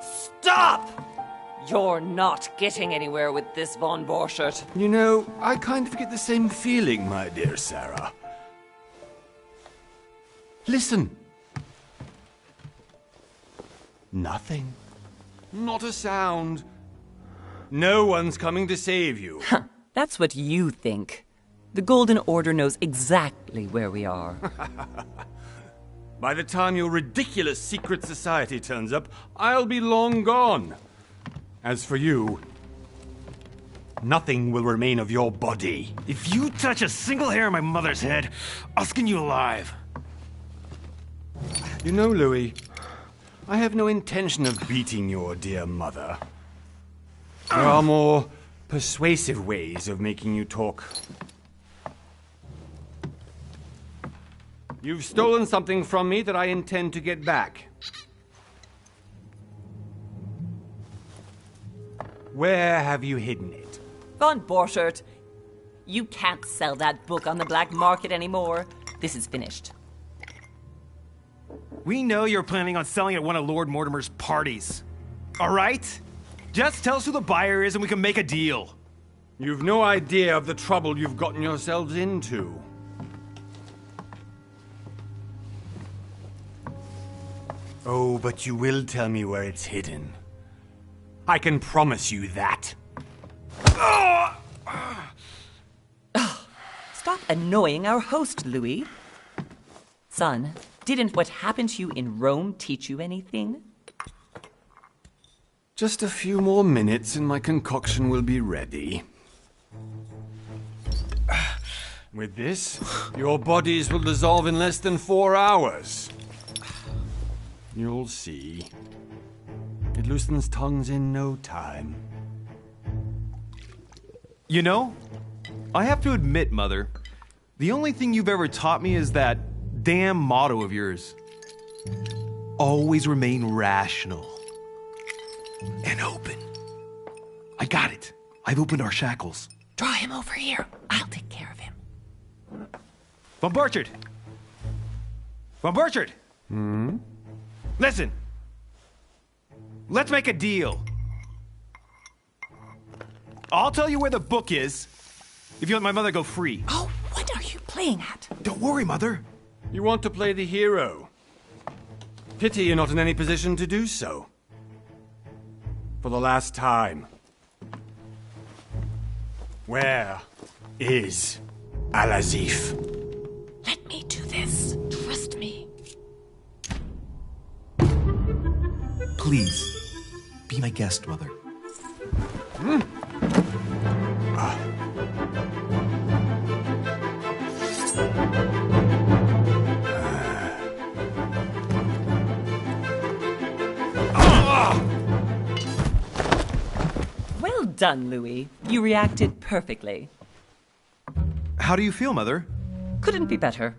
Stop! You're not getting anywhere with this, von Borchert. You know, I kind of get the same feeling, my dear Sarah. Listen. Nothing. Not a sound. No one's coming to save you. That's what you think. The Golden Order knows exactly where we are. By the time your ridiculous secret society turns up, I'll be long gone. As for you, nothing will remain of your body. If you touch a single hair on my mother's head, I'll skin you alive. You know, Louis, I have no intention of beating your dear mother. There are more persuasive ways of making you talk. You've stolen something from me that I intend to get back. Where have you hidden it? Von Borchert, you can't sell that book on the black market anymore. This is finished. We know you're planning on selling at one of Lord Mortimer's parties. All right? Just tell us who the buyer is and we can make a deal. You've no idea of the trouble you've gotten yourselves into. Oh, but you will tell me where it's hidden. I can promise you that. Stop annoying our host, Louis. Son, didn't what happened to you in Rome teach you anything? Just a few more minutes and my concoction will be ready. With this, your bodies will dissolve in less than 4 hours. You'll see. It loosens tongues in no time. You know, I have to admit, Mother, the only thing you've ever taught me is that damn motto of yours. Always remain rational. And open. I got it. I've opened our shackles. Draw him over here. I'll take care of him. Von Borchert! Von Borchert! Listen. Let's make a deal. I'll tell you where the book is if you let my mother go free. Oh, what are you playing at? Don't worry, Mother. You want to play the hero. Pity you're not in any position to do so. For the last time. Where is Al-Azif? Let me do this. Trust me. Please, be my guest, Mother. Well done, Louis. You reacted perfectly. How do you feel, Mother? Couldn't be better.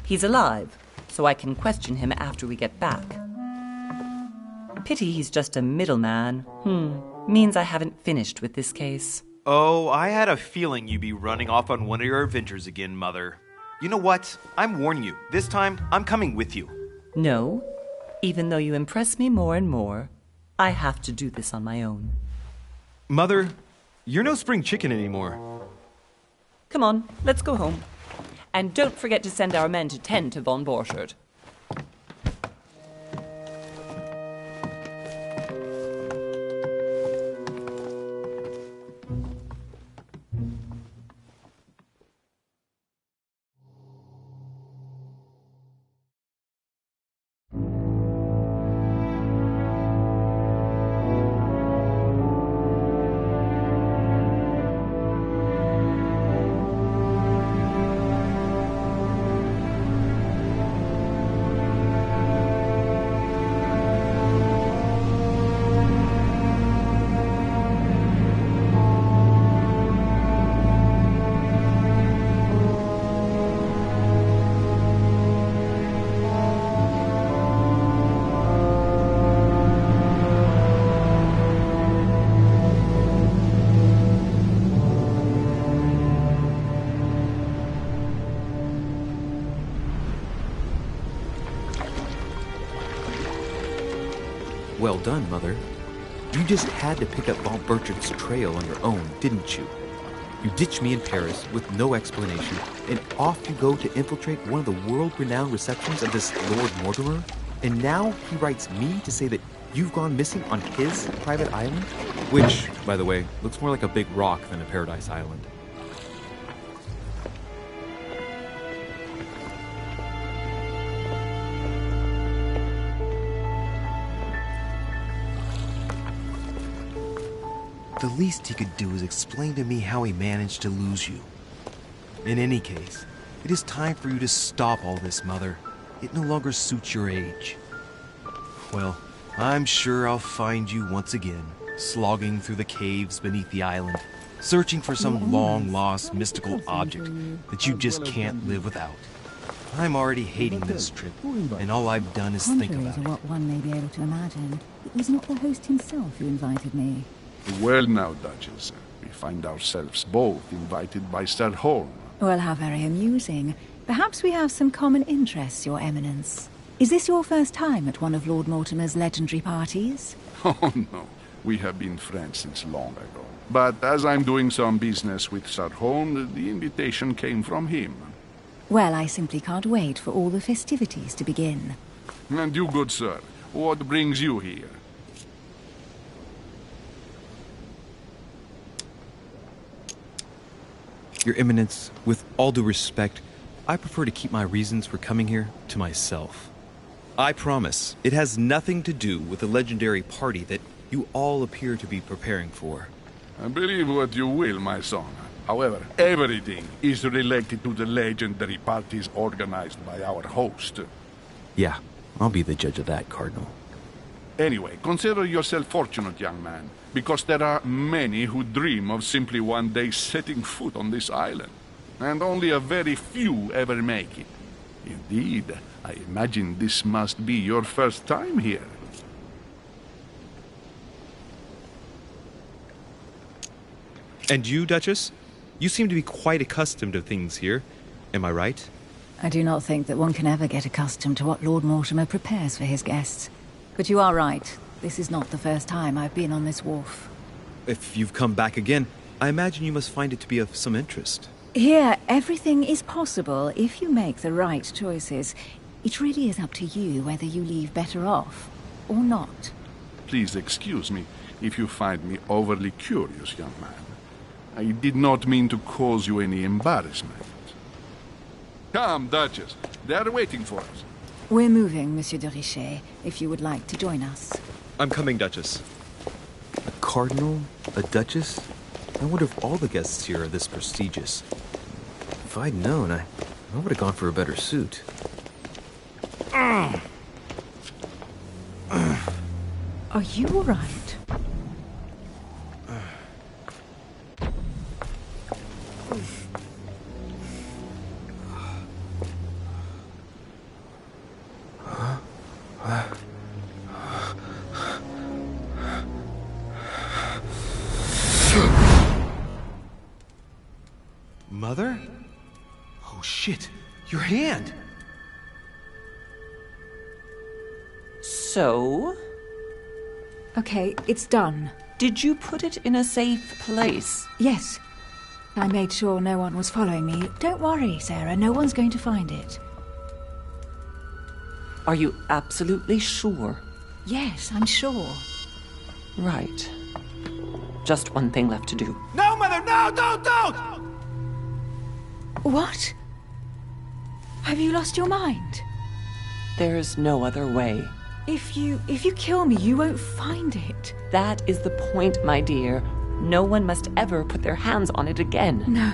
He's alive, so I can question him after we get back. Pity he's just a middleman. Means I haven't finished with this case. Oh, I had a feeling you'd be running off on one of your adventures again, Mother. You know what? I'm warning you. This time, I'm coming with you. No. Even though you impress me more and more, I have to do this on my own. Mother, you're no spring chicken anymore. Come on, let's go home. And don't forget to send our men to tend to von Borchert. Well done, Mother. You just had to pick up Von Bertrand's trail on your own, didn't you? You ditched me in Paris with no explanation, and off you go to infiltrate one of the world-renowned receptions of this Lord Mortimer? And now he writes me to say that you've gone missing on his private island? Which, by the way, looks more like a big rock than a paradise island. The least he could do is explain to me how he managed to lose you. In any case, it is time for you to stop all this, Mother. It no longer suits your age. Well, I'm sure I'll find you once again, slogging through the caves beneath the island, searching for some long-lost mystical object that you just can't live without. I'm already hating this trip, and all I've done is think Contrary about to it. what one may be able to imagine, it was not the host himself who invited me. Well now, Duchess, we find ourselves both invited by Sir Holm. Well, how very amusing. Perhaps we have some common interests, Your Eminence. Is this your first time at one of Lord Mortimer's legendary parties? Oh no, we have been friends since long ago. But as I'm doing some business with Sir Holm, the invitation came from him. Well, I simply can't wait for all the festivities to begin. And you, good sir, what brings you here? Your Eminence, with all due respect, I prefer to keep my reasons for coming here to myself. I promise, it has nothing to do with the legendary party that you all appear to be preparing for. Believe what you will, my son. However, everything is related to the legendary parties organized by our host. Yeah, I'll be the judge of that, Cardinal. Anyway, consider yourself fortunate, young man, because there are many who dream of simply one day setting foot on this island, and only a very few ever make it. Indeed, I imagine this must be your first time here. And you, Duchess? You seem to be quite accustomed to things here. Am I right? I do not think that one can ever get accustomed to what Lord Mortimer prepares for his guests. But you are right. This is not the first time I've been on this wharf. If you've come back again, I imagine you must find it to be of some interest. Here, everything is possible if you make the right choices. It really is up to you whether you leave better off or not. Please excuse me if you find me overly curious, young man. I did not mean to cause you any embarrassment. Come, Duchess. They are waiting for us. We're moving, Monsieur de Richet, if you would like to join us. I'm coming, Duchess. A cardinal? A duchess? I wonder if all the guests here are this prestigious. If I'd known, I would have gone for a better suit. Are you all right? Mother? Oh shit, your hand! So, Okay, it's done. did you put it in a safe place? Yes. I made sure no one was following me. Don't worry, Sarah, no one's going to find it. Are you absolutely sure? Yes, I'm sure. Right. Just one thing left to do. No, Mother, no, don't! What? Have you lost your mind? There's no other way. If you kill me, you won't find it. That is the point, my dear. No one must ever put their hands on it again. No.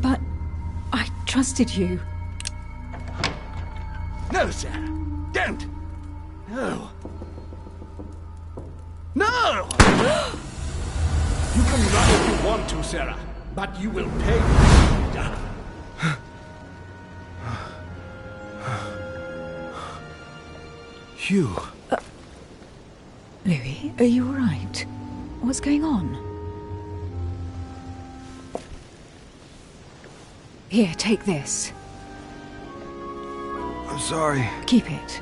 But I trusted you. No, Sarah. Don't. No. No! You can run if you want to, Sarah, but you will pay. Hugh. Louis, are you all right? What's going on? Here, take this. I'm sorry. Keep it.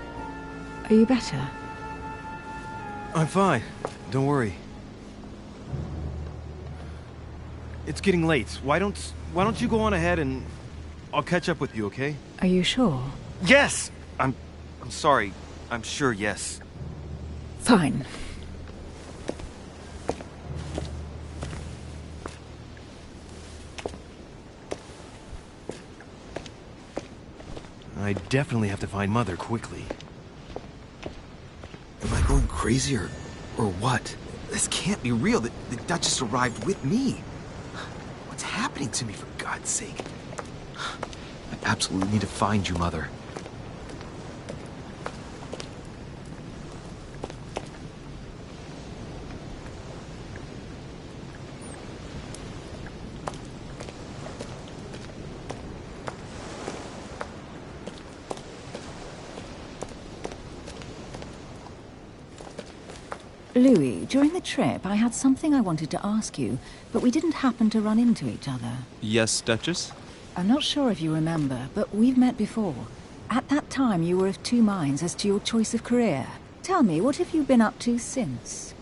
Are you better? I'm fine. Don't worry. It's getting late. Why don't you go on ahead and I'll catch up with you, okay? Are you sure? Yes! I'm sorry. I'm sure, yes. Fine. I definitely have to find Mother quickly. Am I going crazy or what? This can't be real. The Duchess arrived with me. What's happening to me, for God's sake? I absolutely need to find you, Mother. Louis, during the trip, I had something I wanted to ask you, but we didn't happen to run into each other. Yes, Duchess? I'm not sure if you remember, but we've met before. At that time, you were of two minds as to your choice of career. Tell me, what have you been up to since?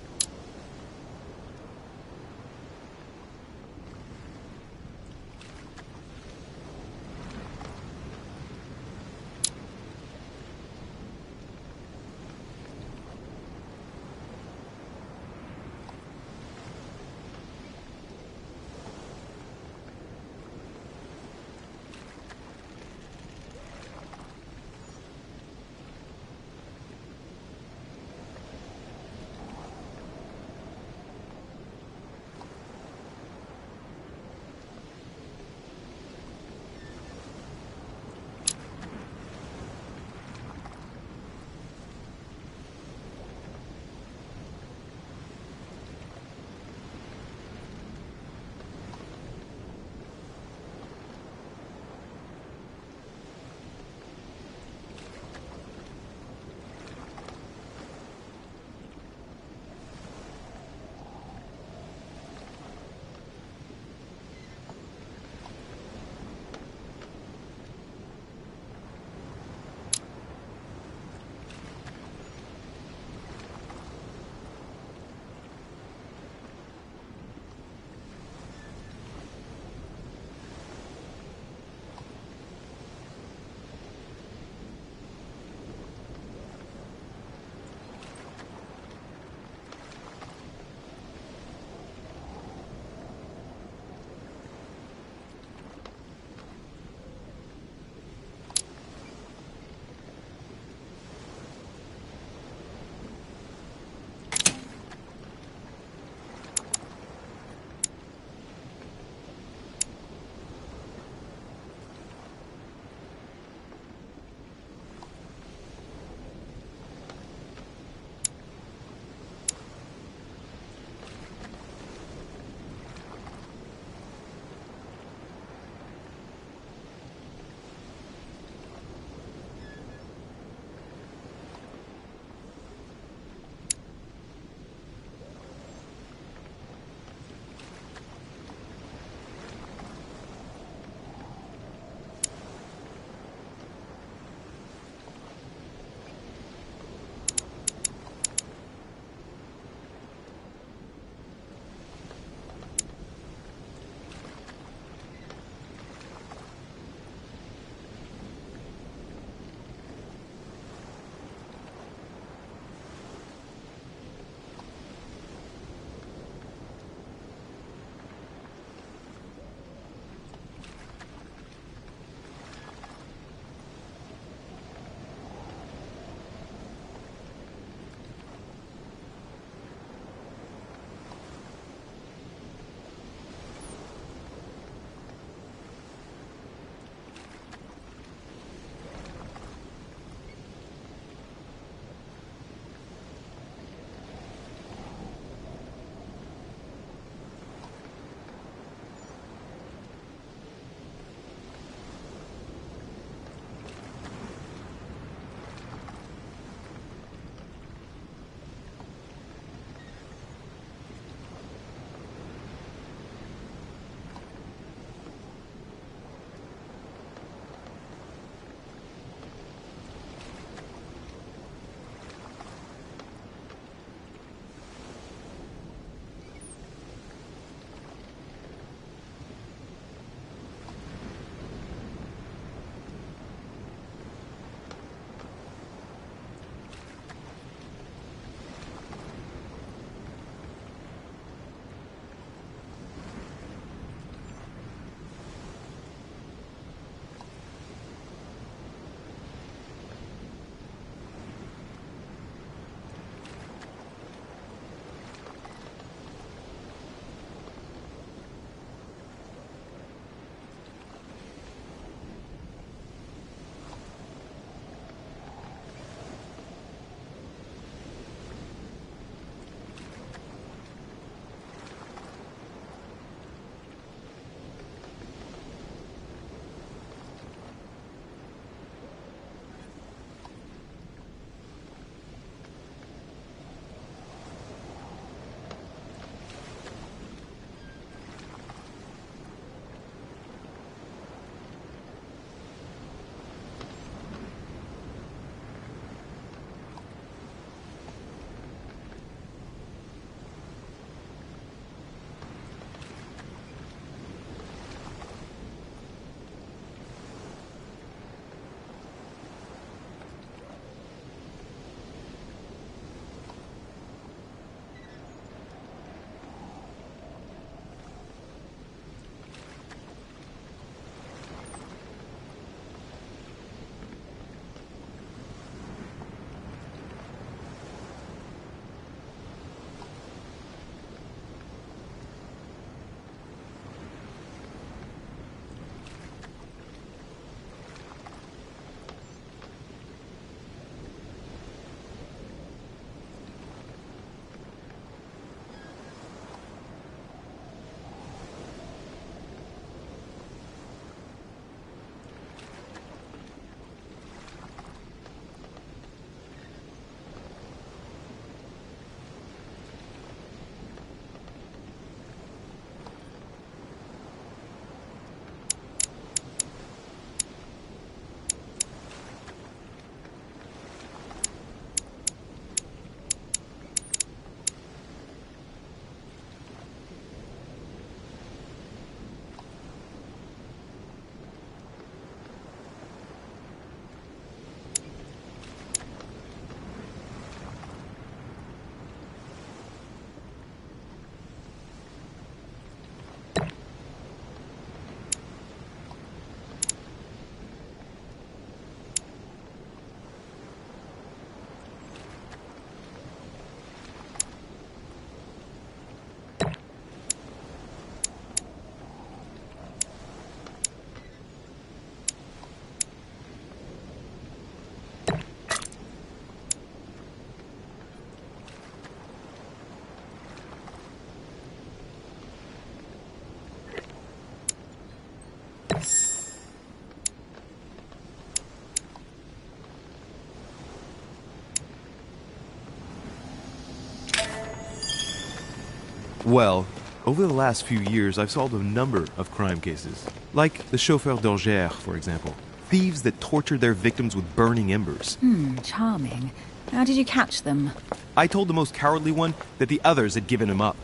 Well, over the last few years, I've solved a number of crime cases. Like the chauffeur d'Orgère, for example. Thieves that tortured their victims with burning embers. Charming. How did you catch them? I told the most cowardly one that the others had given him up.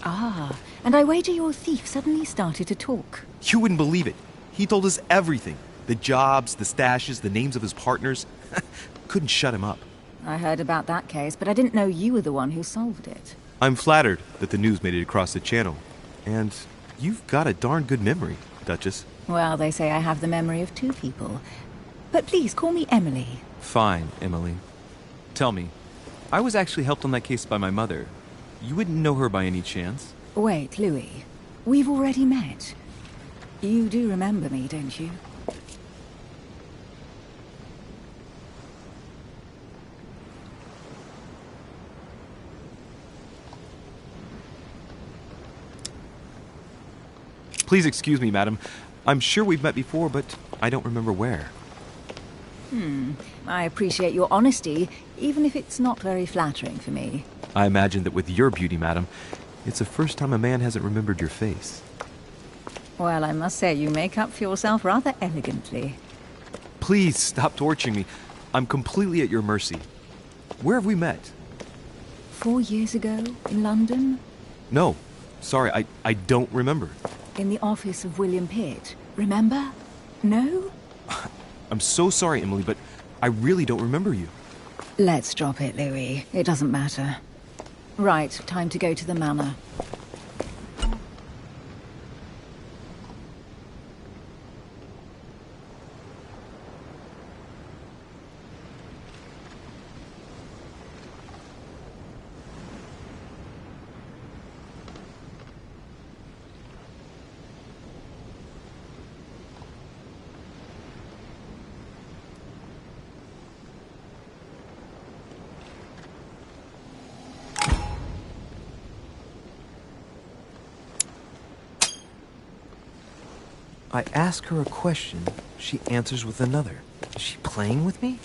Ah, and I wager your thief suddenly started to talk. You wouldn't believe it. He told us everything. The jobs, the stashes, the names of his partners. Couldn't shut him up. I heard about that case, but I didn't know you were the one who solved it. I'm flattered that the news made it across the channel. And you've got a darn good memory, Duchess. Well, they say I have the memory of two people. But please, call me Emily. Fine, Emily. Tell me, I was actually helped on that case by my mother. You wouldn't know her by any chance? Wait, Louis. We've already met. You do remember me, don't you? Please excuse me, madam. I'm sure we've met before, but I don't remember where. I appreciate your honesty, even if it's not very flattering for me. I imagine that with your beauty, madam, it's the first time a man hasn't remembered your face. Well, I must say you make up for yourself rather elegantly. Please stop torturing me. I'm completely at your mercy. Where have we met? 4 years ago, in London? No. Sorry, I don't remember. In the office of William Pitt. Remember? No? I'm so sorry, Emily, but I really don't remember you. Let's drop it, Louis. It doesn't matter. Right, time to go to the manor. I ask her a question, she answers with another. Is she playing with me?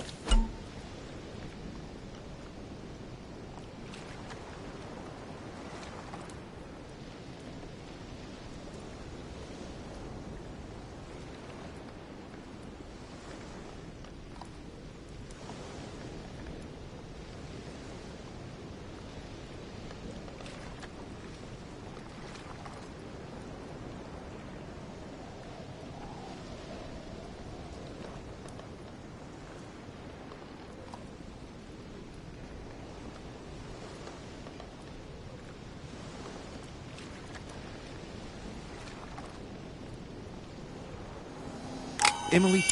Emily...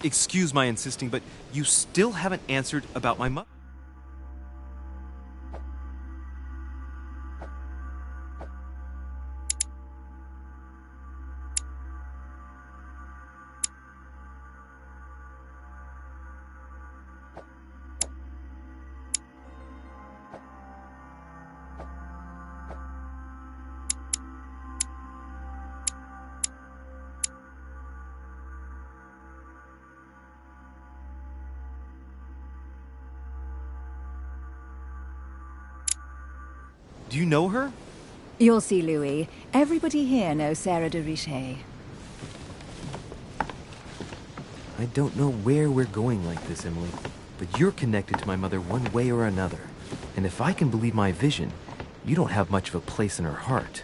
Excuse my insisting, but you still haven't answered about my mother. Do you know her? You'll see, Louis. Everybody here knows Sarah de Richet. I don't know where we're going like this, Emily, but you're connected to my mother one way or another. And if I can believe my vision, you don't have much of a place in her heart.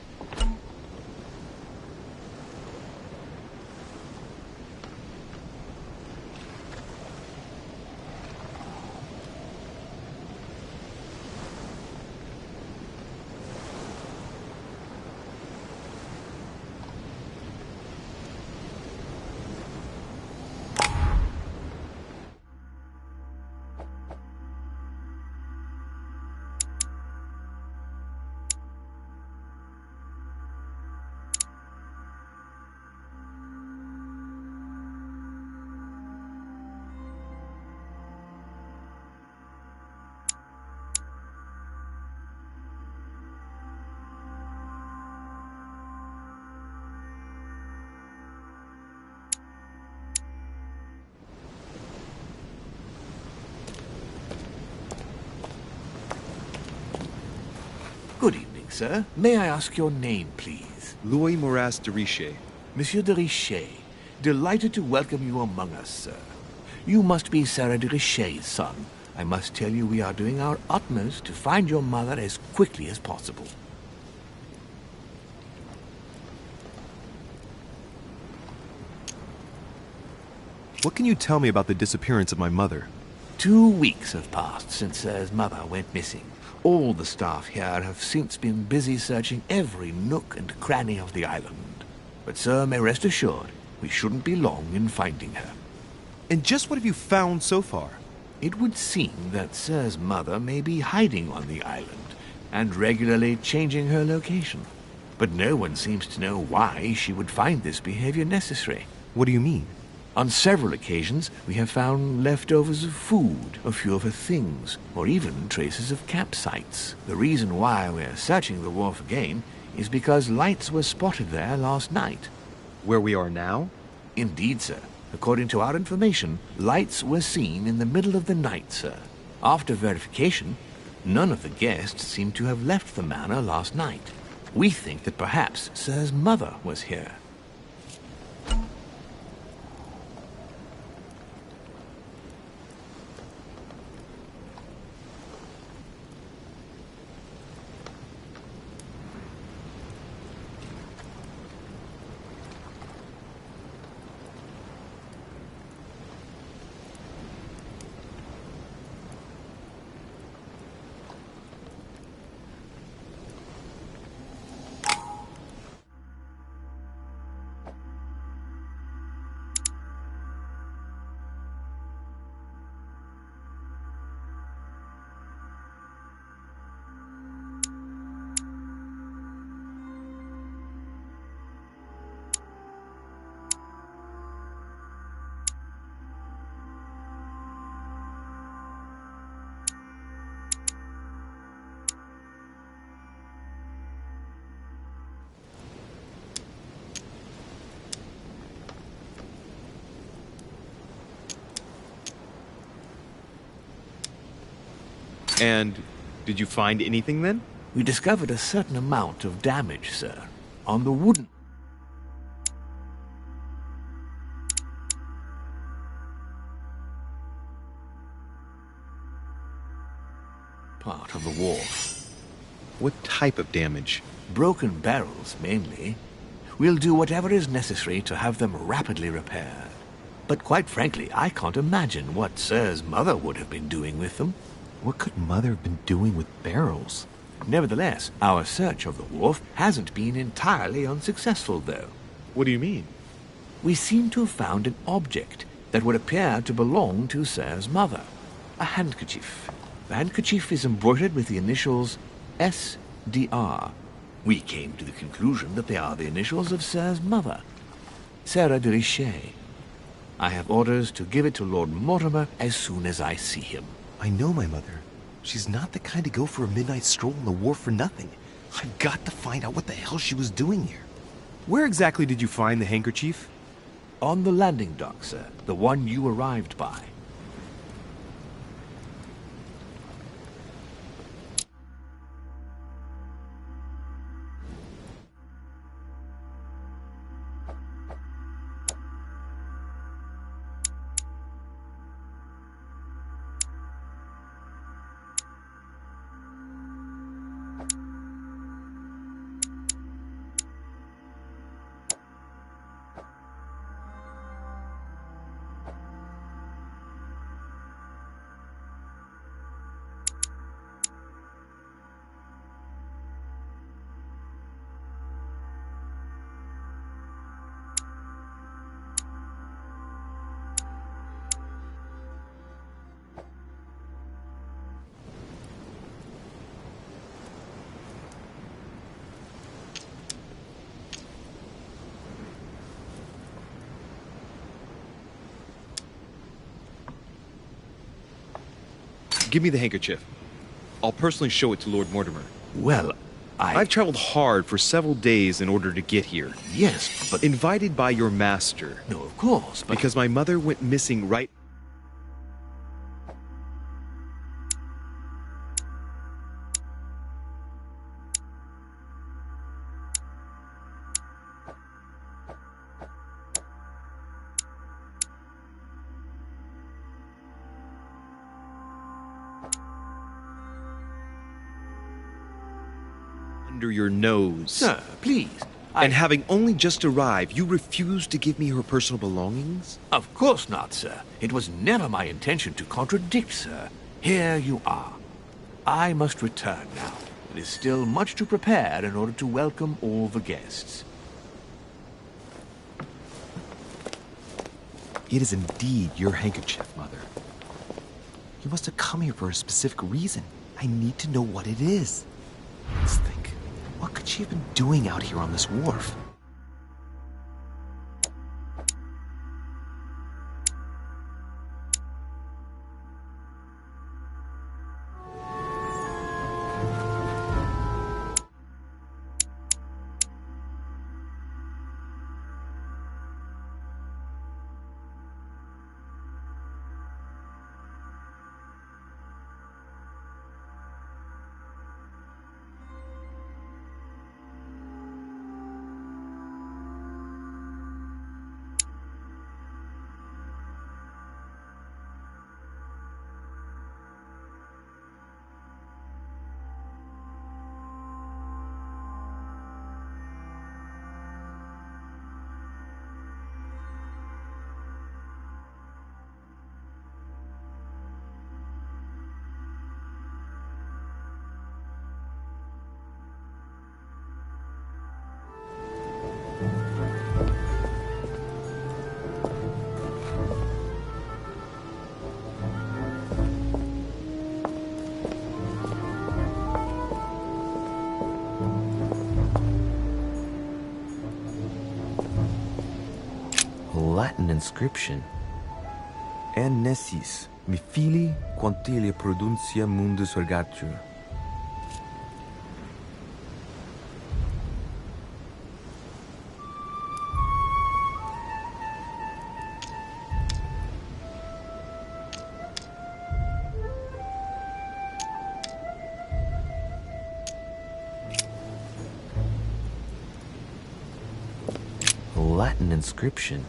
Good evening, sir. May I ask your name, please? Louis Moras de Richet. Monsieur de Richet. Delighted to welcome you among us, sir. You must be Sarah de Richet's son. I must tell you we are doing our utmost to find your mother as quickly as possible. What can you tell me about the disappearance of my mother? 2 weeks have passed since Sir's mother went missing. All the staff here have since been busy searching every nook and cranny of the island. But Sir may rest assured, we shouldn't be long in finding her. And just what have you found so far? It would seem that Sir's mother may be hiding on the island and regularly changing her location. But no one seems to know why she would find this behavior necessary. What do you mean? On several occasions, we have found leftovers of food, a few of her things, or even traces of campsites. The reason why we're searching the wharf again is because lights were spotted there last night. Where we are now? Indeed, sir. According to our information, lights were seen in the middle of the night, sir. After verification, none of the guests seem to have left the manor last night. We think that perhaps Sir's mother was here. And did you find anything then? We discovered a certain amount of damage, sir, on the wooden part of the wharf. What type of damage? Broken barrels, mainly. We'll do whatever is necessary to have them rapidly repaired. But quite frankly, I can't imagine what Sir's mother would have been doing with them. What could Mother have been doing with barrels? Nevertheless, our search of the wharf hasn't been entirely unsuccessful, though. What do you mean? We seem to have found an object that would appear to belong to Sir's mother. A handkerchief. The handkerchief is embroidered with the initials S.D.R. We came to the conclusion that they are the initials of Sir's mother, Sarah de Richet. I have orders to give it to Lord Mortimer as soon as I see him. I know my mother. She's not the kind to go for a midnight stroll on the wharf for nothing. I've got to find out what the hell she was doing here. Where exactly did you find the handkerchief? On the landing dock, sir. The one you arrived by. Give me the handkerchief. I'll personally show it to Lord Mortimer. Well, I've traveled hard for several days in order to get here. Yes, but... Invited by your master. No, of course, but... Because my mother went missing right... under your nose. Sir, please. And having only just arrived, you refuse to give me her personal belongings? Of course not, sir. It was never my intention to contradict, sir. Here you are. I must return now. It is still much to prepare in order to welcome all the guests. It is indeed your handkerchief, Mother. You must have come here for a specific reason. I need to know what it is. Let's think. What could she have been doing out here on this wharf? Latin inscription. En nessis, mi fili quantilia produncia mundus ergatur. Latin inscription.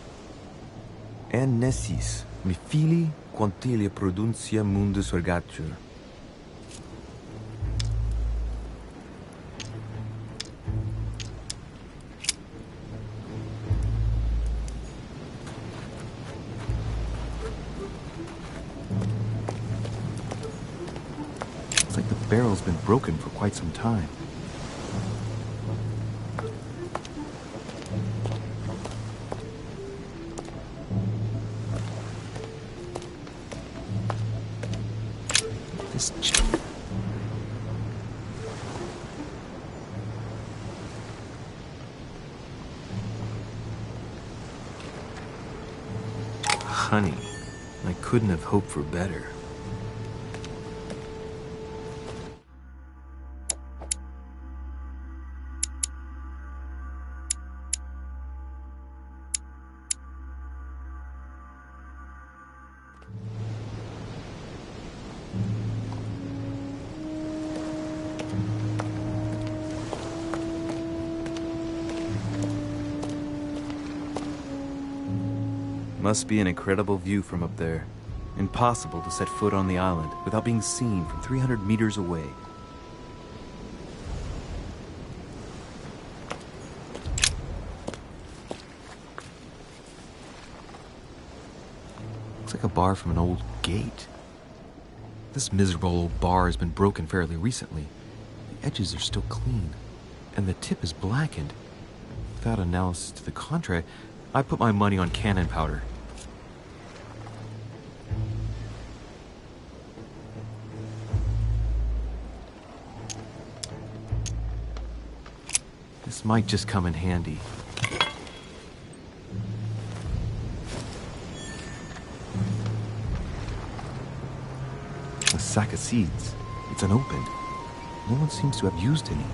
En nessis, mi fili quantilia produncia mundus ergatur. It's like the barrel's been broken for quite some time. This Honey, I couldn't have hoped for better. Must be an incredible view from up there. Impossible to set foot on the island without being seen from 300 meters away. looks like a bar from an old gate. This miserable old bar has been broken fairly recently. The edges are still clean, and the tip is blackened. Without analysis to the contrary, I put my money on cannon powder. This might just come in handy. A sack of seeds. It's unopened. No one seems to have used any.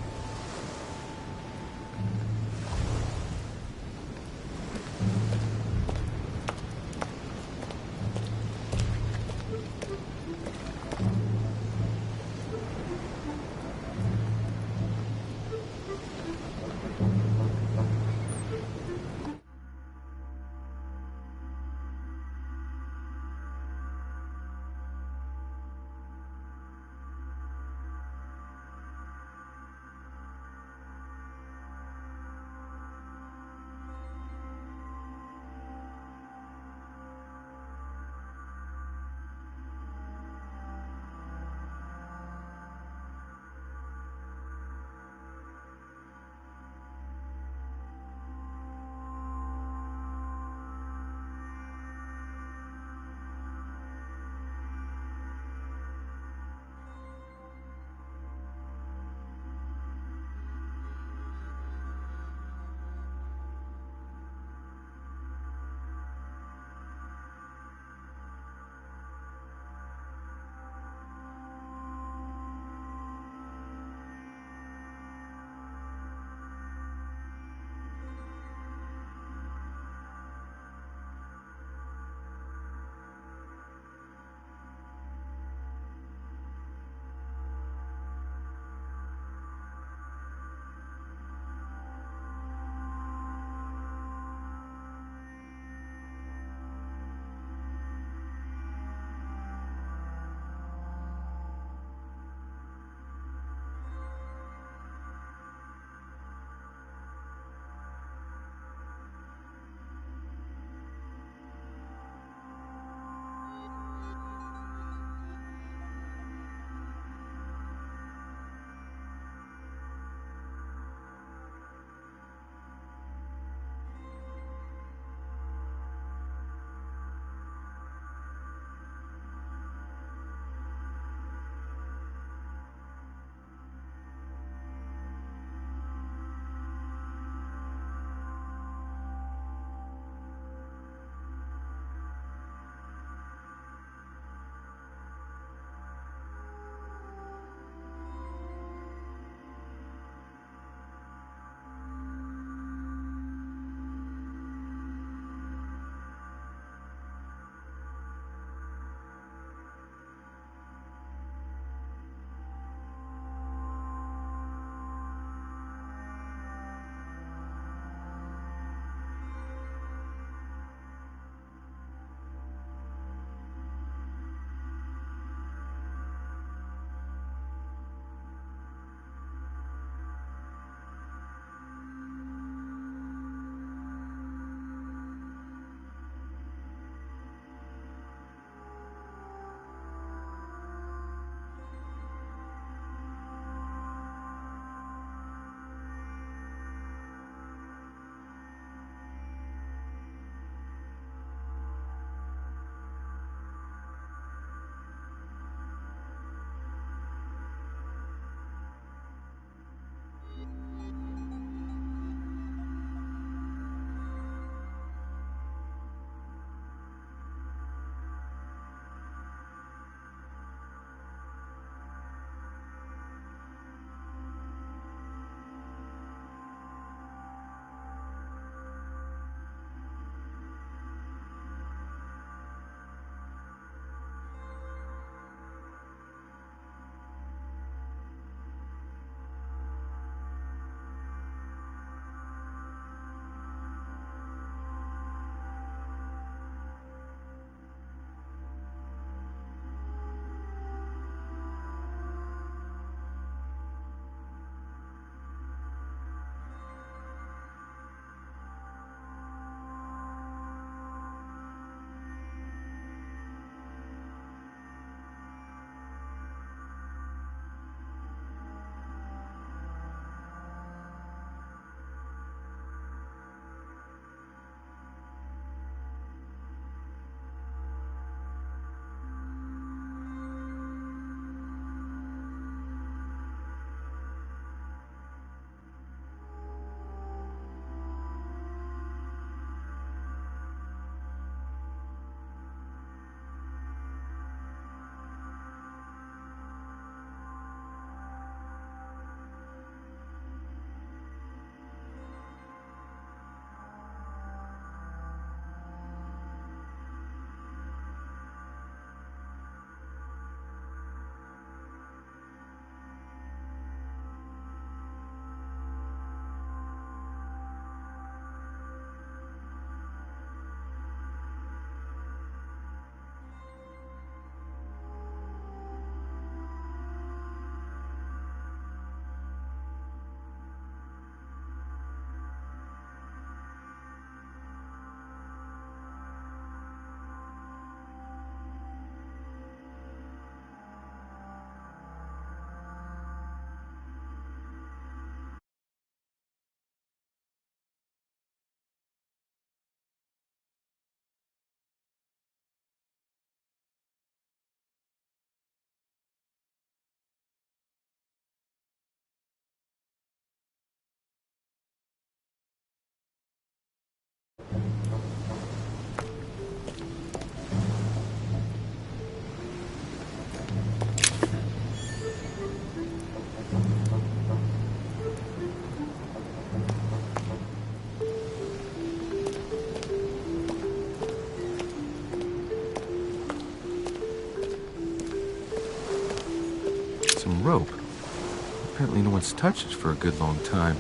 rope. Apparently no one's touched it for a good long time.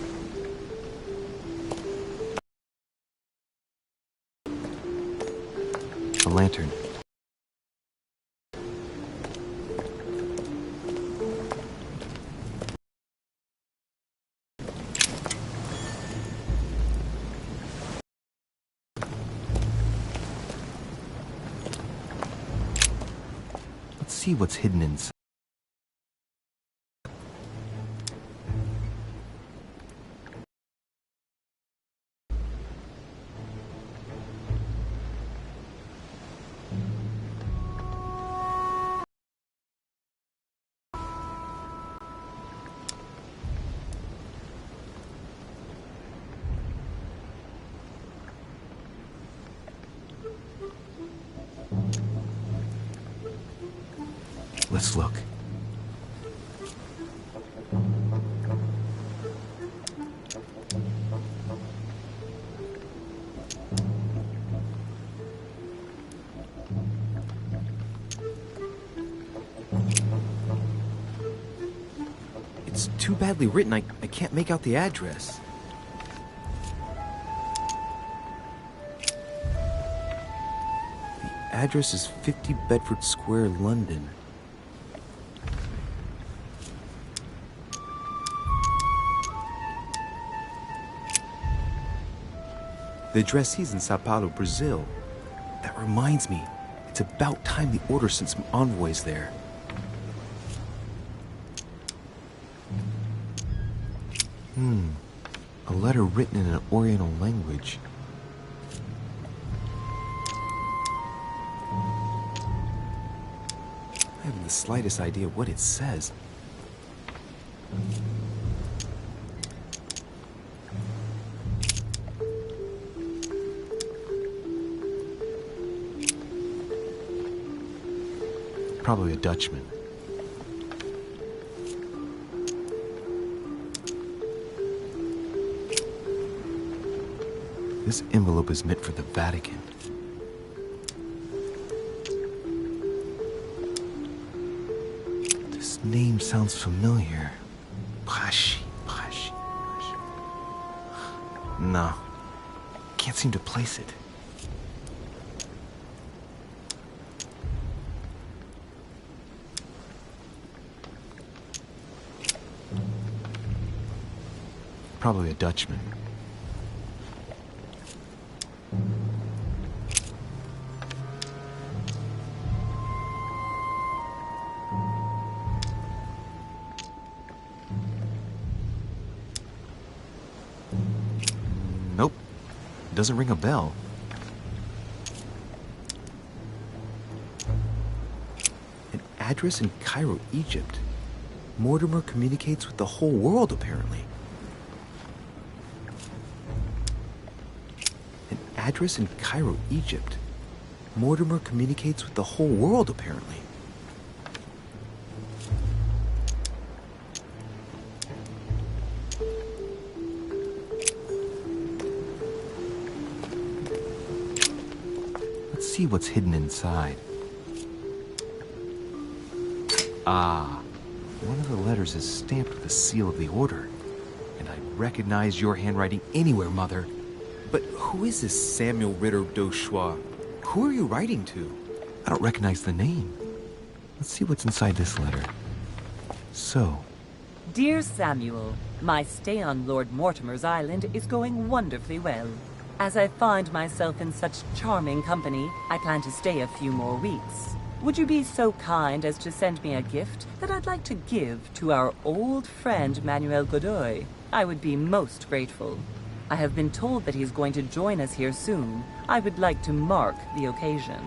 A lantern. Let's see what's hidden inside. Let's look. It's too badly written, I can't make out the address. The address is 50 Bedford Square, London. The addressee's in Sao Paulo, Brazil. That reminds me, it's about time the Order sent some envoys there. A letter written in an Oriental language. I haven't the slightest idea what it says. Probably a Dutchman. This envelope is meant for the Vatican. This name sounds familiar. Pashi. No. Can't seem to place it. Probably a Dutchman. Nope. Doesn't ring a bell. An address in Cairo, Egypt. Mortimer communicates with the whole world, apparently. An address in Cairo, Egypt. Mortimer communicates with the whole world, apparently. Let's see what's hidden inside. Ah, one of the letters is stamped with the seal of the Order. And I recognize your handwriting anywhere, Mother. But who is this Samuel Ritter d'Auchois? Who are you writing to? I don't recognize the name. Let's see what's inside this letter. So, Dear Samuel, my stay on Lord Mortimer's island is going wonderfully well. As I find myself in such charming company, I plan to stay a few more weeks. Would you be so kind as to send me a gift that I'd like to give to our old friend Manuel Godoy? I would be most grateful. I have been told that he's going to join us here soon. I would like to mark the occasion.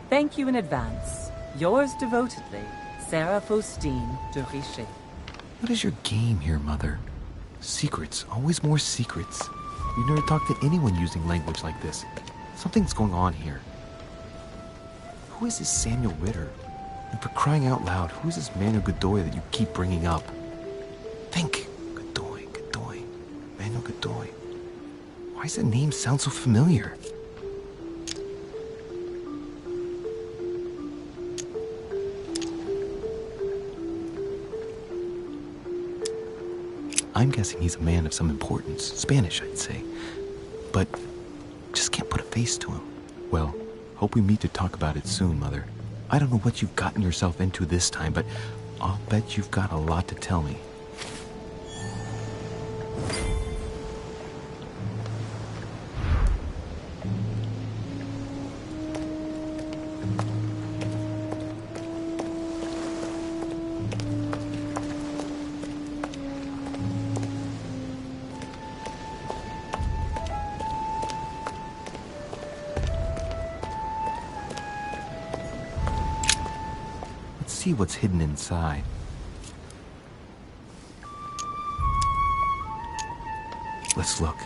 Thank you in advance. Yours devotedly, Sarah Faustine de Richet. what is your game here, Mother? Secrets, always more secrets. You never talk to anyone using language like this. Something's going on here. Who is this Samuel Ritter? And for crying out loud, who is this Manuel Godoy that you keep bringing up? Think. Godoy. Manuel Godoy. Why does that name sound so familiar? I'm guessing he's a man of some importance. Spanish, I'd say. But just can't put a face to him. Well, hope we meet to talk about it soon, Mother. I don't know what you've gotten yourself into this time, but I'll bet you've got a lot to tell me. See what's hidden inside. Let's look.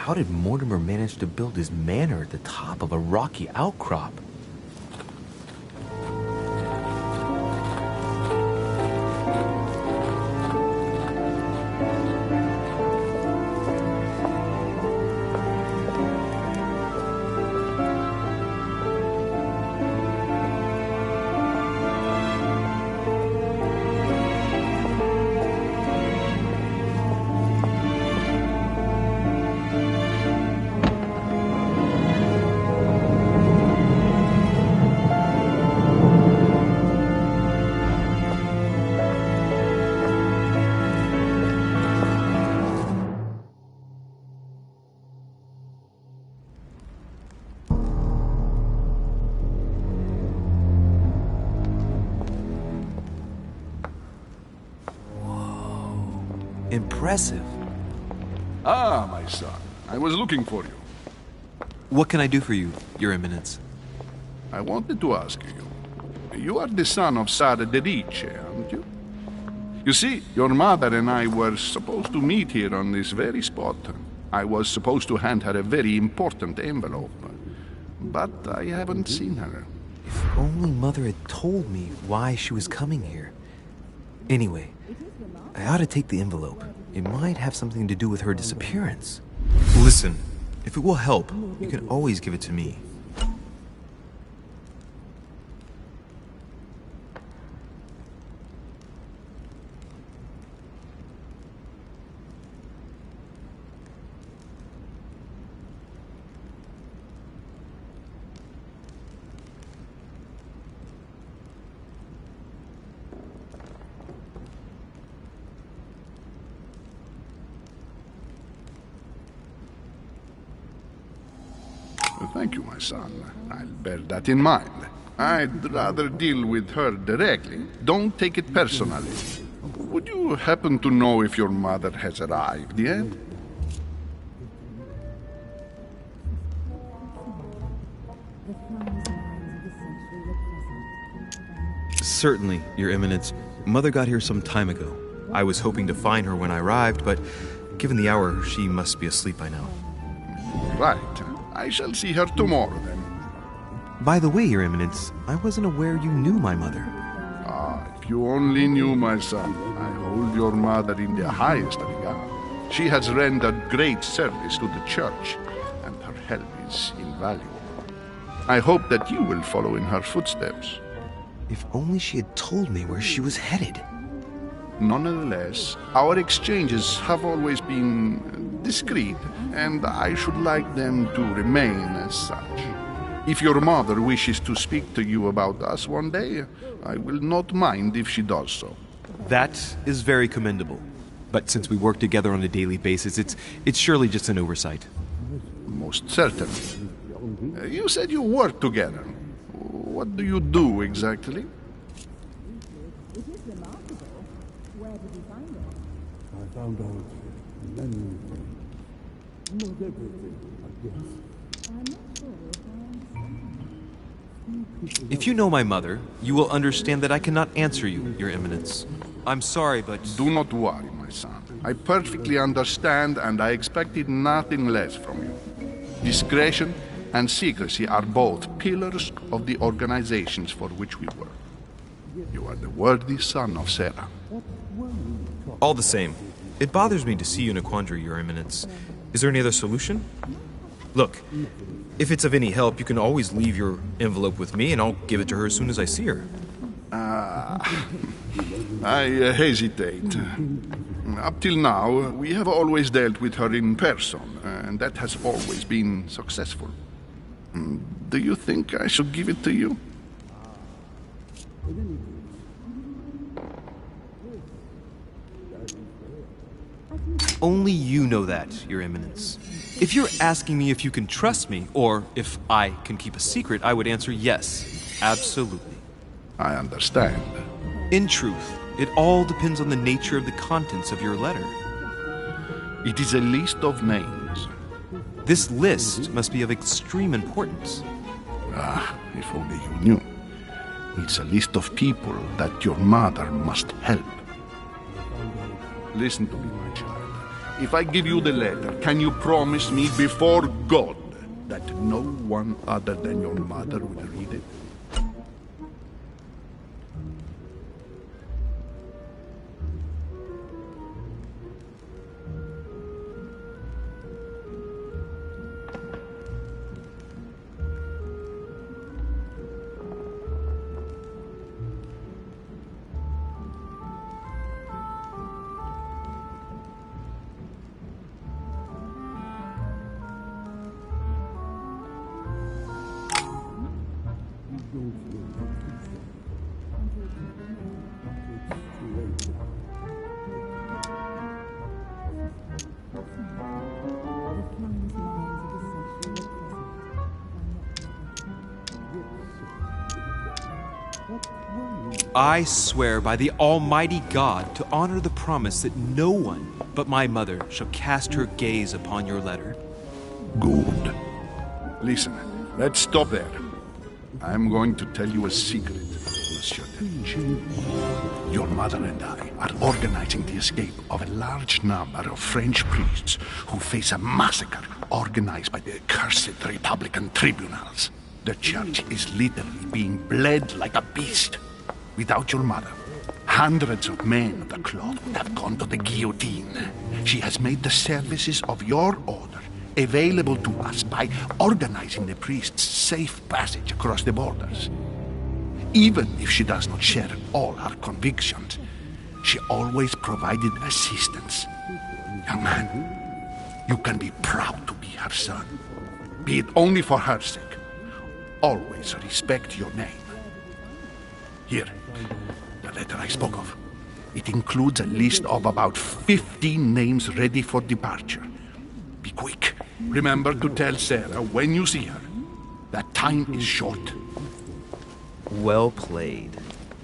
How did Mortimer manage to build his manor at the top of a rocky outcrop? Impressive. Ah, my son. I was looking for you. What can I do for you, Your Eminence? I wanted to ask you. You are the son of Sara de Ricci, aren't you? You see, your mother and I were supposed to meet here on this very spot. I was supposed to hand her a very important envelope, but I haven't seen her. If only Mother had told me why she was coming here. Anyway, I ought to take the envelope. It might have something to do with her disappearance. Listen, if it will help, you can always give it to me. Thank you, my son. I'll bear that in mind. I'd rather deal with her directly. Don't take it personally. Would you happen to know if your mother has arrived yet? Certainly, Your Eminence. Mother got here some time ago. I was hoping to find her when I arrived, but given the hour, she must be asleep by now. Right. I shall see her tomorrow, then. By the way, Your Eminence, I wasn't aware you knew my mother. Ah, if you only knew, my son. I hold your mother in the highest regard. She has rendered great service to the church, and her help is invaluable. I hope that you will follow in her footsteps. If only she had told me where she was headed. Nonetheless, our exchanges have always been discreet, and I should like them to remain as such. If your mother wishes to speak to you about us one day, I will not mind if she does so. That is very commendable. But since we work together on a daily basis, it's surely just an oversight. Most certainly. You said you work together. What do you do exactly? It is remarkable. Where did you find it? I found out many things. Not everything, I guess. I'm not sure if I understand. If you know my mother, you will understand that I cannot answer you, Your Eminence. I'm sorry, but... Do not worry, my son. I perfectly understand, and I expected nothing less from you. Discretion and secrecy are both pillars of the organizations for which we work. You are the worthy son of Sarah. All the same, it bothers me to see you in a quandary, Your Eminence. Is there any other solution? Look, if it's of any help, you can always leave your envelope with me, and I'll give it to her as soon as I see her. I hesitate. Up till now, we have always dealt with her in person, and that has always been successful. Do you think I should give it to you? Only you know that, Your Eminence. If you're asking me if you can trust me, or if I can keep a secret, I would answer yes, absolutely. I understand. In truth, it all depends on the nature of the contents of your letter. It is a list of names. This list must be of extreme importance. Ah, if only you knew. It's a list of people that your mother must help. Listen to me, my child. If I give you the letter, can you promise me before God that no one other than your mother will read it? I swear by the Almighty God to honor the promise that no one but my mother shall cast her gaze upon your letter. Good. Listen, let's stop there. I'm going to tell you a secret, Monsieur Delich. Your mother and I are organizing the escape of a large number of French priests who face a massacre organized by the accursed Republican tribunals. The church is literally being bled like a beast. Without your mother, hundreds of men of the cloth would have gone to the guillotine. She has made the services of your order available to us by organizing the priests' safe passage across the borders. Even if she does not share all our convictions, she always provided assistance. Young man, you can be proud to be her son. Be it only for her sake. Always respect your name. Here, the letter I spoke of. It includes a list of about 15 names ready for departure. Be quick. Remember to tell Sarah when you see her that time is short. Well played.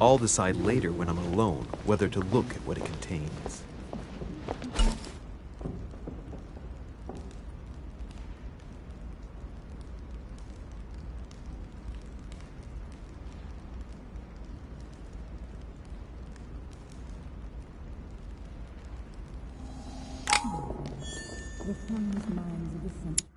I'll decide later when I'm alone whether to look at what it contains. The fun's minds of the century.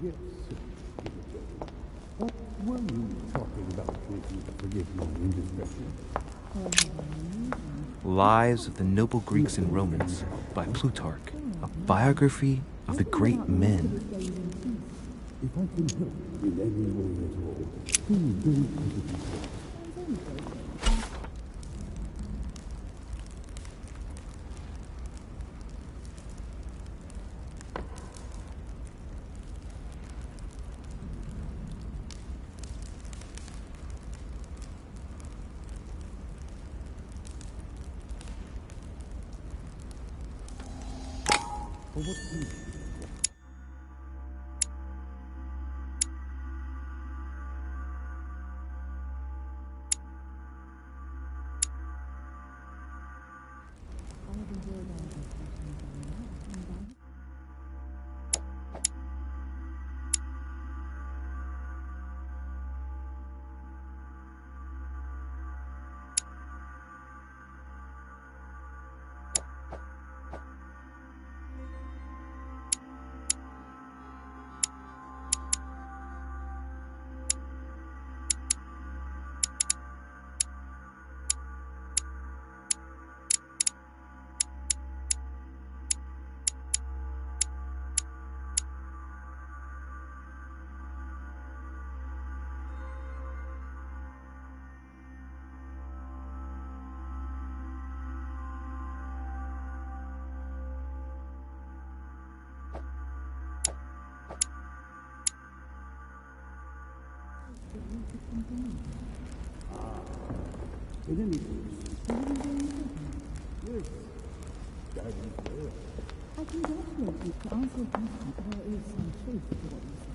Yes, sir. What were you talking about? Forgive my indiscretion. Lives of the Noble Greeks and Romans by Plutarch, a biography of the great men. If I can help in any way at all, please don't hesitate. In any case, yes, that is there. I congratulate you to answer your question. There is some truth to what you say.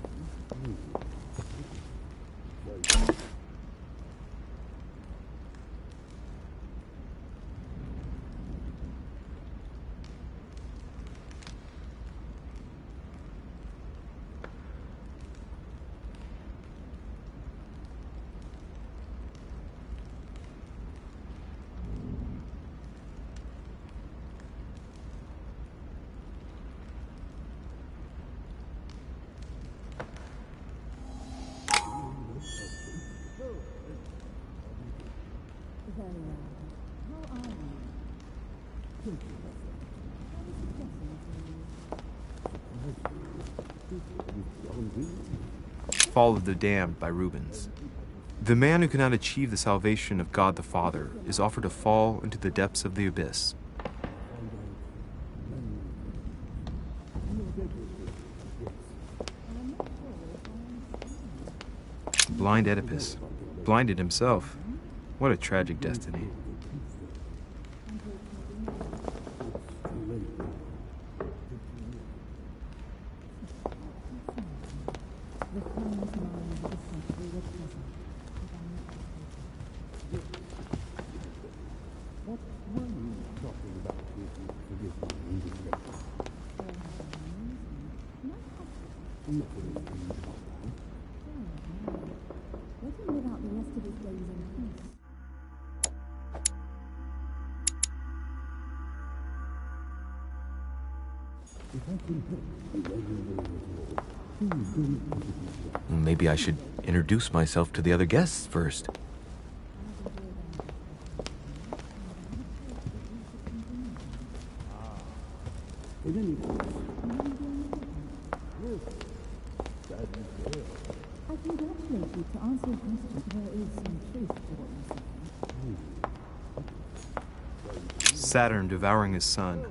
Fall of the Damned by Rubens. The man who cannot achieve the salvation of God the Father is offered to fall into the depths of the abyss. Blind Oedipus. Blinded himself. What a tragic destiny. Maybe I should introduce myself to the other guests first. I congratulate you. To answer your question, there is some truth to what you say. Saturn devouring his son.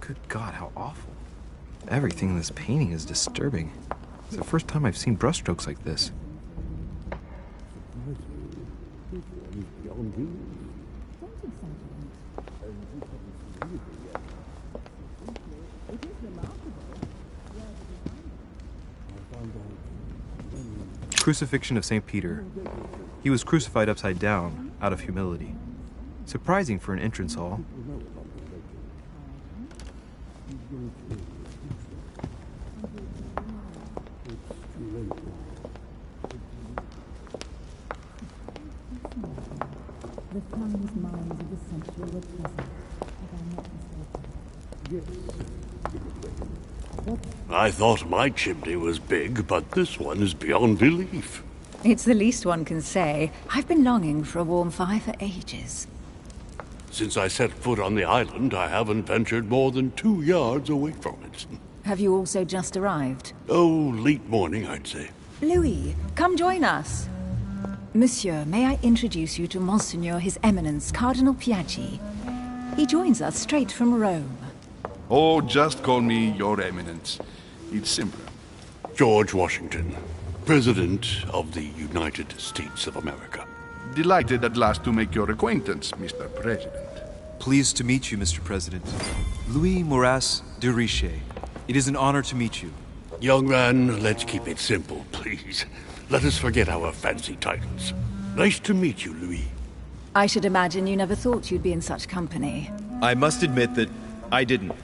Good God, how awful. Everything in this painting is disturbing. It's the first time I've seen brushstrokes like this. Crucifixion of St. Peter. He was crucified upside down, out of humility. Surprising for an entrance hall. The finest minds of the century were present, if I'm not mistaken. I thought my chimney was big, but this one is beyond belief. It's the least one can say. I've been longing for a warm fire for ages. Since I set foot on the island, I haven't ventured more than 2 yards away from it. Have you also just arrived? Oh, late morning, I'd say. Louis, come join us. Monsieur, may I introduce you to Monseigneur His Eminence, Cardinal Piaggi. He joins us straight from Rome. Oh, just call me Your Eminence. It's simpler. George Washington, President of the United States of America. Delighted at last to make your acquaintance, Mr. President. Pleased to meet you, Mr. President. Louis Moras de Riche. It is an honor to meet you. Young man, let's keep it simple, please. Let us forget our fancy titles. Nice to meet you, Louis. I should imagine you never thought you'd be in such company. I must admit that I didn't.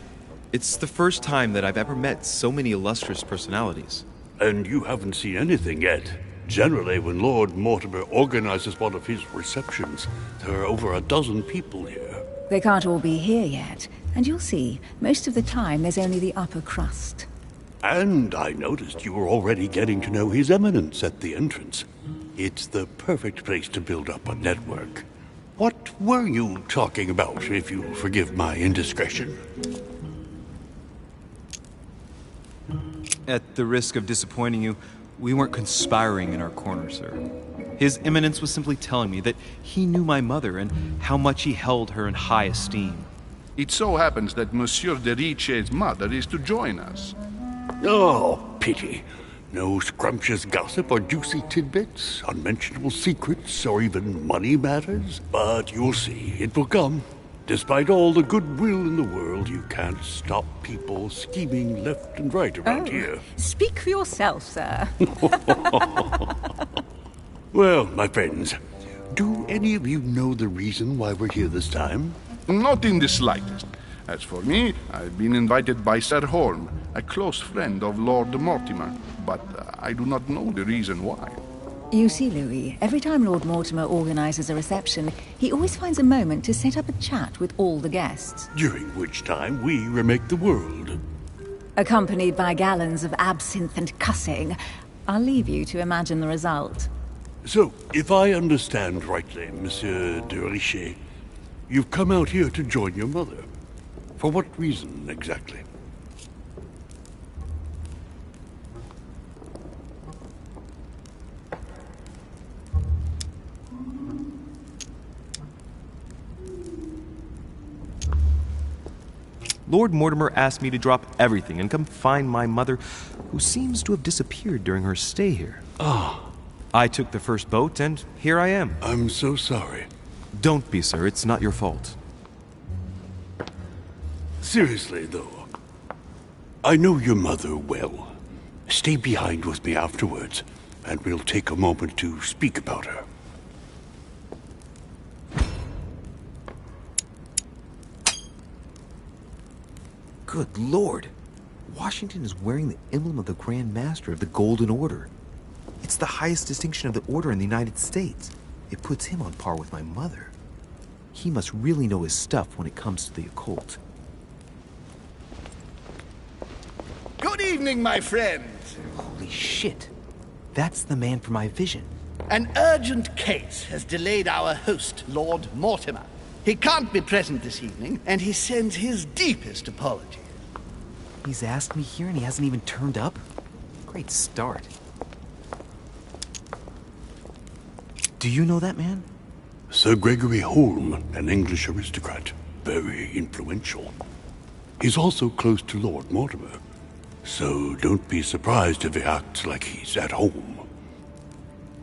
It's the first time that I've ever met so many illustrious personalities. And you haven't seen anything yet. Generally, when Lord Mortimer organizes one of his receptions, there are over a dozen people here. They can't all be here yet, and you'll see, most of the time there's only the upper crust. And I noticed you were already getting to know His Eminence at the entrance. It's the perfect place to build up a network. What were you talking about, if you'll forgive my indiscretion? At the risk of disappointing you, we weren't conspiring in our corner, sir. His Eminence was simply telling me that he knew my mother and how much he held her in high esteem. It so happens that Monsieur de Riche's mother is to join us. Oh, pity. No scrumptious gossip or juicy tidbits, unmentionable secrets, or even money matters. But you'll see, it will come. Despite all the goodwill in the world, you can't stop people scheming left and right around here. Speak for yourself, sir. Well, my friends, do any of you know the reason why we're here this time? Not in the slightest. As for me, I've been invited by Sir Holm, a close friend of Lord Mortimer, but I do not know the reason why. You see, Louis, every time Lord Mortimer organizes a reception, he always finds a moment to set up a chat with all the guests. During which time we remake the world. Accompanied by gallons of absinthe and cussing. I'll leave you to imagine the result. So, if I understand rightly, Monsieur de Riche, you've come out here to join your mother. For what reason, exactly? Lord Mortimer asked me to drop everything and come find my mother, who seems to have disappeared during her stay here. Ah. I took the first boat, and here I am. I'm so sorry. Don't be, sir. It's not your fault. Seriously, though, I know your mother well. Stay behind with me afterwards, and we'll take a moment to speak about her. Good Lord. Washington is wearing the emblem of the Grand Master of the Golden Order. It's the highest distinction of the Order in the United States. It puts him on par with my mother. He must really know his stuff when it comes to the occult. Good evening, my friends. Holy shit. That's the man for my vision. An urgent case has delayed our host, Lord Mortimer. He can't be present this evening, and he sends his deepest apologies. He's asked me here and he hasn't even turned up? Great start. Do you know that man? Sir Gregory Holm, an English aristocrat. Very influential. He's also close to Lord Mortimer. So don't be surprised if he acts like he's at home.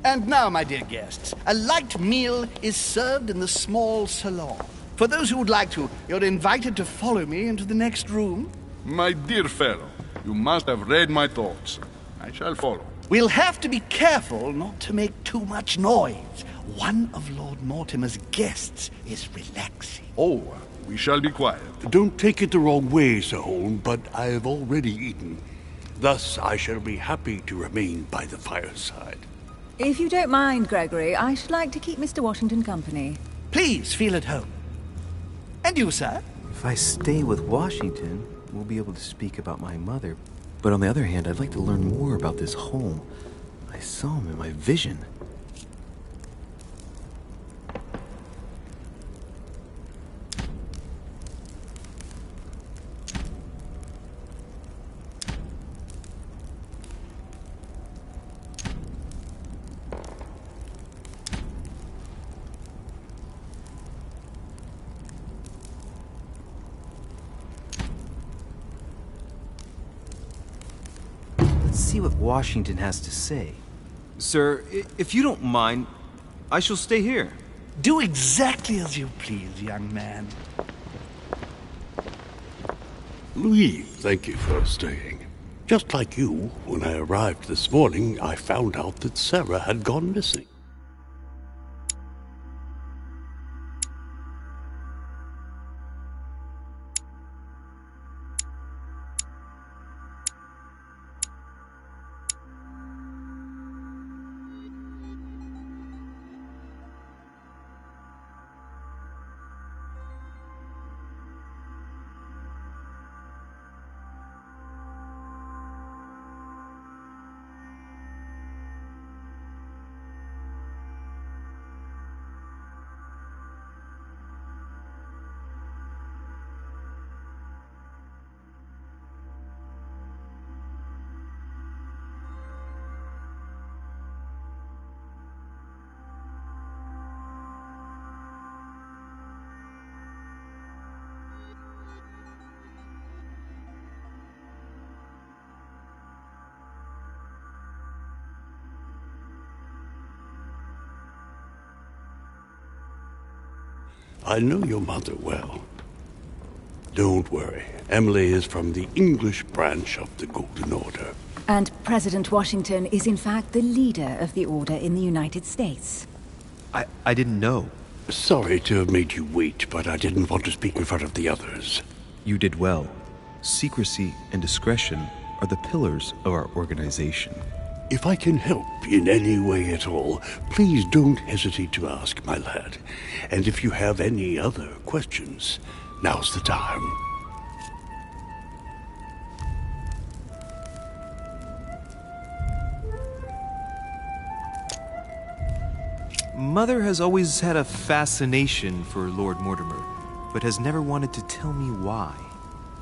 And now, my dear guests, a light meal is served in the small salon. For those who would like to, you're invited to follow me into the next room. My dear fellow, you must have read my thoughts. I shall follow. We'll have to be careful not to make too much noise. One of Lord Mortimer's guests is relaxing. Oh, we shall be quiet. Don't take it the wrong way, Sir Holm, but I've already eaten. Thus, I shall be happy to remain by the fireside. If you don't mind, Gregory, I should like to keep Mr. Washington company. Please feel at home. And you, sir? If I stay with Washington, we'll be able to speak about my mother. But on the other hand, I'd like to learn more about this Holm. I saw him in my vision. See what Washington has to say. Sir, if you don't mind, I shall stay here. Do exactly as you please, young man. Louis, thank you for staying. Just like you, when I arrived this morning, I found out that Sarah had gone missing. I know your mother well. Don't worry. Emily is from the English branch of the Golden Order. And President Washington is in fact the leader of the Order in the United States. I didn't know. Sorry to have made you wait, but I didn't want to speak in front of the others. You did well. Secrecy and discretion are the pillars of our organization. If I can help in any way at all, please don't hesitate to ask, my lad. And if you have any other questions, now's the time. Mother has always had a fascination for Lord Mortimer, but has never wanted to tell me why.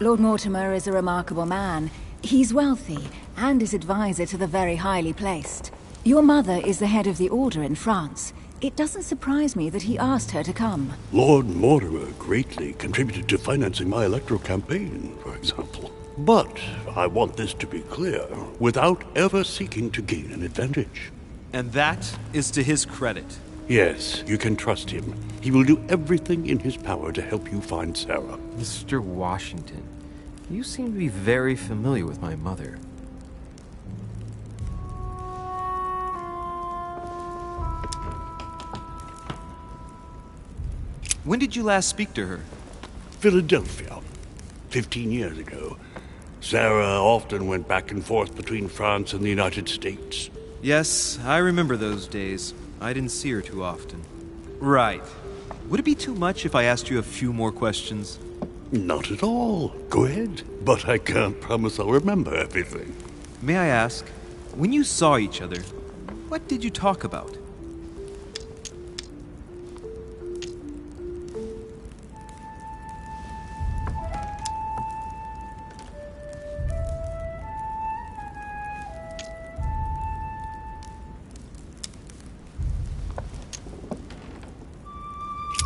Lord Mortimer is a remarkable man. He's wealthy and is advisor to the very highly placed. Your mother is the head of the Order in France. It doesn't surprise me that he asked her to come. Lord Mortimer greatly contributed to financing my electoral campaign, for example. But I want this to be clear, without ever seeking to gain an advantage. And that is to his credit. Yes, you can trust him. He will do everything in his power to help you find Sarah. Mr. Washington, you seem to be very familiar with my mother. When did you last speak to her? Philadelphia, 15 years ago. Sarah often went back and forth between France and the United States. Yes, I remember those days. I didn't see her too often. Right. Would it be too much if I asked you a few more questions? Not at all. Go ahead. But I can't promise I'll remember everything. May I ask, when you saw each other, what did you talk about?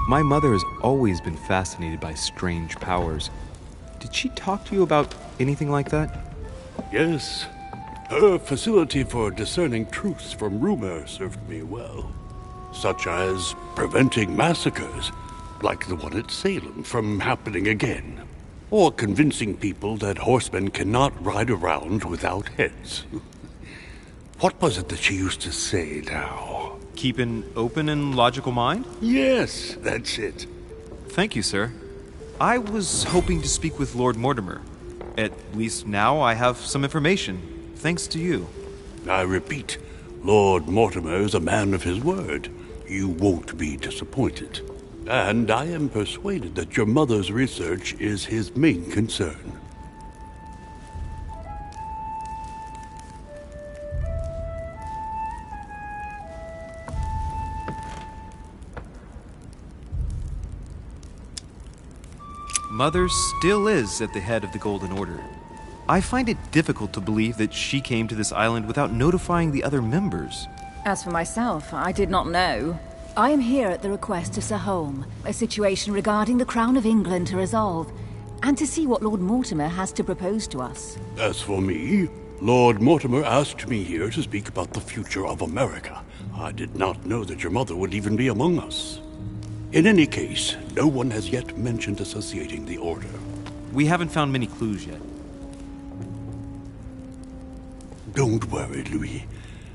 My mother has always been fascinated by strange powers. Did she talk to you about anything like that? Yes. Her facility for discerning truths from rumor served me well. Such as preventing massacres, like the one at Salem, from happening again. Or convincing people that horsemen cannot ride around without heads. What was it that she used to say now? Keep an open and logical mind? Yes, that's it. Thank you, sir. I was hoping to speak with Lord Mortimer. At least now I have some information, thanks to you. I repeat, Lord Mortimer is a man of his word. You won't be disappointed. And I am persuaded that your mother's research is his main concern. Mother still is at the head of the Golden Order. I find it difficult to believe that she came to this island without notifying the other members. As for myself, I did not know. I am here at the request of Sir Holm, a situation regarding the Crown of England to resolve, and to see what Lord Mortimer has to propose to us. As for me, Lord Mortimer asked me here to speak about the future of America. I did not know that your mother would even be among us. In any case, no one has yet mentioned associating the Order. We haven't found many clues yet. Don't worry, Louis.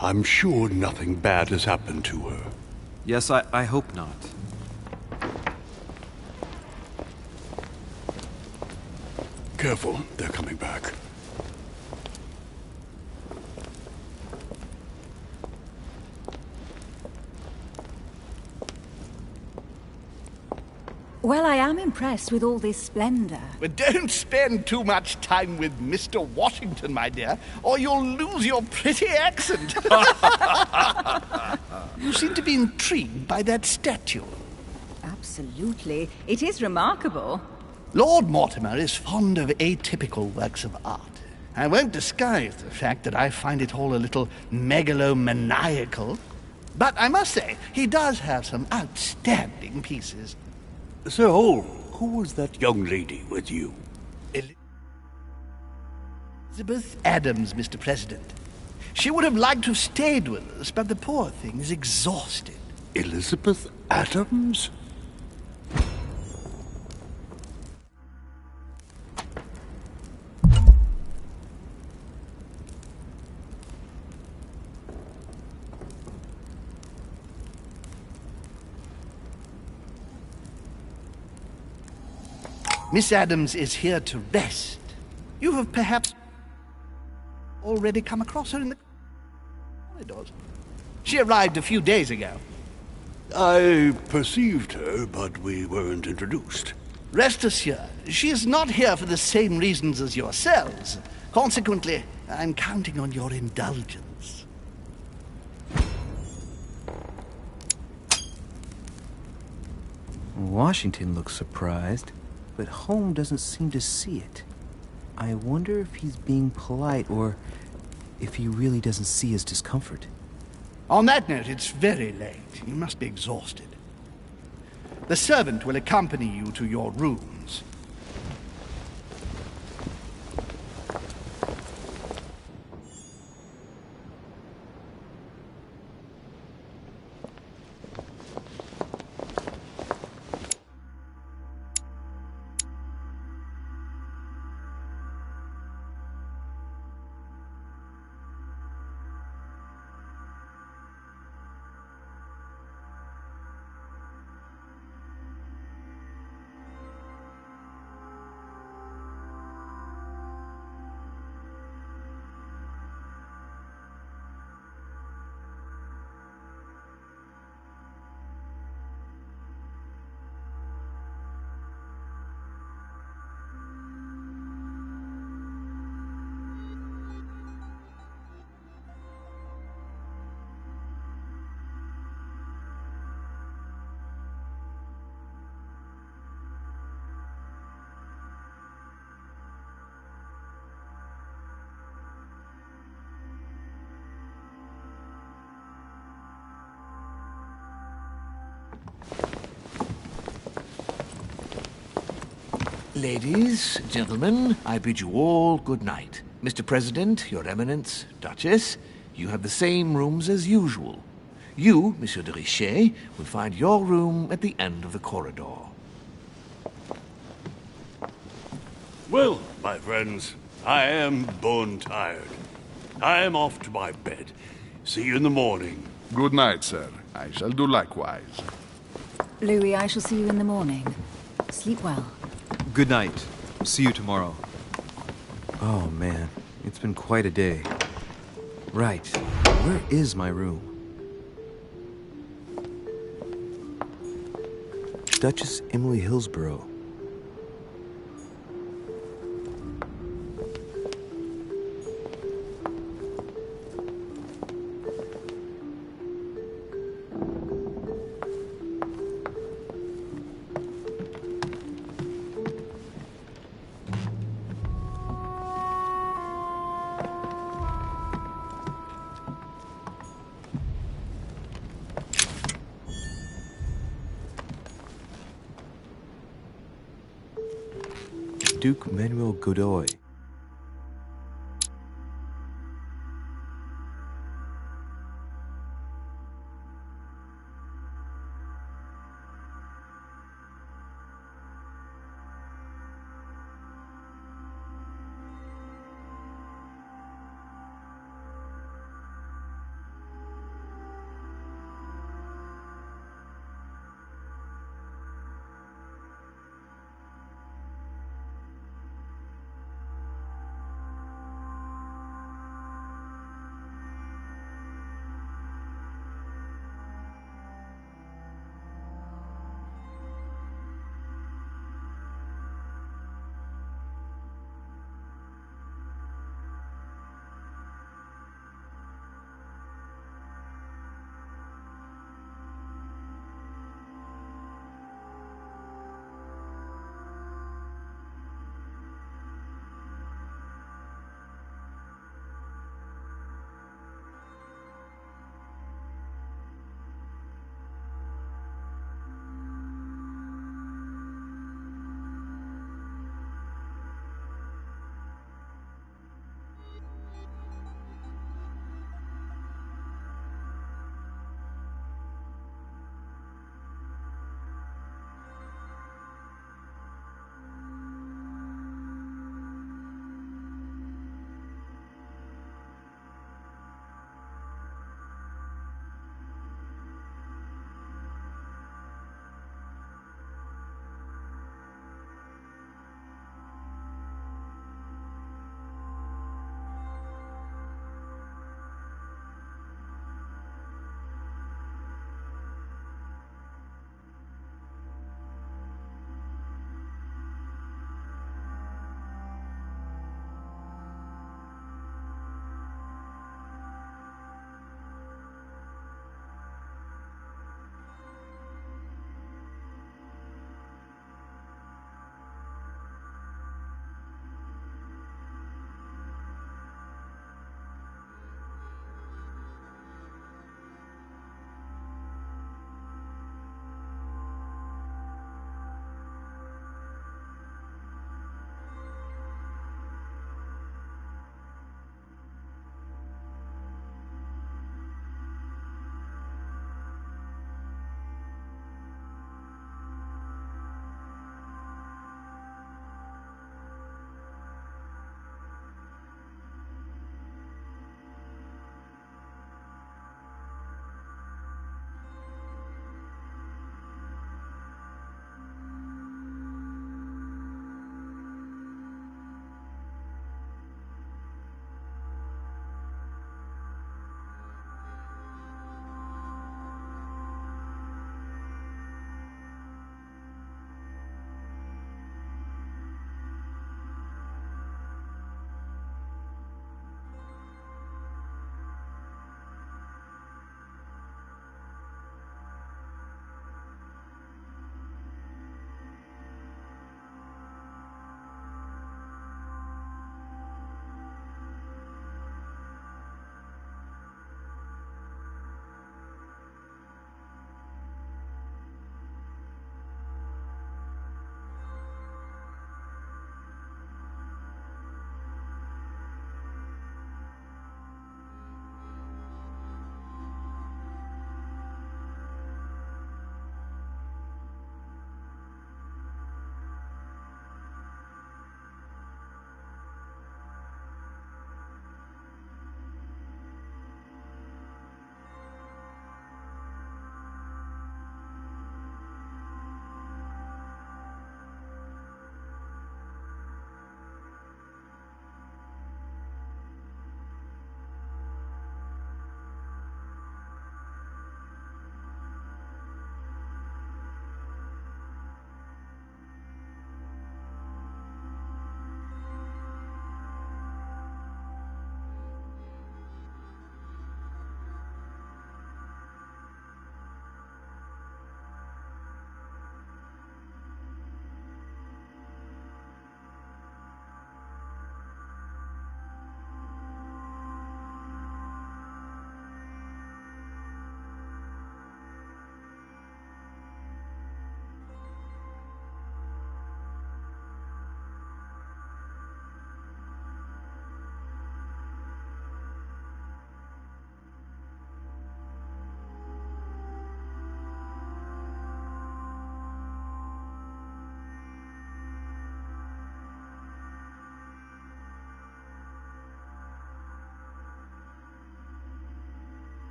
I'm sure nothing bad has happened to her. Yes, I hope not. Careful, they're coming back. Well, I am impressed with all this splendor. But don't spend too much time with Mr. Washington, my dear, or you'll lose your pretty accent. You seem to be intrigued by that statue. Absolutely. It is remarkable. Lord Mortimer is fond of atypical works of art. I won't disguise the fact that I find it all a little megalomaniacal. But I must say, he does have some outstanding pieces. Sir Holm, who was that young lady with you? Elizabeth Adams, Mr. President. She would have liked to have stayed with us, but the poor thing is exhausted. Elizabeth Adams? Miss Adams is here to rest. You have perhaps already come across her in the corridors. She arrived a few days ago. I perceived her, but we weren't introduced. Rest assured, she is not here for the same reasons as yourselves. Consequently, I'm counting on your indulgence. Washington looks surprised, but Holm doesn't seem to see it. I wonder if he's being polite or if he really doesn't see his discomfort. On that note, it's very late. You must be exhausted. The servant will accompany you to your rooms. Ladies, gentlemen, I bid you all good night. Mr. President, Your Eminence, Duchess, you have the same rooms as usual. You, Monsieur de Richet, will find your room at the end of the corridor. Well, my friends, I am bone tired. I am off to my bed. See you in the morning. Good night, sir. I shall do likewise. Louis, I shall see you in the morning. Sleep well. Good night. See you tomorrow. Oh, man. It's been quite a day. Right. Where is my room? Duchess Emily Hillsborough. Duke Manuel Godoy.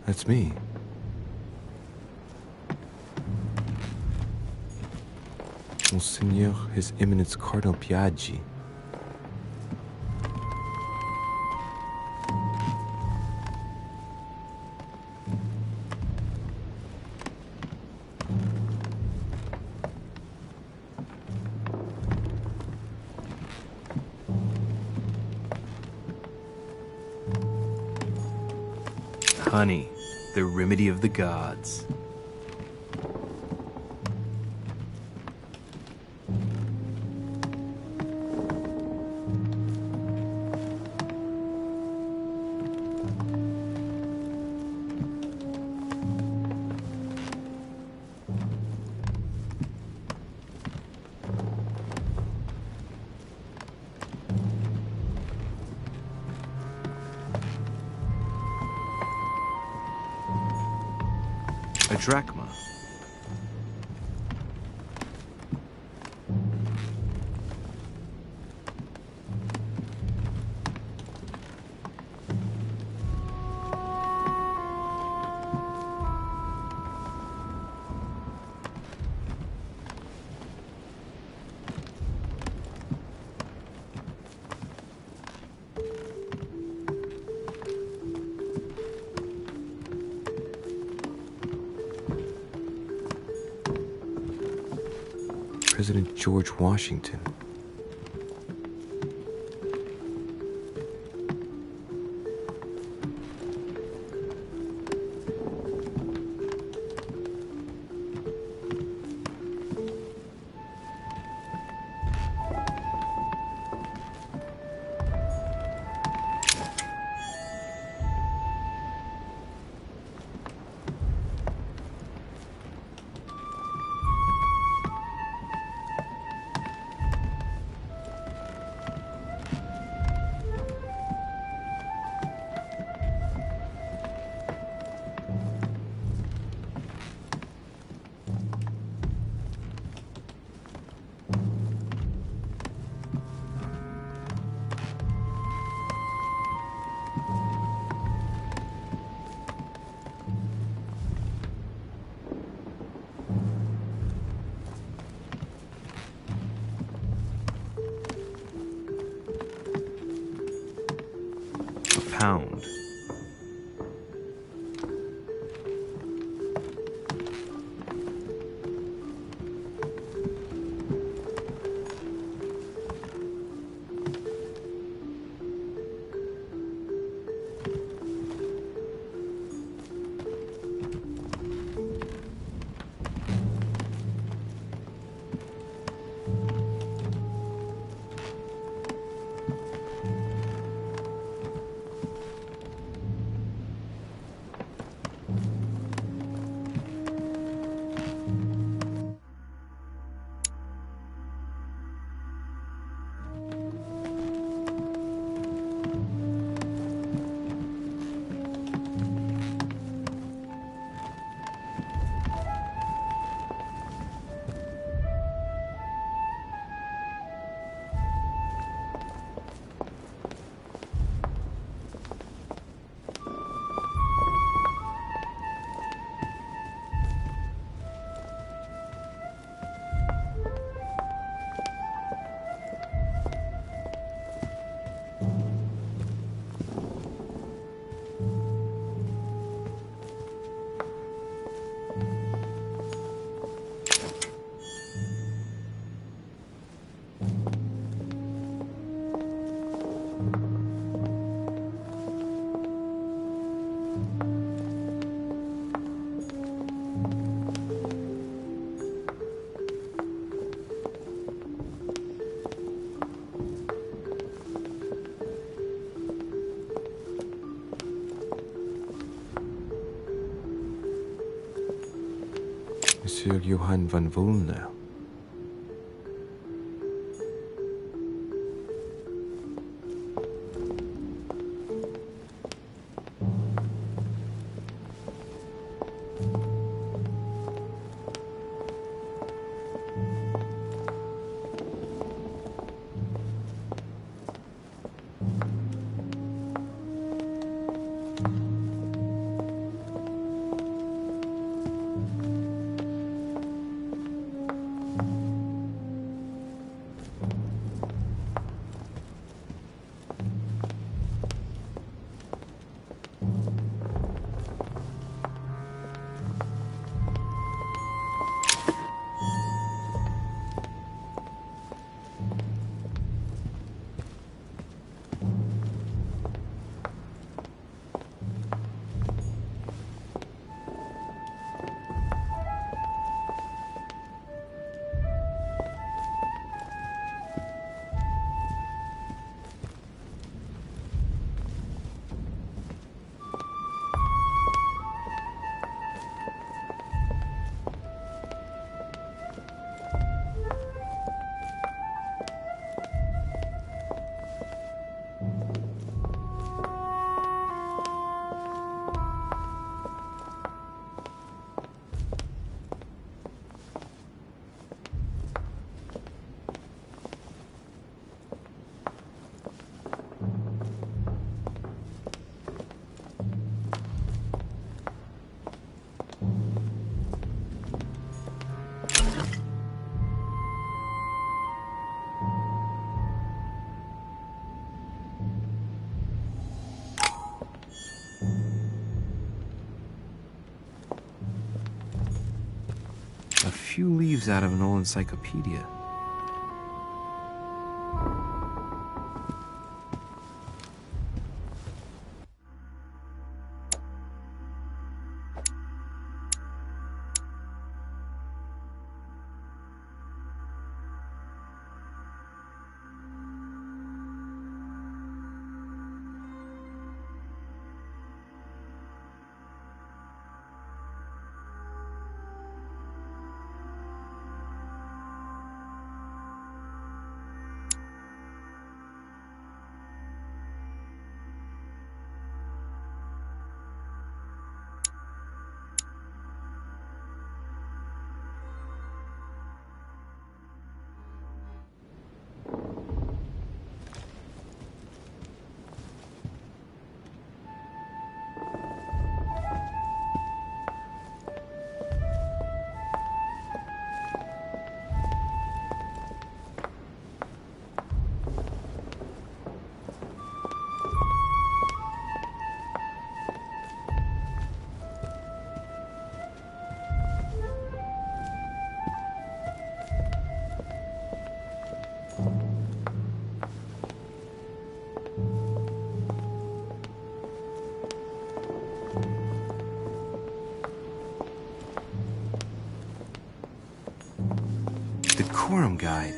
That's me. Monseigneur, His Eminence Cardinal Piaggi. Honey, the remedy of the gods. A drachma. President George Washington. Pound. Monsieur Johann van Volner. few leaves out of an old encyclopedia. Decorum guide.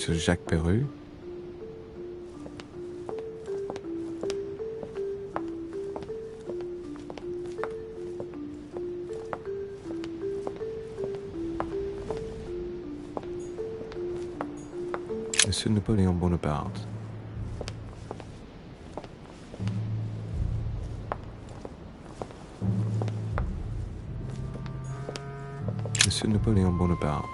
Monsieur Jacques Perru. Monsieur Napoléon Bonaparte. Monsieur Napoléon Bonaparte.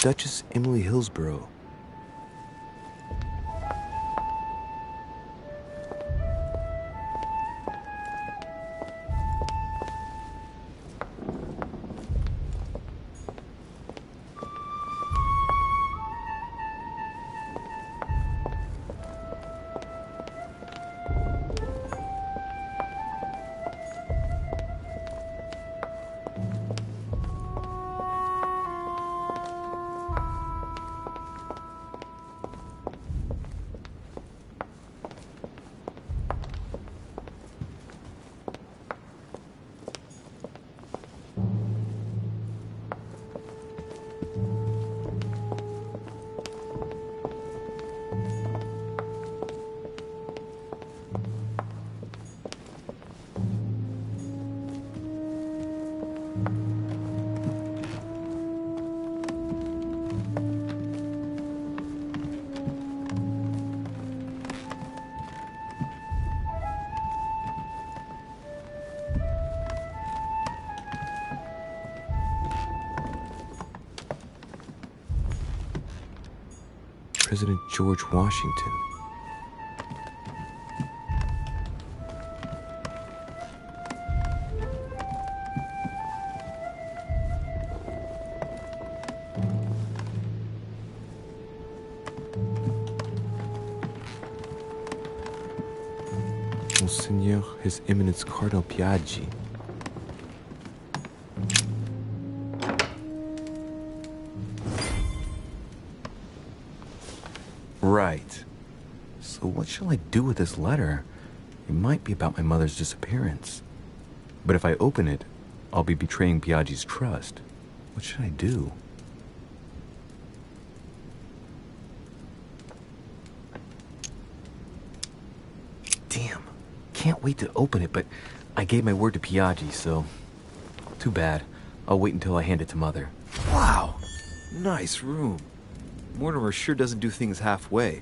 Duchess Emily Hillsborough. President George Washington. Monseigneur His Eminence Cardinal Piaggi. Right. So what shall I do with this letter? It might be about my mother's disappearance. But if I open it, I'll be betraying Piaggi's trust. What should I do? Damn. Can't wait to open it, but I gave my word to Piaggi, so... Too bad. I'll wait until I hand it to Mother. Wow. Nice room. Mortimer sure doesn't do things halfway.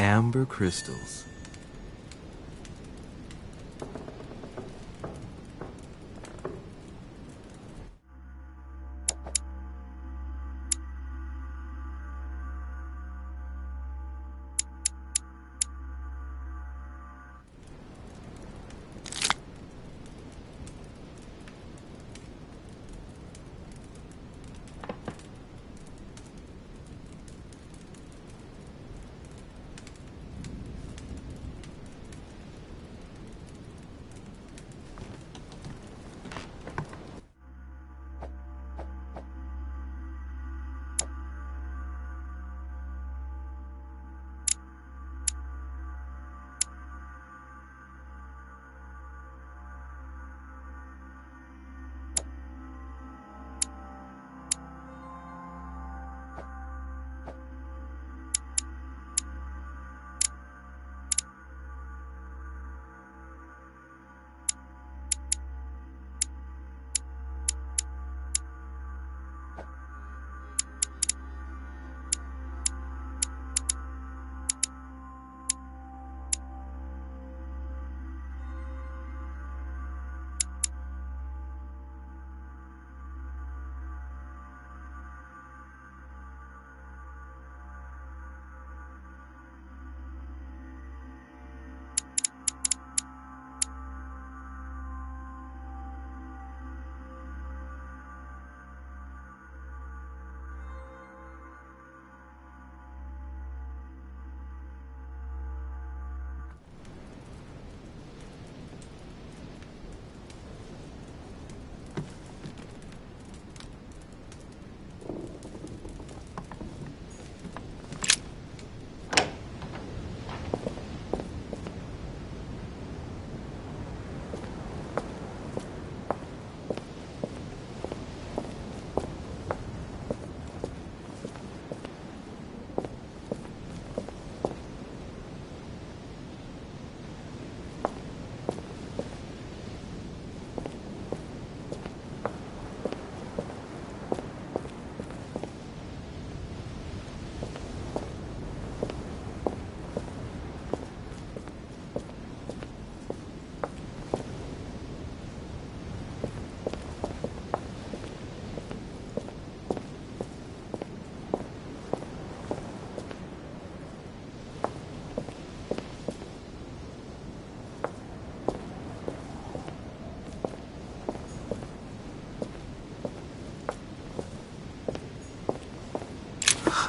Amber crystals.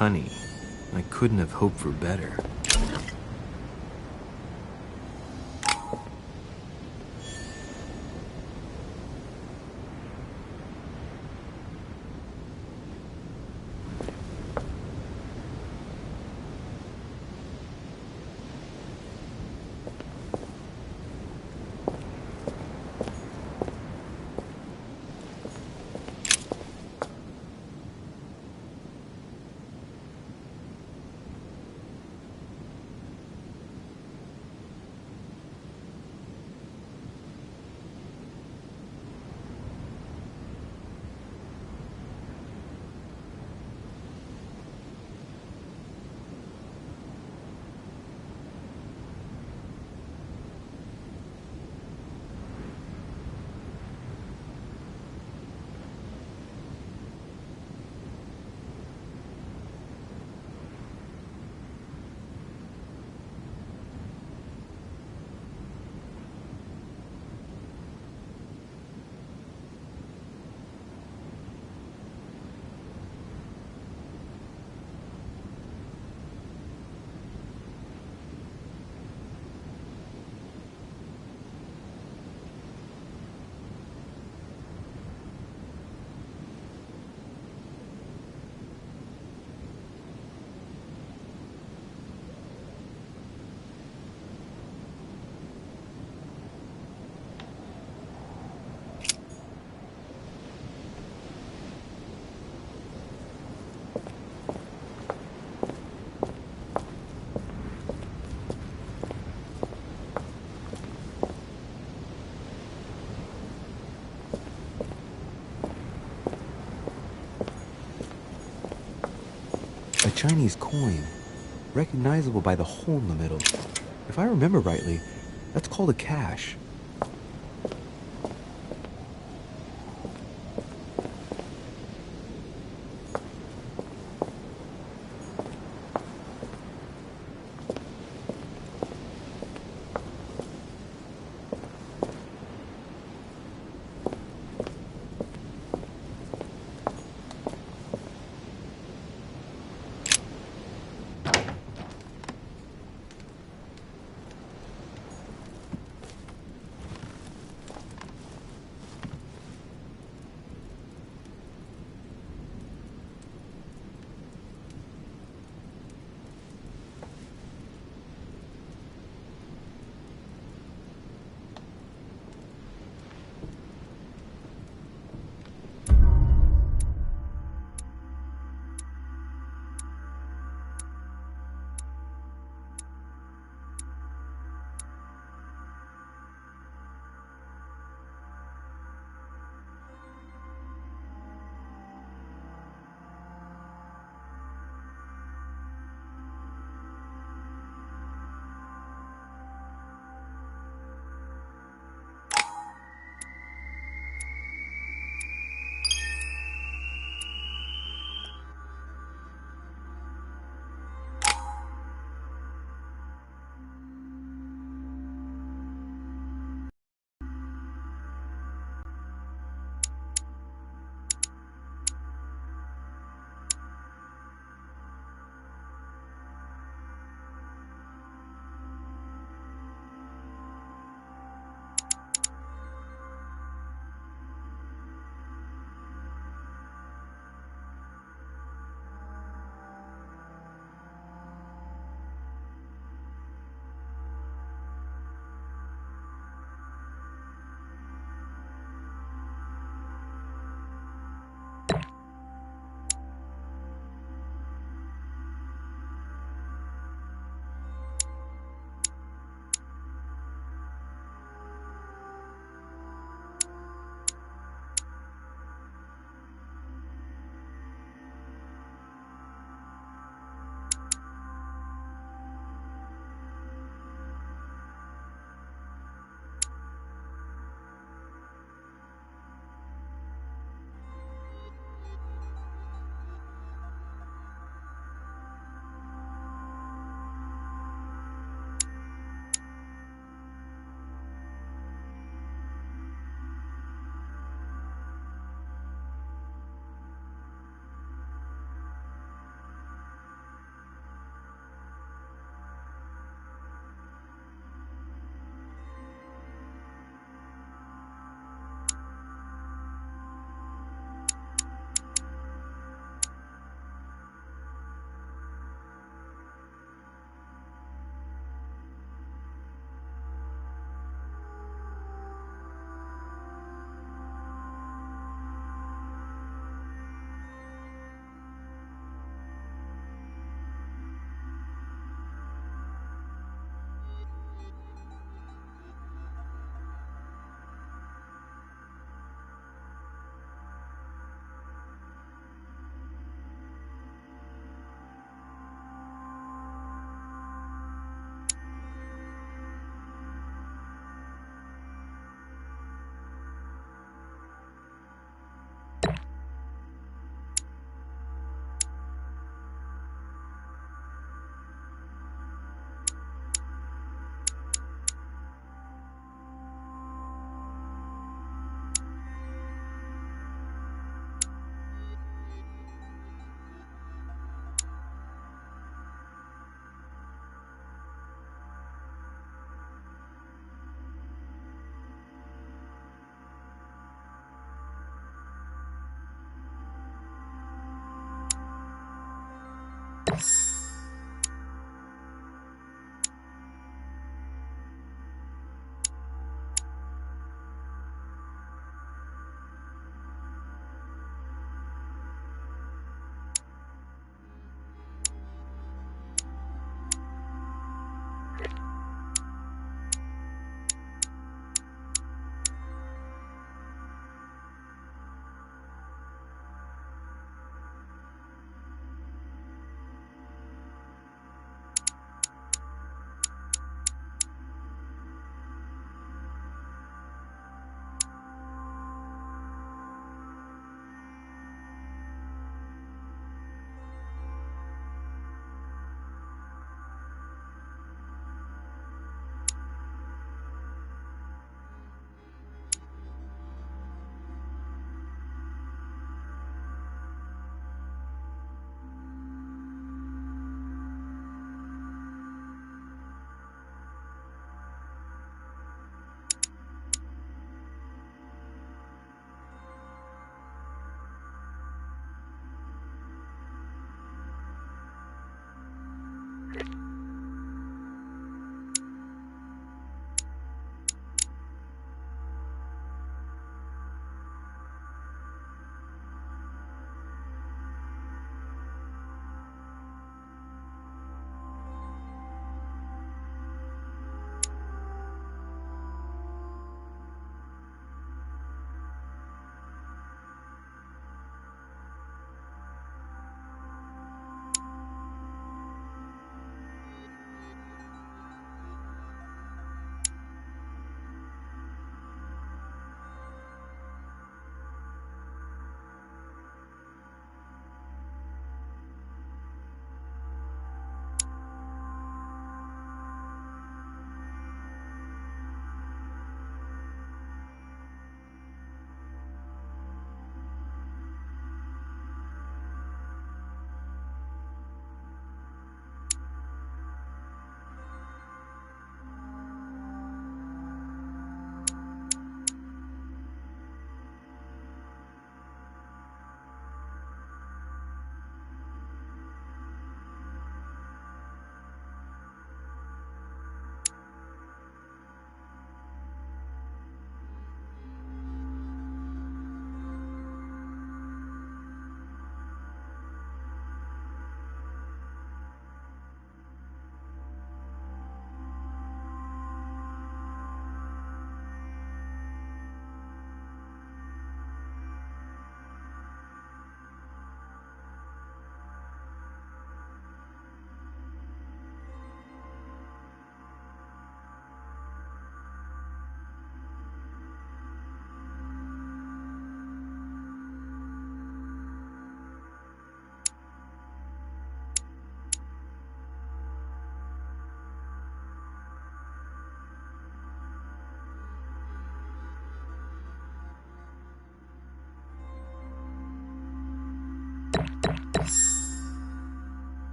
Honey, I couldn't have hoped for better. A Chinese coin, recognizable by the hole in the middle. If I remember rightly, that's called a cash.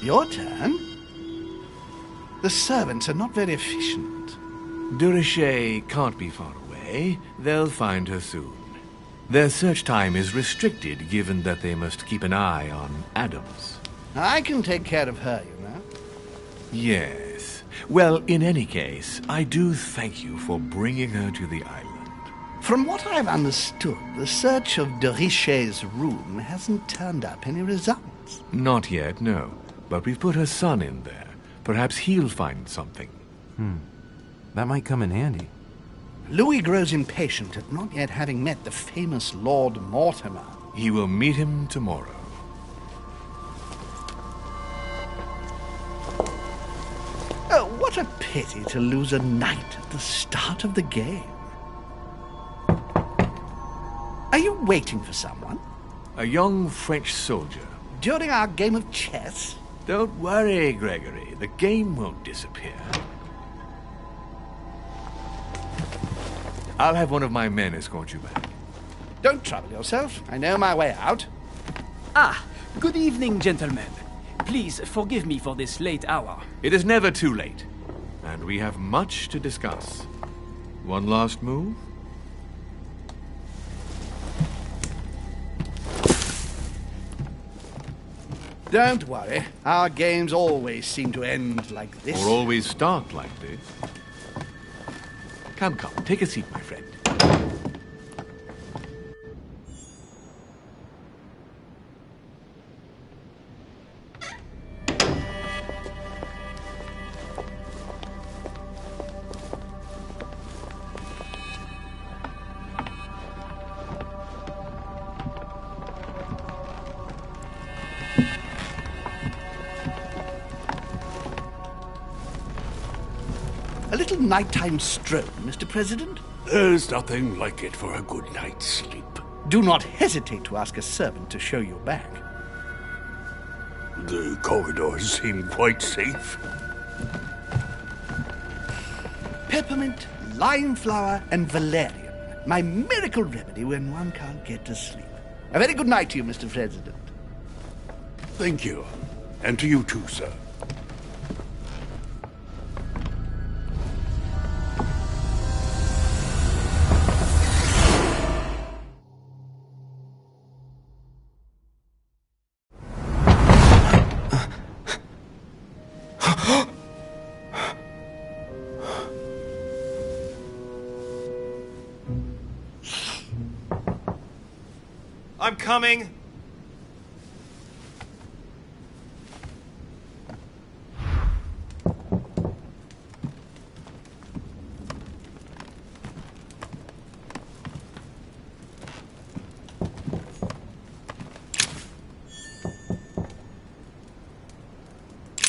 Your turn? The servants are not very efficient. Durocher can't be far away. They'll find her soon. Their search time is restricted, given that they must keep an eye on Adams. I can take care of her, you know. Yes. Well, in any case, I do thank you for bringing her to the island. From what I've understood, the search of Durocher's room hasn't turned up any results. Not yet, no. But we've put her son in there. Perhaps he'll find something. That might come in handy. Louis grows impatient at not yet having met the famous Lord Mortimer. He will meet him tomorrow. Oh, what a pity to lose a knight at the start of the game. Are you waiting for someone? A young French soldier. During our game of chess? Don't worry, Gregory. The game won't disappear. I'll have one of my men escort you back. Don't trouble yourself. I know my way out. Ah, good evening, gentlemen. Please forgive me for this late hour. It is never too late, and we have much to discuss. One last move? Don't worry. Our games always seem to end like this. Or always start like this. Come, take a seat, my friend. A little nighttime stroll, Mr. President? There's nothing like it for a good night's sleep. Do not hesitate to ask a servant to show you back. The corridors seem quite safe. Peppermint, lime flower, and valerian. My miracle remedy when one can't get to sleep. A very good night to you, Mr. President. Thank you. And to you too, sir. I'm coming.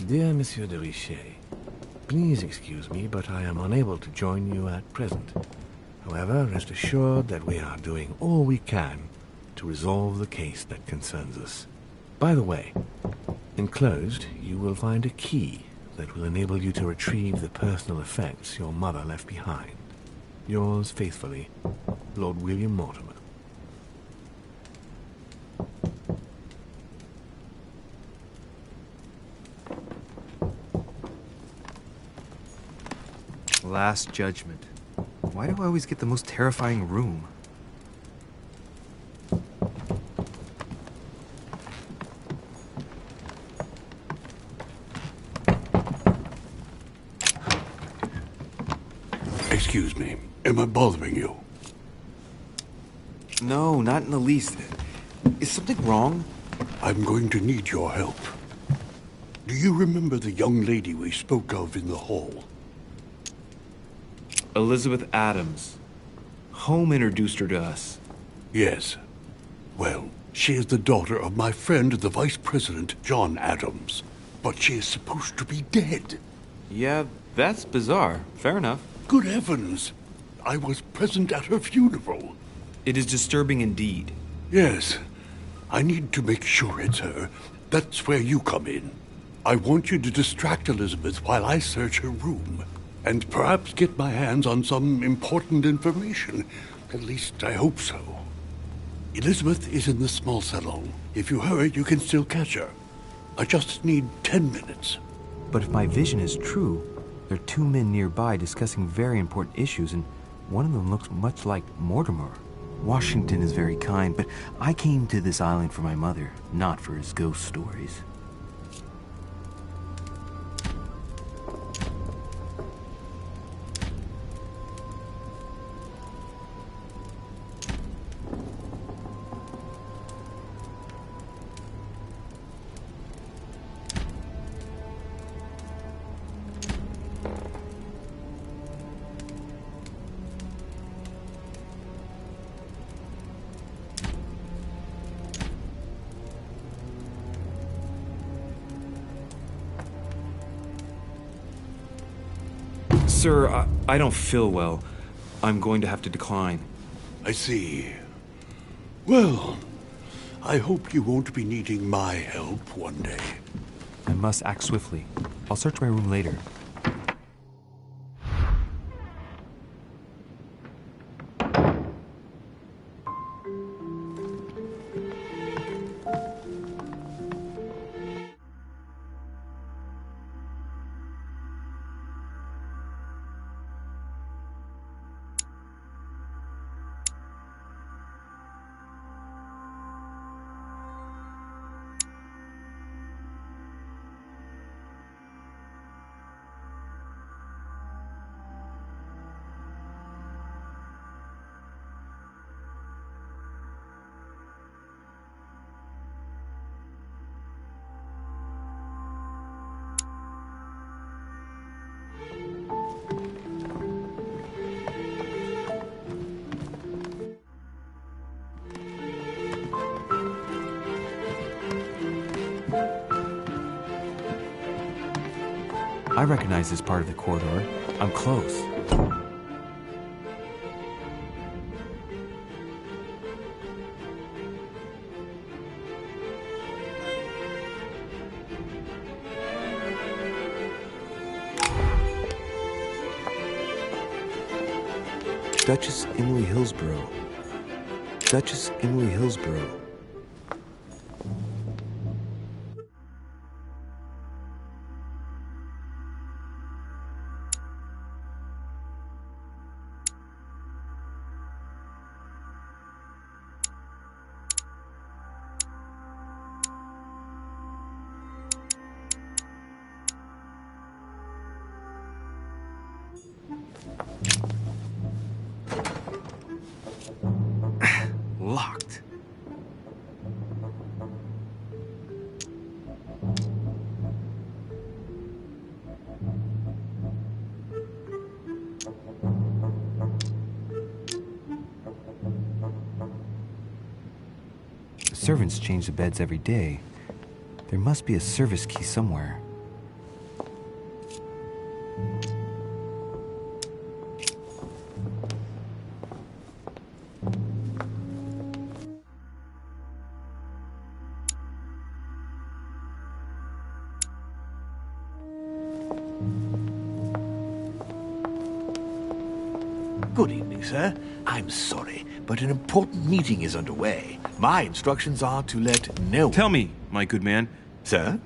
Dear Monsieur de Richet, please excuse me, but I am unable to join you at present. However, rest assured that we are doing all we can to resolve the case that concerns us. By the way, enclosed, you will find a key that will enable you to retrieve the personal effects your mother left behind. Yours faithfully, Lord William Mortimer. Last Judgment. Why do I always get the most terrifying room? Excuse me. Am I bothering you? No, not in the least. Is something wrong? I'm going to need your help. Do you remember the young lady we spoke of in the hall? Elizabeth Adams. Home introduced her to us. Yes. Well, she is the daughter of my friend, the Vice President, John Adams. But she is supposed to be dead. Yeah, that's bizarre. Fair enough. Good heavens! I was present at her funeral. It is disturbing indeed. Yes. I need to make sure it's her. That's where you come in. I want you to distract Elizabeth while I search her room. And perhaps get my hands on some important information. At least I hope so. Elizabeth is in the small salon. If you hurry, you can still catch her. I just need 10 minutes. But if my vision is true, there are 2 men nearby discussing very important issues, and one of them looks much like Mortimer. Washington is very kind, but I came to this island for my mother, not for his ghost stories. Sir, I don't feel well. I'm going to have to decline. I see. Well, I hope you won't be needing my help one day. I must act swiftly. I'll search my room later. I recognize this part of the corridor. I'm close. Duchess Emily Hillsborough. Duchess Emily Hillsborough. Locked. The servants change the beds every day. There must be a service key somewhere. Good evening, sir. I'm sorry, but an important meeting is underway. My instructions are to let no one... Tell me, my good man. Sir?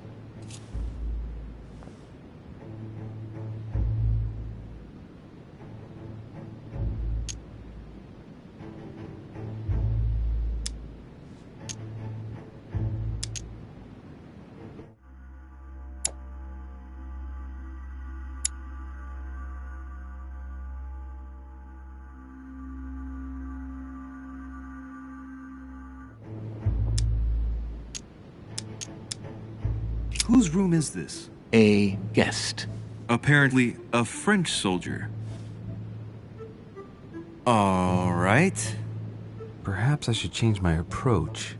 Whose room is this? A guest. Apparently a French soldier. All right. Perhaps I should change my approach.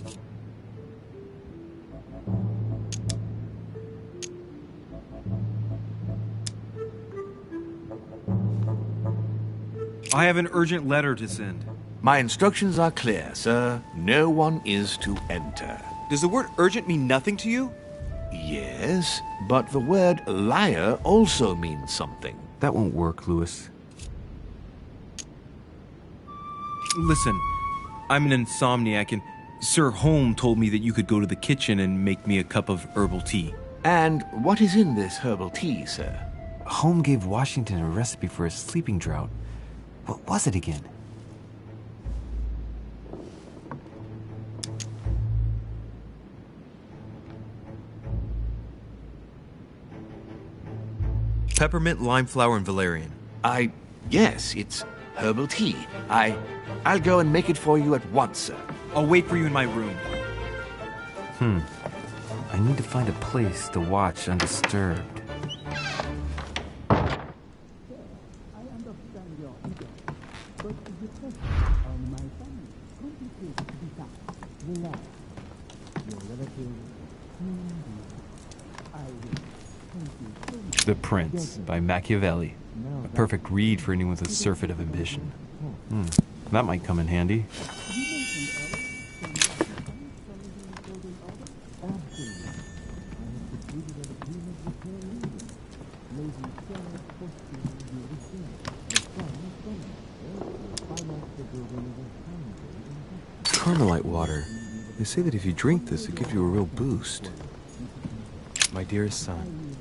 I have an urgent letter to send. My instructions are clear, sir. No one is to enter. Does the word urgent mean nothing to you? Yes, but the word liar also means something. That won't work, Louis. Listen, I'm an insomniac, and Sir Holm told me that you could go to the kitchen and make me a cup of herbal tea. And what is in this herbal tea, sir? Holm gave Washington a recipe for a sleeping draught. What was it again? Peppermint, lime flower, and valerian. Yes, it's herbal tea. I'll go and make it for you at once, sir. I'll wait for you in my room. I need to find a place to watch undisturbed. The Prince by Machiavelli. A perfect read for anyone with a surfeit of ambition. That might come in handy. Carmelite water. They say that if you drink this, it gives you a real boost. My dearest son.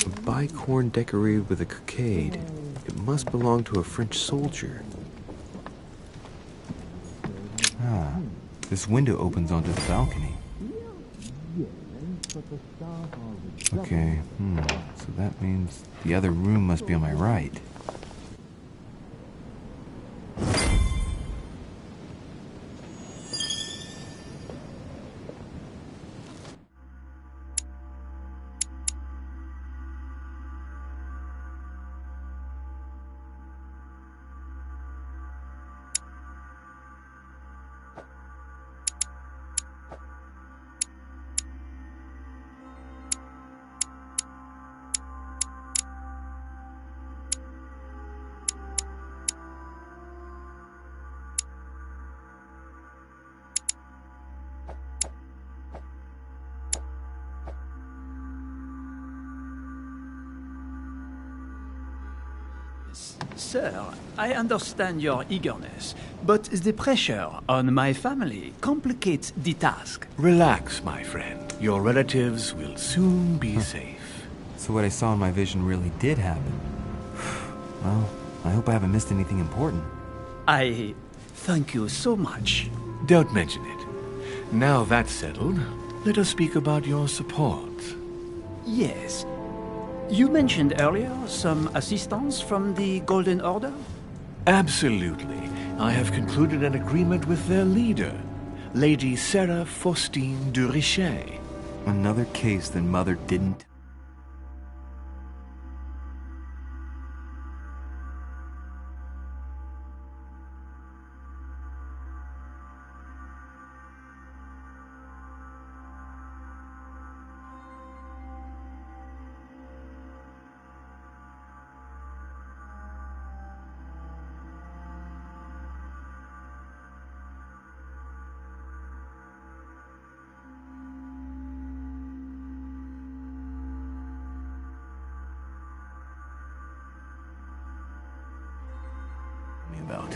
A bicorn decorated with a cockade. It must belong to a French soldier. This window opens onto the balcony. Okay, so that means the other room must be on my right. Sir, I understand your eagerness, but the pressure on my family complicates the task. Relax, my friend. Your relatives will soon be safe. So what I saw in my vision really did happen. Well, I hope I haven't missed anything important. I thank you so much. Don't mention it. Now that's settled, let us speak about your support. Yes. You mentioned earlier some assistance from the Golden Order? Absolutely. I have concluded an agreement with their leader, Lady Sarah Faustine de Richet. Another case that Mother didn't. About.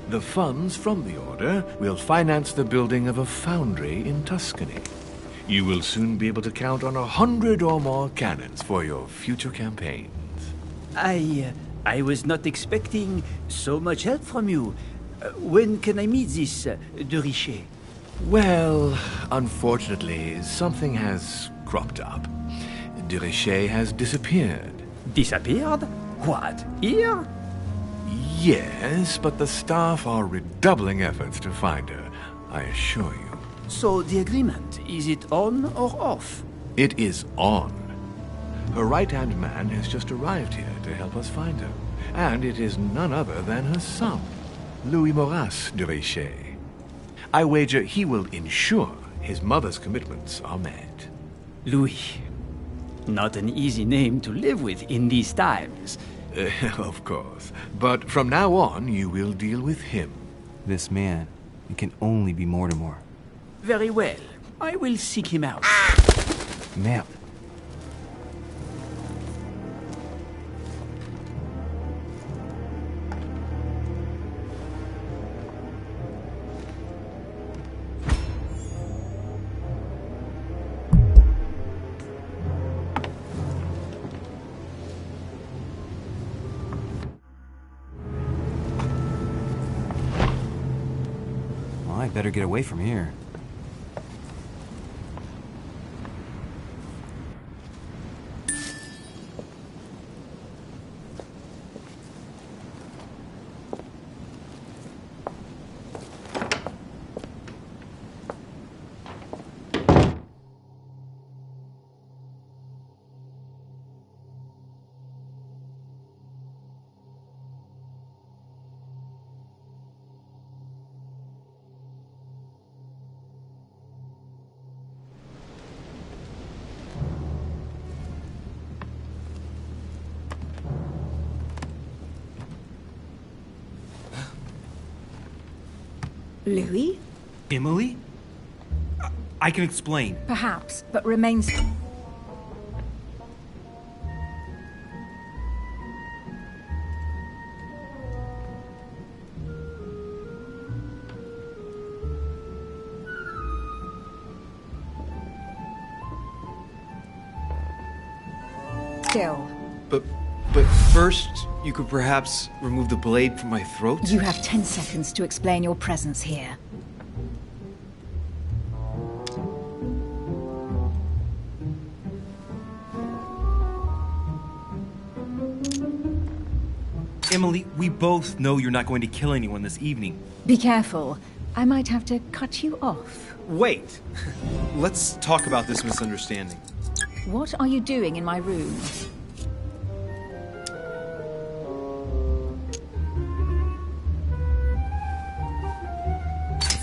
The funds from the order will finance the building of a foundry in Tuscany. You will soon be able to count on 100 or more cannons for your future campaigns. I was not expecting so much help from you. When can I meet this de Richet? Well, unfortunately, something has cropped up. De Richet has disappeared. Disappeared? What? Here? Yes, but the staff are redoubling efforts to find her, I assure you. So the agreement, is it on or off? It is on. Her right-hand man has just arrived here to help us find her. And it is none other than her son, Louis Maurice de Richet. I wager he will ensure his mother's commitments are met. Louis. Not an easy name to live with in these times. Of course. But from now on, you will deal with him. This man, it can only be Mortimer. Very well. I will seek him out. Map. I'd better get away from here. Louis? Emily? I can explain. Perhaps, but remains... Still. But first, you could perhaps remove the blade from my throat? You have 10 seconds to explain your presence here. Emily, we both know you're not going to kill anyone this evening. Be careful. I might have to cut you off. Wait. Let's talk about this misunderstanding. What are you doing in my room?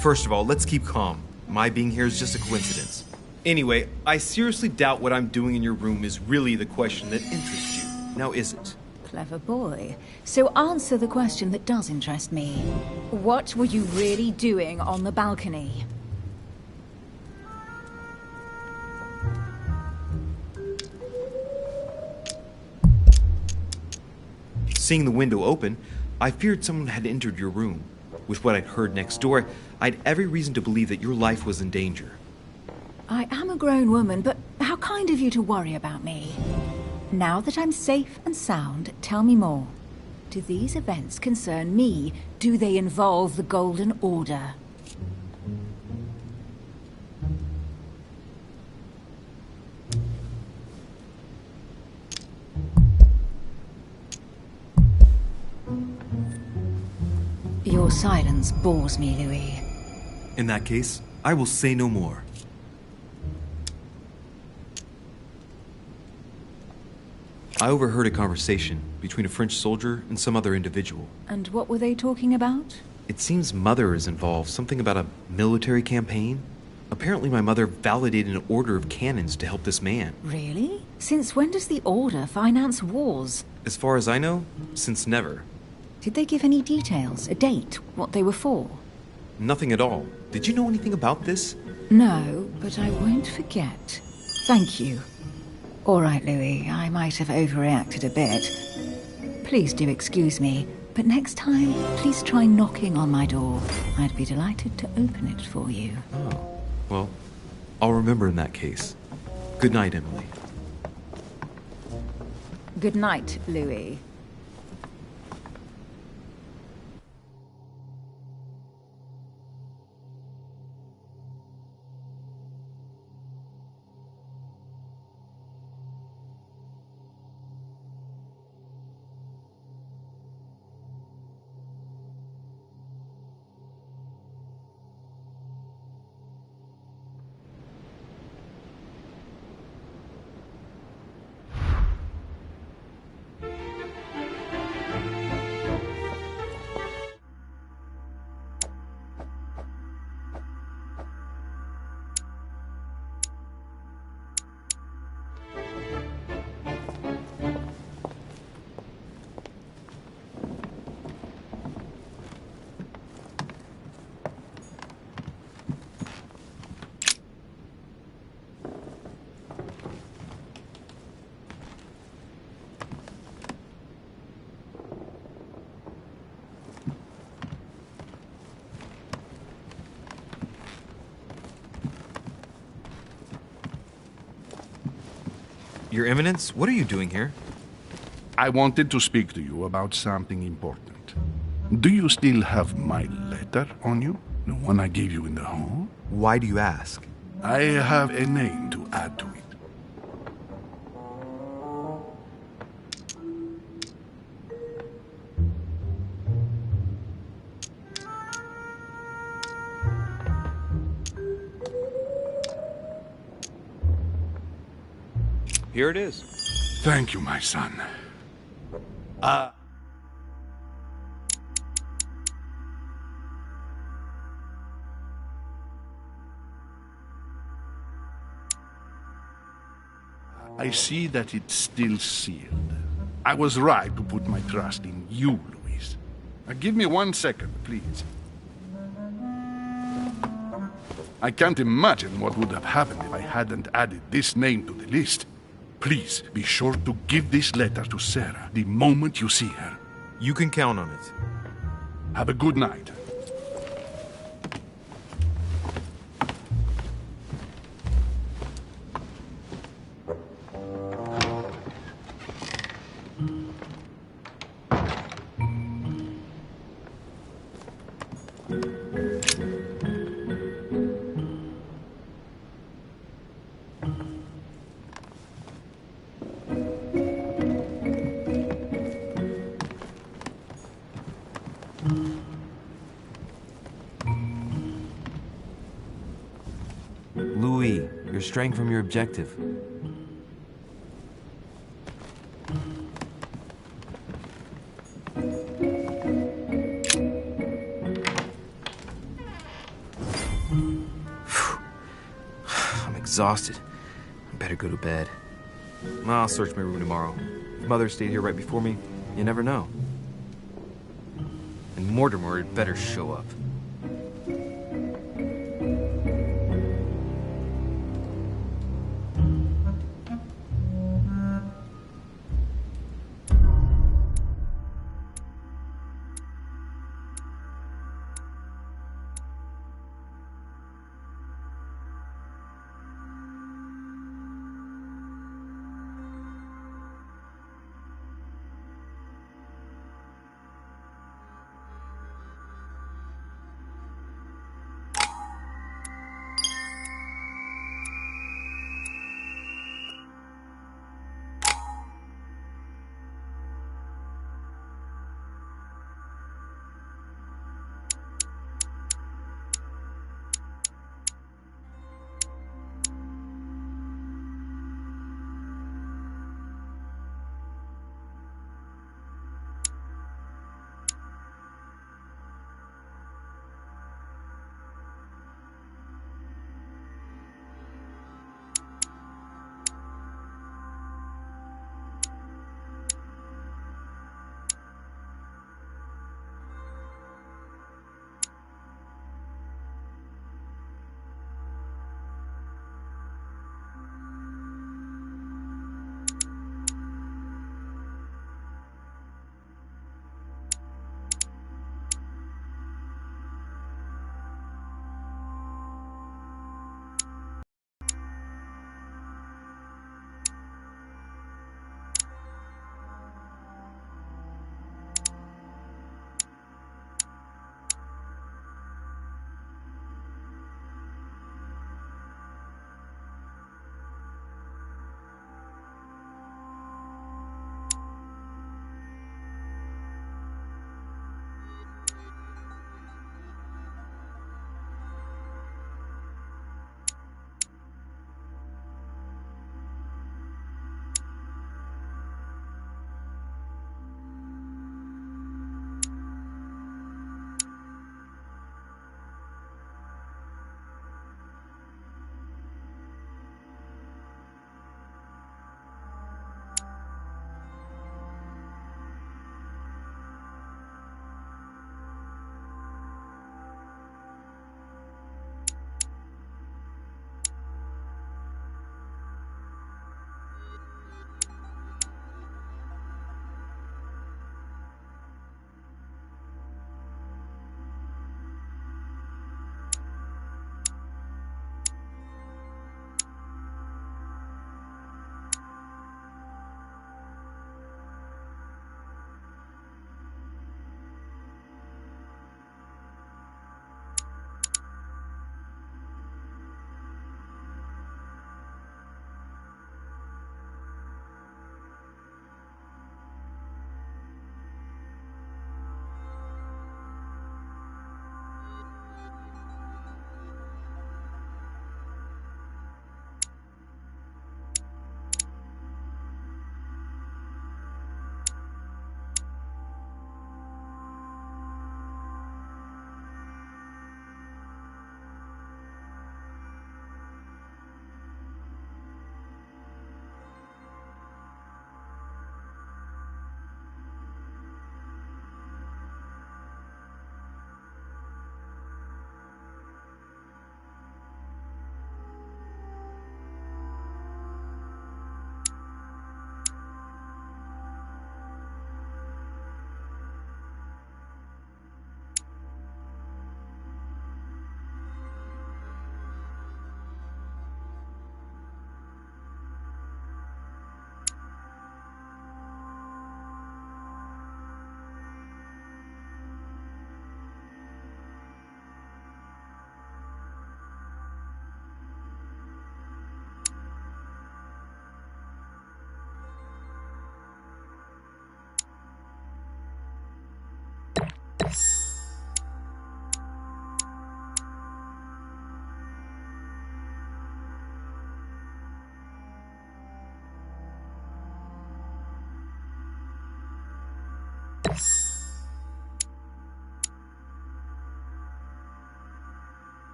First of all, let's keep calm. My being here is just a coincidence. Anyway, I seriously doubt what I'm doing in your room is really the question that interests you. Now, is it? Clever boy. So answer the question that does interest me. What were you really doing on the balcony? Seeing the window open, I feared someone had entered your room. With what I'd heard next door, I'd every reason to believe that your life was in danger. I am a grown woman, but how kind of you to worry about me. Now that I'm safe and sound, tell me more. Do these events concern me? Do they involve the Golden Order? Your silence bores me, Louis. In that case, I will say no more. I overheard a conversation between a French soldier and some other individual. And what were they talking about? It seems Mother is involved, something about a military campaign. Apparently my mother validated an order of cannons to help this man. Really? Since when does the Order finance wars? As far as I know, since never. Did they give any details, a date, what they were for? Nothing at all. Did you know anything about this? No, but I won't forget. Thank you. All right, Louis, I might have overreacted a bit. Please do excuse me, but next time, please try knocking on my door. I'd be delighted to open it for you. Oh, well, I'll remember in that case. Good night, Emily. Good night, Louis. Your Eminence, what are you doing here? I wanted to speak to you about something important. Do you still have my letter on you? The one I gave you in the hall? Why do you ask? I have a name to add to it. Here it is. Thank you, my son. I see that it's still sealed. I was right to put my trust in you, Louise. Give me 1 second, please. I can't imagine what would have happened if I hadn't added this name to the list. Please be sure to give this letter to Sarah the moment you see her. You can count on it. Have a good night. Louis, you're straying from your objective. I'm exhausted. I better go to bed. I'll search my room tomorrow. If Mother stayed here right before me, you never know. And Mortimer had better show up.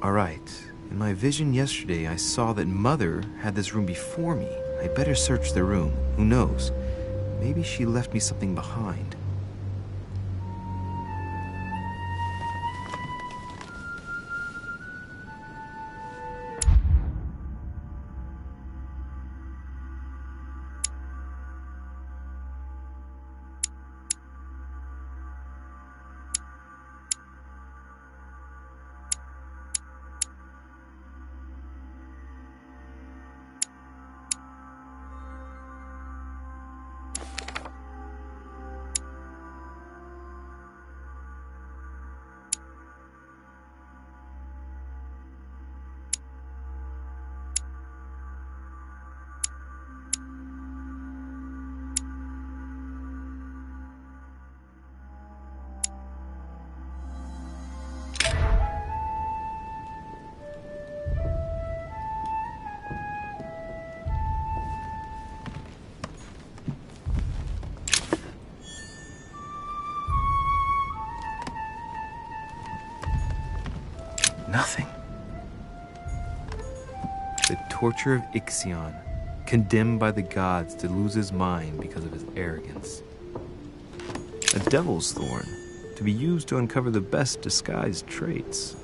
Alright. In my vision yesterday, I saw that Mother had this room before me. I better search the room. Who knows? Maybe she left me something behind. Nothing. The torture of Ixion, condemned by the gods to lose his mind because of his arrogance. A devil's thorn, to be used to uncover the best disguised traits.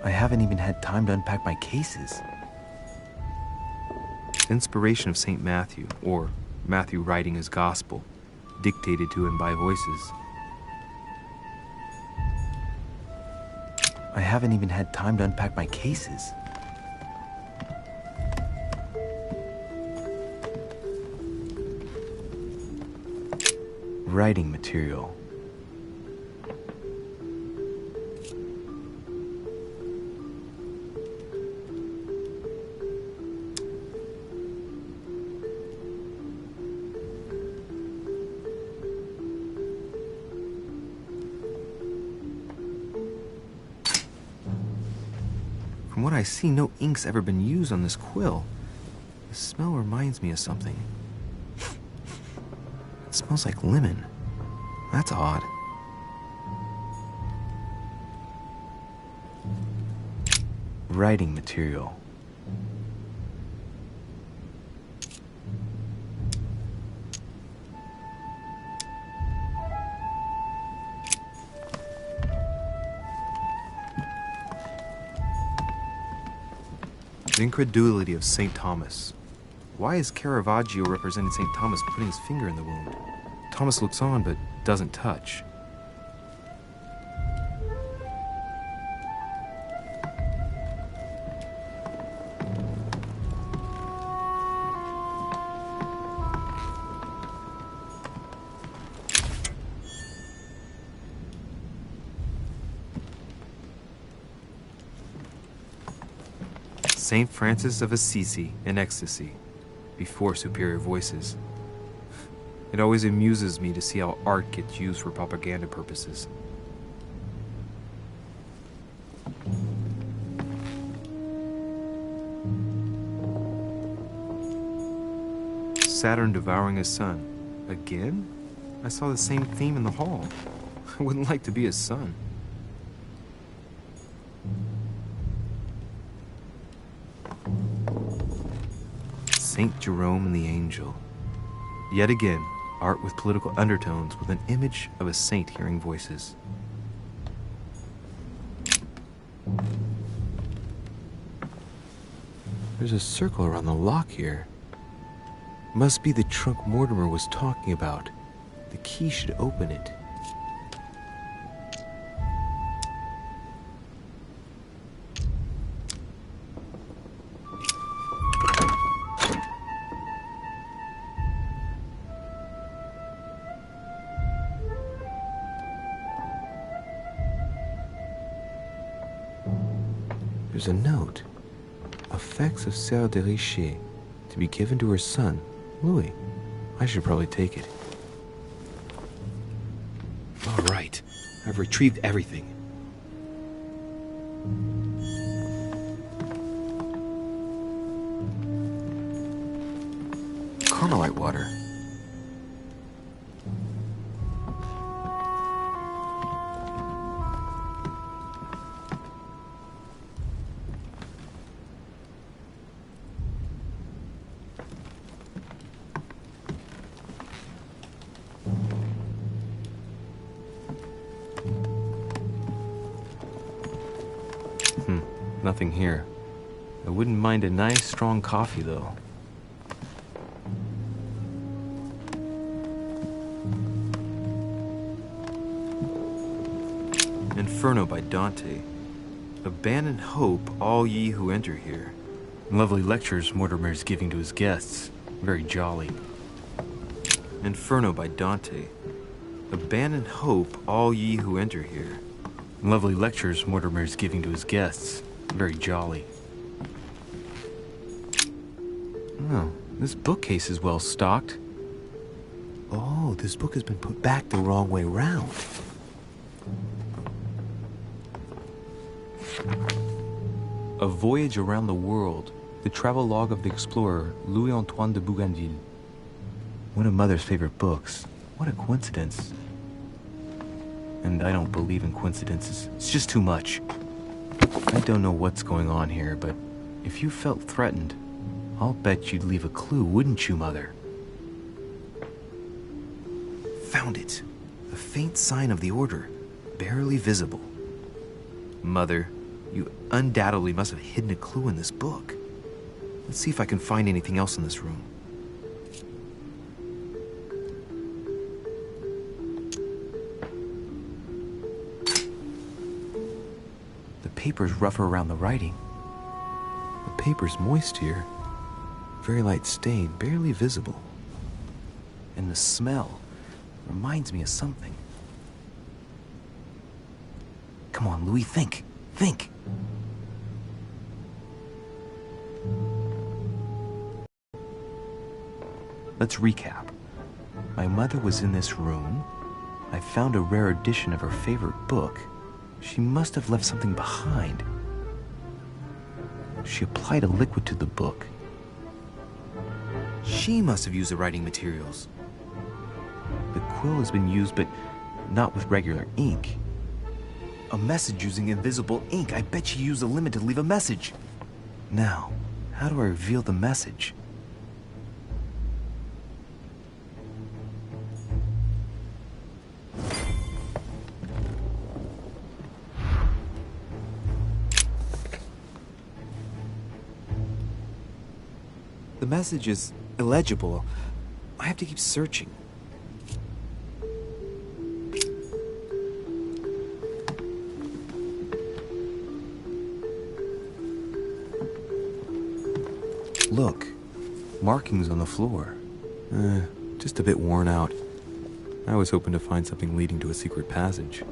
I haven't even had time to unpack my cases. Inspiration of St. Matthew, or Matthew writing his gospel, dictated to him by voices. I haven't even had time to unpack my cases. Writing material. From what I see, no ink's ever been used on this quill. The smell reminds me of something. It smells like lemon. That's odd. Writing material. incredulity of St. Thomas. Why is Caravaggio representing St. Thomas putting his finger in the wound? Thomas looks on but doesn't touch. St. Francis of Assisi in ecstasy, before superior voices. It always amuses me to see how art gets used for propaganda purposes. Saturn devouring his son. Again? I saw the same theme in the hall. I wouldn't like to be his son. Saint Jerome and the Angel. Yet again, art with political undertones with an image of a saint hearing voices. There's a circle around the lock here. Must be the trunk Mortimer was talking about. The key should open it. There's a note. Effects of Sœur de Richer, to be given to her son, Louis. I should probably take it. All right. I've retrieved everything. Carmelite water. Nothing here. I wouldn't mind a nice, strong coffee, though. Inferno by Dante. Abandon hope, all ye who enter here. Lovely lectures Mortimer's giving to his guests. Very jolly. Inferno by Dante. Abandon hope, all ye who enter here. Lovely lectures Mortimer's giving to his guests. Very jolly. Oh, this bookcase is well stocked. Oh, this book has been put back the wrong way round. A Voyage Around the World. The travelogue of the explorer Louis-Antoine de Bougainville. One of Mother's favorite books. What a coincidence. And I don't believe in coincidences. It's just too much. I don't know what's going on here, but if you felt threatened, I'll bet you'd leave a clue, wouldn't you, Mother? Found it. A faint sign of the order, barely visible. Mother, you undoubtedly must have hidden a clue in this book. Let's see if I can find anything else in this room. The paper's rougher around the writing. The paper's moist here. Very light stain, barely visible. And the smell reminds me of something. Come on, Louis, think. Think. Let's recap. My mother was in this room. I found a rare edition of her favorite book. She must have left something behind. She applied a liquid to the book. She must have used the writing materials. The quill has been used, but not with regular ink. A message using invisible ink. I bet she used a limit to leave a message. Now, how do I reveal the message? The message is illegible. I have to keep searching. Look, markings on the floor. Just a bit worn out. I was hoping to find something leading to a secret passage.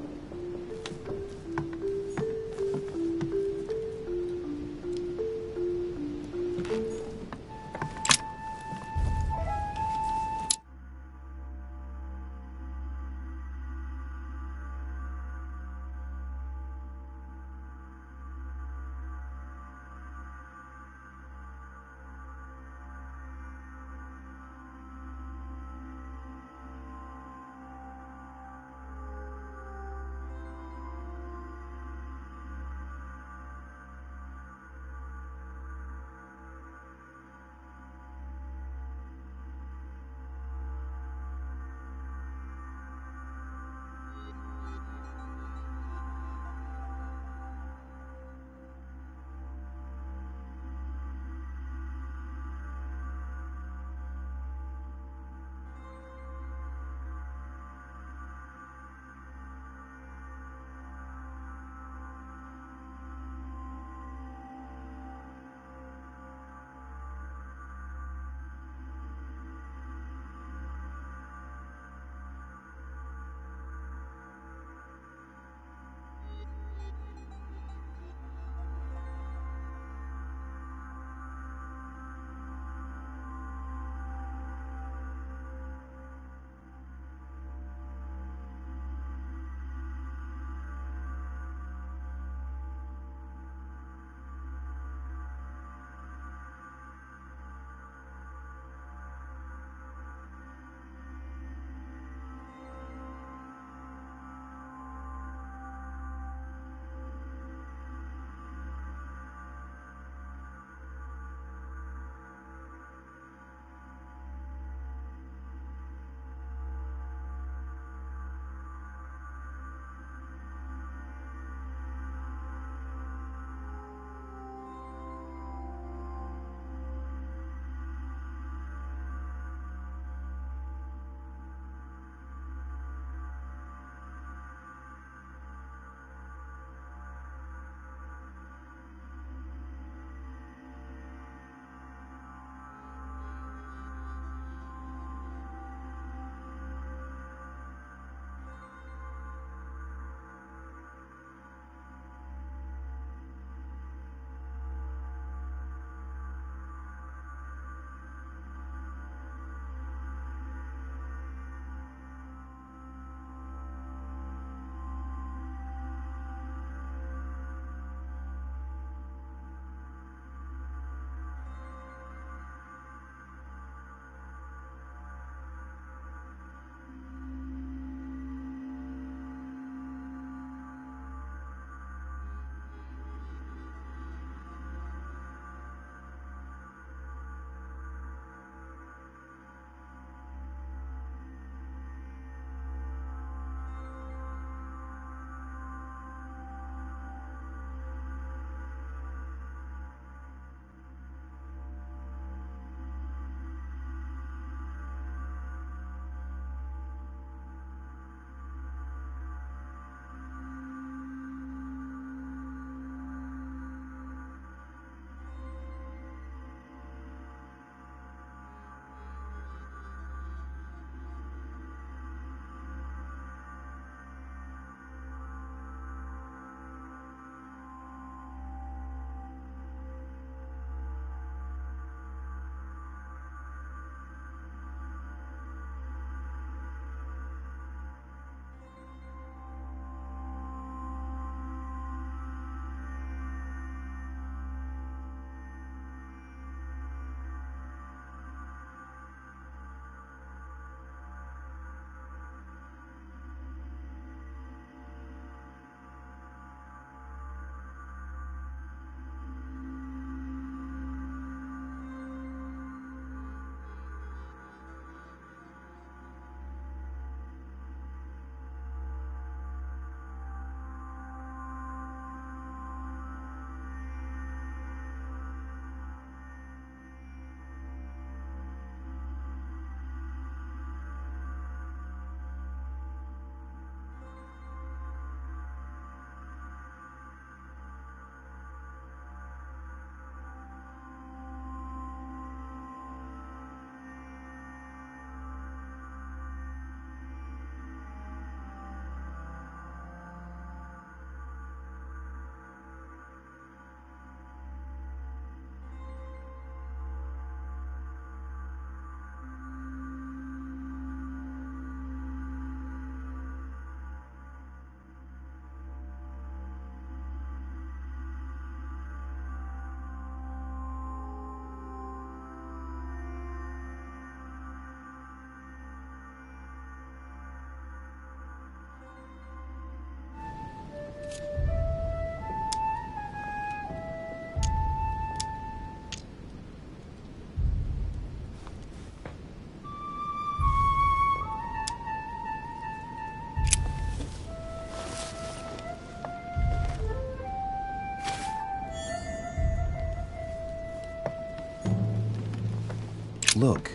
Look,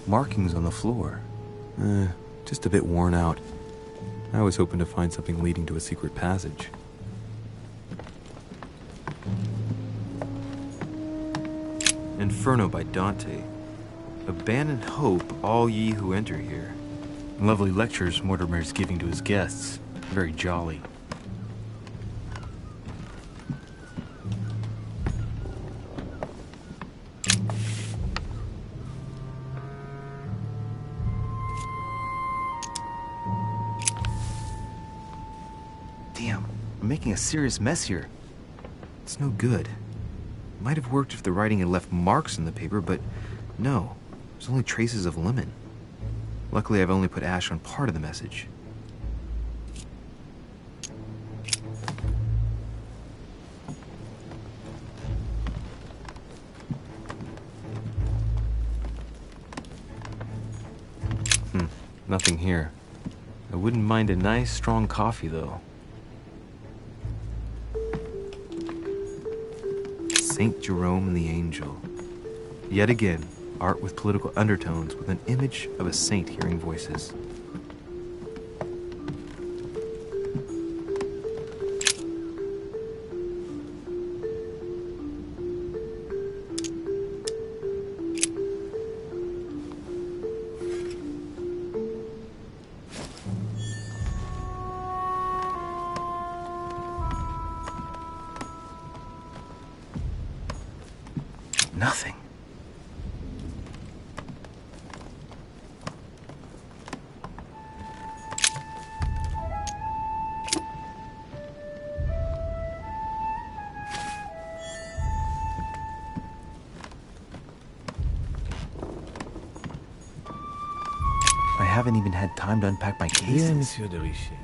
markings on the floor. Just a bit worn out. I was hoping to find something leading to a secret passage. Inferno by Dante. Abandon hope, all ye who enter here. Lovely lectures Mortimer's giving to his guests. Very jolly. Damn, I'm making a serious mess here. It's no good. Might have worked if the writing had left marks in the paper, but no. There's only traces of lemon. Luckily, I've only put ash on part of the message. Nothing here. I wouldn't mind a nice, strong coffee, though. Saint Jerome and the Angel. Yet again, art with political undertones with an image of a saint hearing voices. Nothing. I haven't even had time to unpack my cases. Bien, Monsieur de Richet.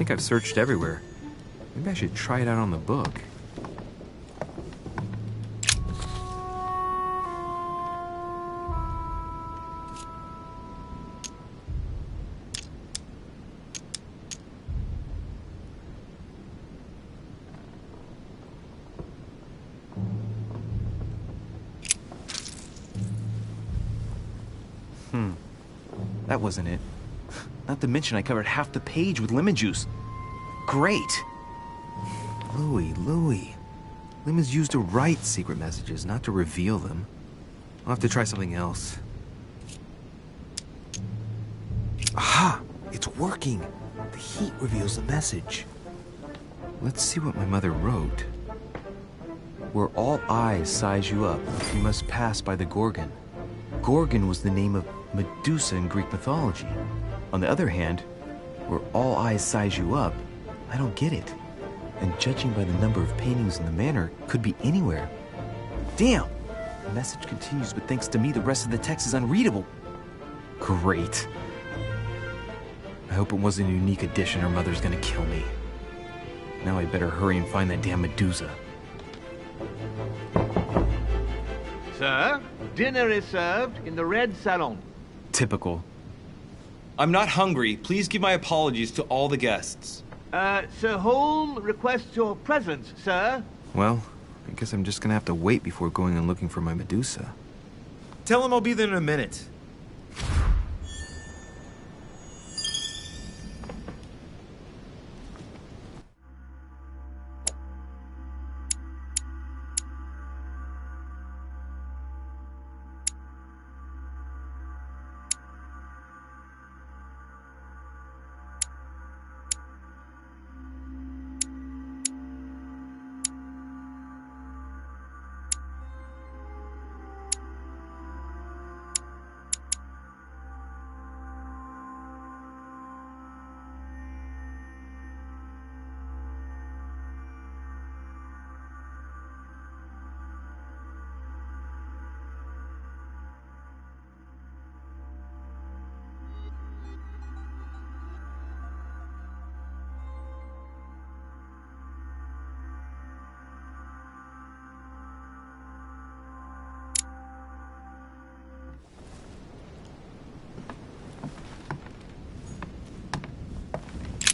think I've searched everywhere. Maybe I should try it out on the book. That wasn't it. Not to mention I covered half the page with lemon juice. Great! Louis. Lemon's used to write secret messages, not to reveal them. I'll have to try something else. Aha! It's working! The heat reveals the message. Let's see what my mother wrote. Where all eyes size you up, you must pass by the Gorgon. Gorgon was the name of Medusa in Greek mythology. On the other hand, where all eyes size you up, I don't get it. And judging by the number of paintings in the manor, could be anywhere. Damn! The message continues, but thanks to me, the rest of the text is unreadable. Great. I hope it wasn't a unique edition or Mother's gonna kill me. Now I better hurry and find that damn Medusa. Sir, dinner is served in the red salon. Typical. I'm not hungry. Please give my apologies to all the guests. Sir Holm requests your presence, sir. Well, I guess I'm just gonna have to wait before going and looking for my Medusa. Tell him I'll be there in a minute.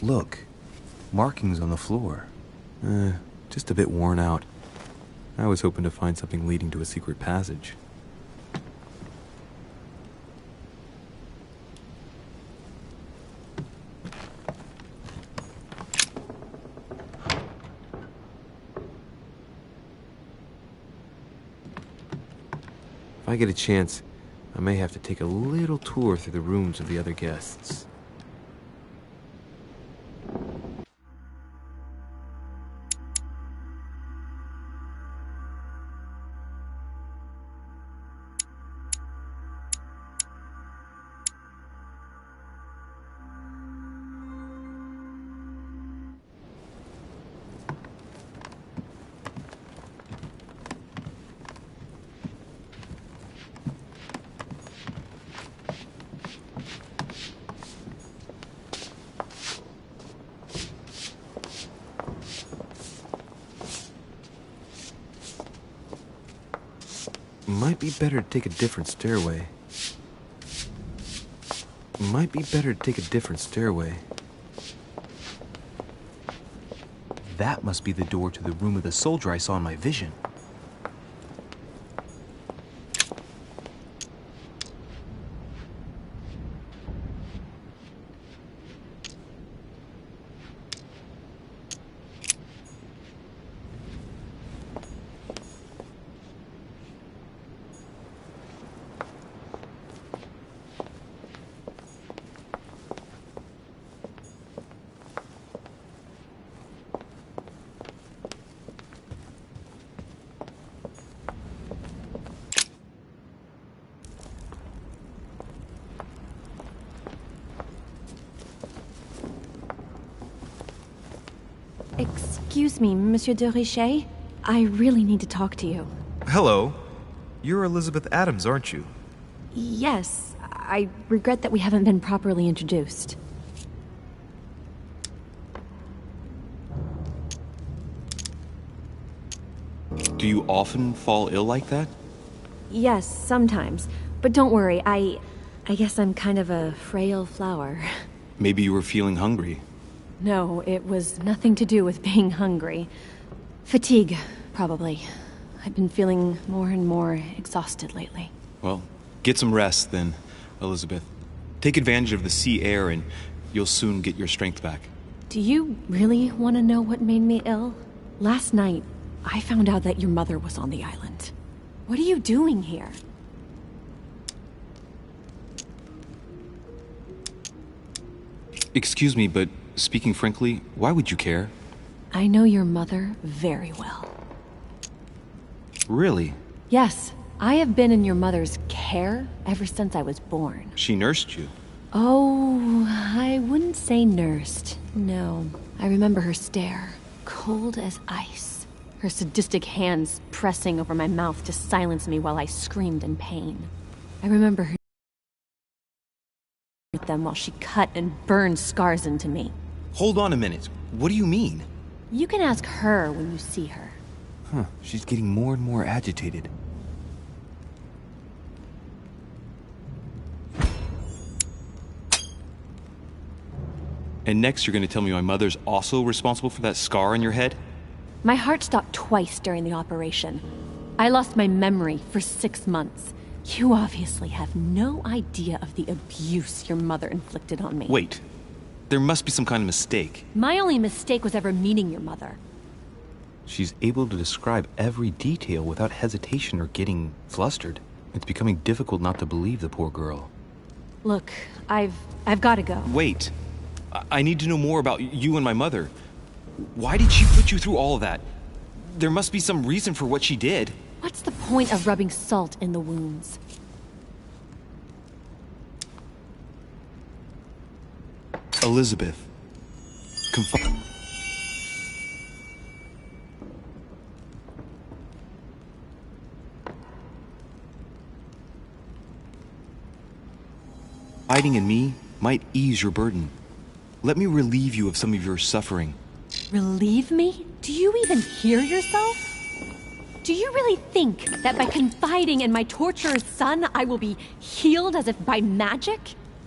Look, markings on the floor. Just a bit worn out. I was hoping to find something leading to a secret passage. If I get a chance, I may have to take a little tour through the rooms of the other guests. Might be better to take a different stairway. That must be the door to the room of the soldier I saw in my vision. Excuse me, Monsieur de Richet? I really need to talk to you. Hello. You're Elizabeth Adams, aren't you? Yes. I regret that we haven't been properly introduced. Do you often fall ill like that? Yes, sometimes. But don't worry, I guess I'm kind of a frail flower. Maybe you were feeling hungry. No, it was nothing to do with being hungry. Fatigue, probably. I've been feeling more and more exhausted lately. Well, get some rest then, Elizabeth. Take advantage of the sea air and you'll soon get your strength back. Do you really want to know what made me ill? Last night, I found out that your mother was on the island. What are you doing here? Excuse me, but speaking frankly, why would you care? I know your mother very well. Really? Yes, I have been in your mother's care ever since I was born. She nursed you. Oh, I wouldn't say nursed. No, I remember her stare, cold as ice. Her sadistic hands pressing over my mouth to silence me while I screamed in pain. I remember her with them while she cut and burned scars into me. Hold on a minute. What do you mean? You can ask her when you see her. Huh, she's getting more and more agitated. And next you're gonna tell me my mother's also responsible for that scar on your head? My heart stopped twice during the operation. I lost my memory for 6 months. You obviously have no idea of the abuse your mother inflicted on me. Wait. There must be some kind of mistake. My only mistake was ever meeting your mother. She's able to describe every detail without hesitation or getting flustered. It's becoming difficult not to believe the poor girl. Look, I've got to go. Wait. I need to know more about you and my mother. Why did she put you through all of that? There must be some reason for what she did. What's the point of rubbing salt in the wounds? Elizabeth. Confiding in me might ease your burden. Let me relieve you of some of your suffering. Relieve me? Do you even hear yourself? Do you really think that by confiding in my torturer's son, I will be healed as if by magic?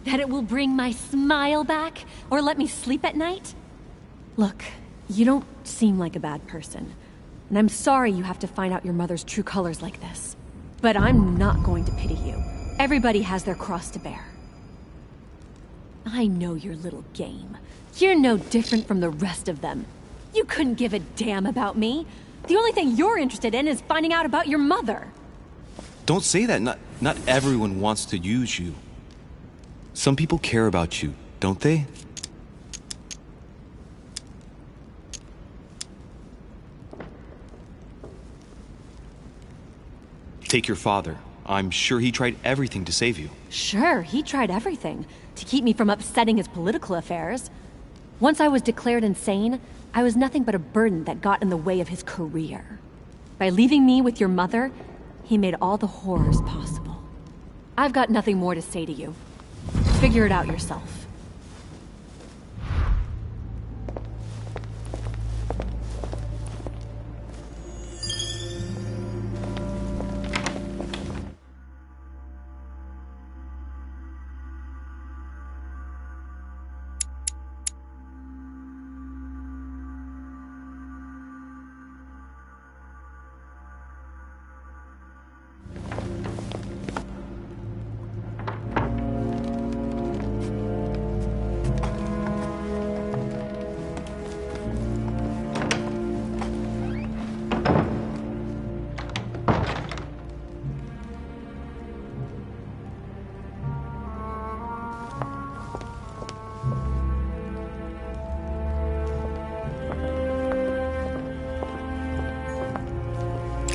That it will bring my smile back, or let me sleep at night? Look, you don't seem like a bad person, and I'm sorry you have to find out your mother's true colors like this. But I'm not going to pity you. Everybody has their cross to bear. I know your little game. You're no different from the rest of them. You couldn't give a damn about me. The only thing you're interested in is finding out about your mother. Don't say that. Not everyone wants to use you. Some people care about you, don't they? Take your father. I'm sure he tried everything to save you. Sure, he tried everything to keep me from upsetting his political affairs. Once I was declared insane, I was nothing but a burden that got in the way of his career. By leaving me with your mother, he made all the horrors possible. I've got nothing more to say to you. Figure it out yourself.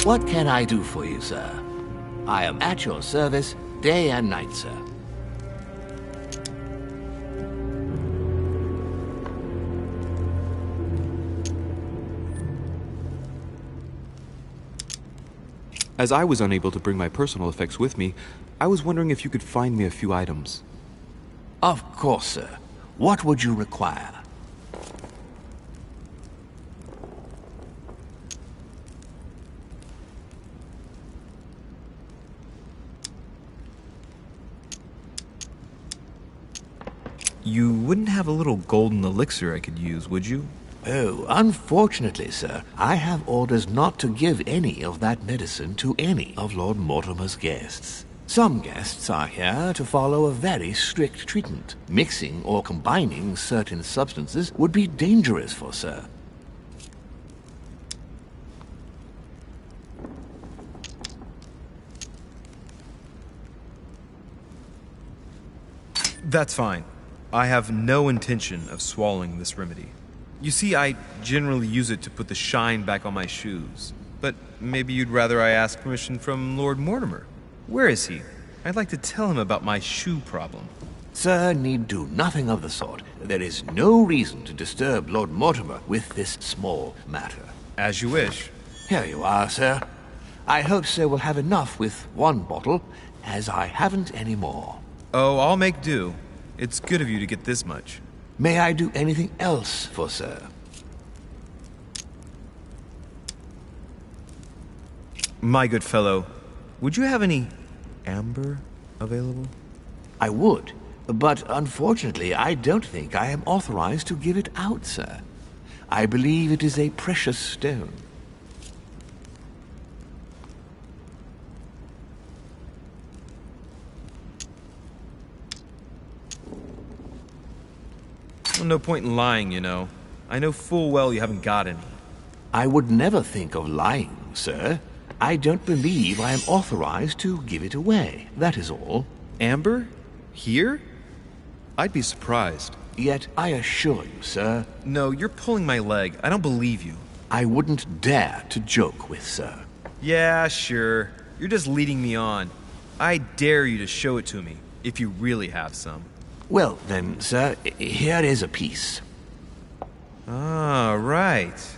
What can I do for you, sir? I am at your service day and night, sir. As I was unable to bring my personal effects with me, I was wondering if you could find me a few items. Of course, sir. What would you require? You wouldn't have a little golden elixir I could use, would you? Oh, unfortunately, sir, I have orders not to give any of that medicine to any of Lord Mortimer's guests. Some guests are here to follow a very strict treatment. Mixing or combining certain substances would be dangerous for sir. That's fine. I have no intention of swallowing this remedy. You see, I generally use it to put the shine back on my shoes. But maybe you'd rather I ask permission from Lord Mortimer. Where is he? I'd like to tell him about my shoe problem. Sir need do nothing of the sort. There is no reason to disturb Lord Mortimer with this small matter. As you wish. Here you are, sir. I hope sir will have enough with one bottle, as I haven't any more. Oh, I'll make do. It's good of you to get this much. May I do anything else for sir? My good fellow, would you have any amber available? I would, but unfortunately I don't think I am authorized to give it out, sir. I believe it is a precious stone. Well, no point in lying, you know. I know full well you haven't got any. I would never think of lying, sir. I don't believe I am authorized to give it away, that is all. Amber? Here? I'd be surprised. Yet I assure you, sir... No, you're pulling my leg. I don't believe you. I wouldn't dare to joke with sir. Yeah, sure. You're just leading me on. I dare you to show it to me, if you really have some. Well, then, sir, here is a piece. Ah, right.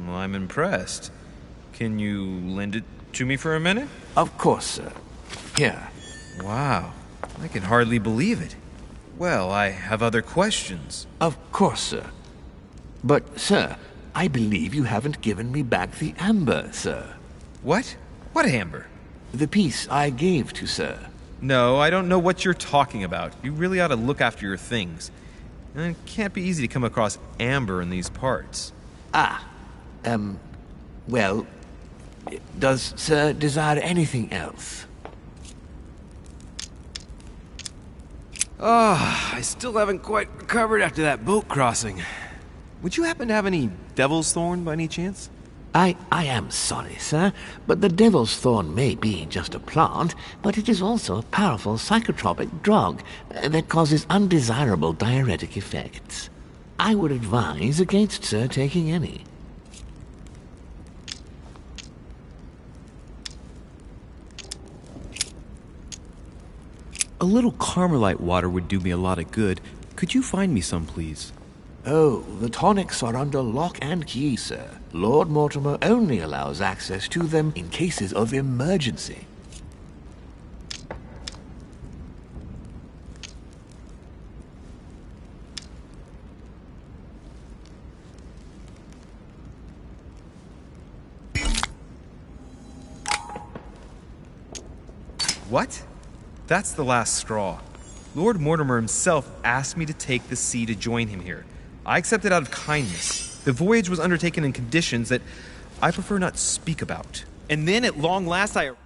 Well, I'm impressed. Can you lend it to me for a minute? Of course, sir. Here. Wow. I can hardly believe it. Well, I have other questions. Of course, sir. But, sir, I believe you haven't given me back the amber, sir. What? What amber? The piece I gave to sir. No, I don't know what you're talking about. You really ought to look after your things. And it can't be easy to come across amber in these parts. Well, does sir desire anything else? I still haven't quite recovered after that boat crossing. Would you happen to have any devil's thorn by any chance? I am sorry, sir, but the devil's thorn may be just a plant, but it is also a powerful psychotropic drug that causes undesirable diuretic effects. I would advise against sir taking any. A little Carmelite water would do me a lot of good. Could you find me some, please? Oh, the tonics are under lock and key, sir. Lord Mortimer only allows access to them in cases of emergency. What? That's the last straw. Lord Mortimer himself asked me to take the sea to join him here. I accepted out of kindness. The voyage was undertaken in conditions that I prefer not speak about. And then at long last I arrived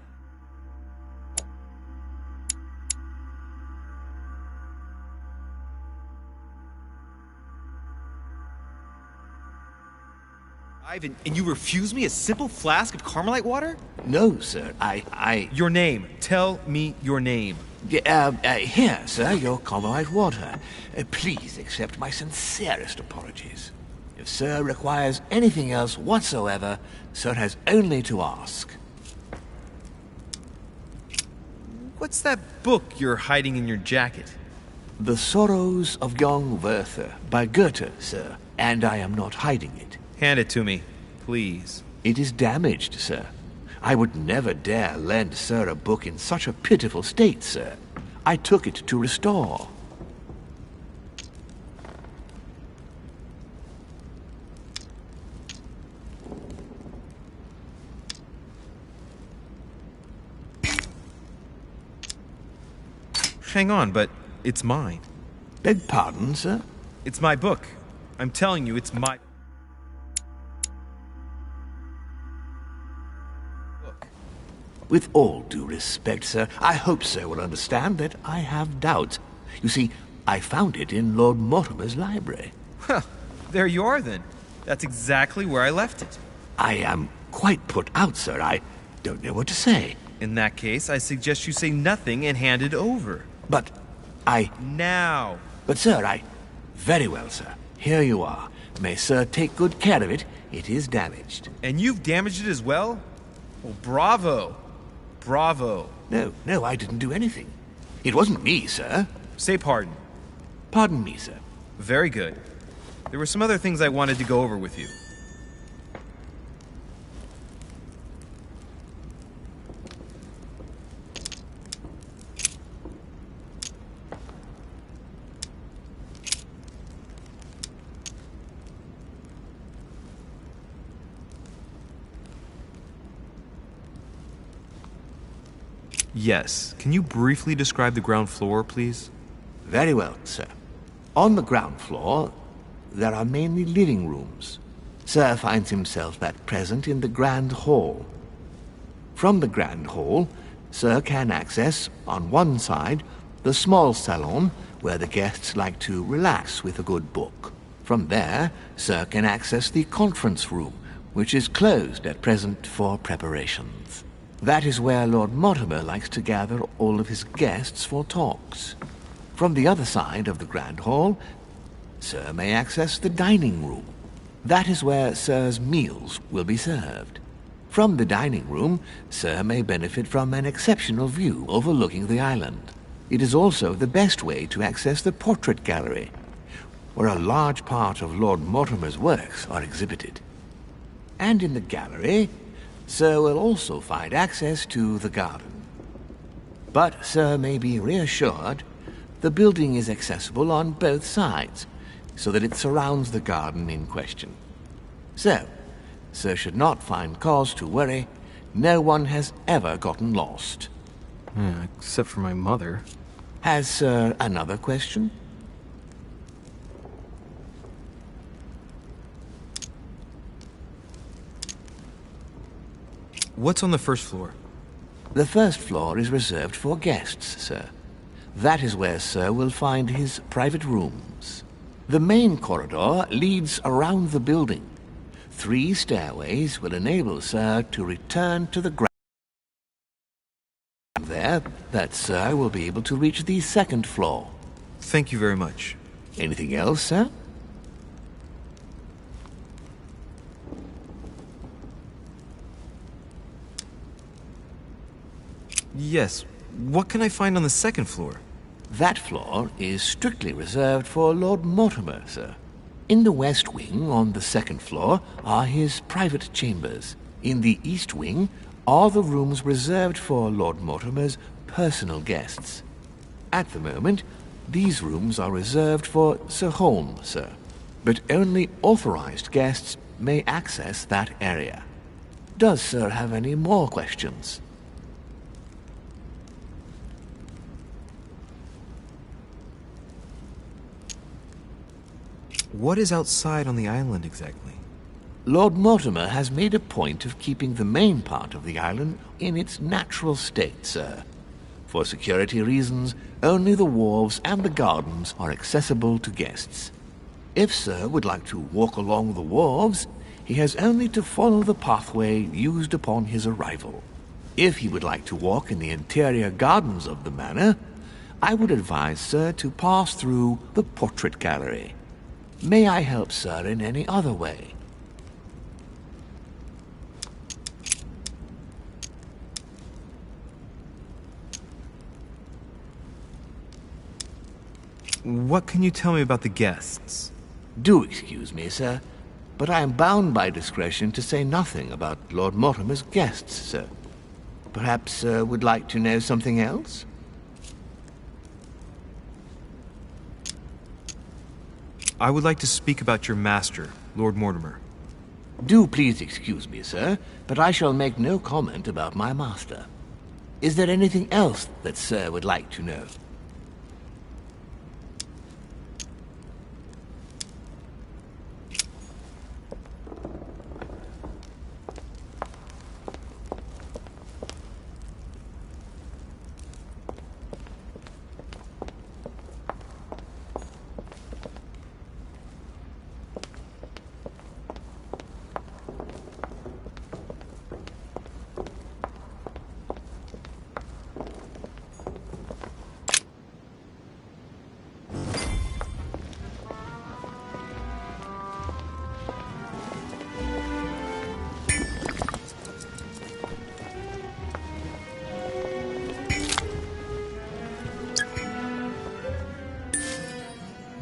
and you refuse me a simple flask of Carmelite water? No, sir, Your name. Tell me your name. Here, sir, your Carmelite water. Please accept my sincerest apologies. If sir requires anything else whatsoever, sir has only to ask. What's that book you're hiding in your jacket? The Sorrows of Young Werther by Goethe, sir, and I am not hiding it. Hand it to me, please. It is damaged, sir. I would never dare lend sir a book in such a pitiful state, sir. I took it to restore. Hang on, but it's mine. Beg pardon, sir? It's my book. I'm telling you, it's my... With all due respect, sir, I hope sir will understand that I have doubts. You see, I found it in Lord Mortimer's library. Huh, there you are then. That's exactly where I left it. I am quite put out, sir. I don't know what to say. In that case, I suggest you say nothing and hand it over. But I... Now! But sir, I... Very well, sir. Here you are. May sir take good care of it. It is damaged. And you've damaged it as well? Well, bravo. Bravo. No, I didn't do anything. It wasn't me, sir. Say pardon. Pardon me, sir. Very good. There were some other things I wanted to go over with you. Yes. Can you briefly describe the ground floor, please? Very well, sir. On the ground floor, there are mainly living rooms. Sir finds himself at present in the Grand Hall. From the Grand Hall, Sir can access, on one side, the small salon, where the guests like to relax with a good book. From there, Sir can access the conference room, which is closed at present for preparations. That is where Lord Mortimer likes to gather all of his guests for talks. From the other side of the Grand Hall, Sir may access the dining room. That is where Sir's meals will be served. From the dining room, Sir may benefit from an exceptional view overlooking the island. It is also the best way to access the portrait gallery, where a large part of Lord Mortimer's works are exhibited. And in the gallery, Sir will also find access to the garden. But Sir may be reassured the building is accessible on both sides, so that it surrounds the garden in question. So, Sir should not find cause to worry. No one has ever gotten lost. Yeah, except for my mother. Has Sir another question? What's on the first floor? The first floor is reserved for guests, sir. That is where Sir will find his private rooms. The main corridor leads around the building. 3 stairways will enable Sir to return to the ground. There, that Sir will be able to reach the second floor. Thank you very much. Anything else, sir? Yes. What can I find on the second floor? That floor is strictly reserved for Lord Mortimer, sir. In the west wing, on the second floor, are his private chambers. In the east wing are the rooms reserved for Lord Mortimer's personal guests. At the moment, these rooms are reserved for Sir Holmes, sir. But only authorized guests may access that area. Does Sir have any more questions? What is outside on the island exactly? Lord Mortimer has made a point of keeping the main part of the island in its natural state, sir. For security reasons, only the wharves and the gardens are accessible to guests. If Sir would like to walk along the wharves, he has only to follow the pathway used upon his arrival. If he would like to walk in the interior gardens of the manor, I would advise Sir to pass through the portrait gallery. May I help Sir in any other way? What can you tell me about the guests? Do excuse me, sir, but I am bound by discretion to say nothing about Lord Mortimer's guests, sir. Perhaps Sir would like to know something else? I would like to speak about your master, Lord Mortimer. Do please excuse me, sir, but I shall make no comment about my master. Is there anything else that Sir would like to know?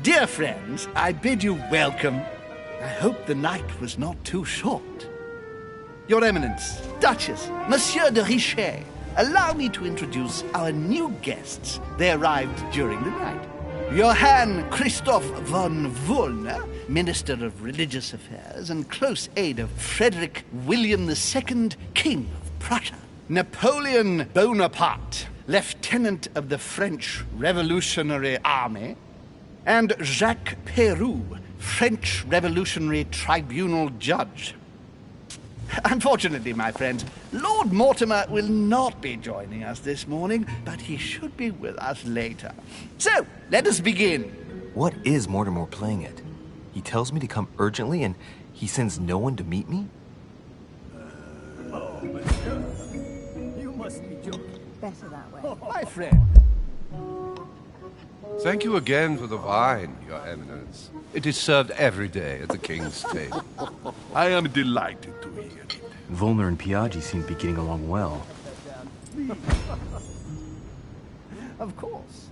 Dear friends, I bid you welcome. I hope the night was not too short. Your Eminence, Duchess, Monsieur de Richet, allow me to introduce our new guests. They arrived during the night. Johann Christoph von Wollner, Minister of Religious Affairs and close aide of Frederick William II, King of Prussia. Napoleon Bonaparte, Lieutenant of the French Revolutionary Army. And Jacques Peroux, French Revolutionary Tribunal Judge. Unfortunately, my friends, Lord Mortimer will not be joining us this morning, but he should be with us later. So, let us begin. What is Mortimer playing at? He tells me to come urgently and he sends no one to meet me? You must be joking. Better that way. My friend. Thank you again for the wine, Your Eminence. It is served every day at the King's table. I am delighted to hear it. Volner and Piaggi seem to be getting along well. Of course.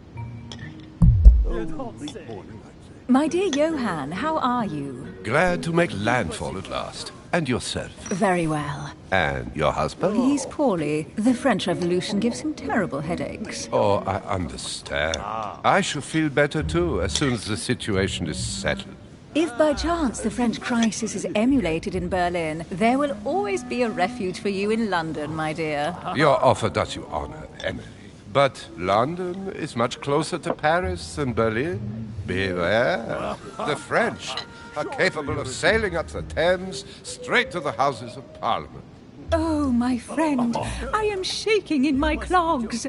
My dear Johann, how are you? Glad to make landfall at last. And yourself? Very well. And your husband? He's poorly. The French Revolution gives him terrible headaches. Oh, I understand. I shall feel better too as soon as the situation is settled. If by chance the French crisis is emulated in Berlin, there will always be a refuge for you in London, my dear. Your offer does you honor, Emily. But London is much closer to Paris than Berlin. Beware. The French are capable of sailing up the Thames straight to the Houses of Parliament. Oh, my friend, I am shaking in my clogs.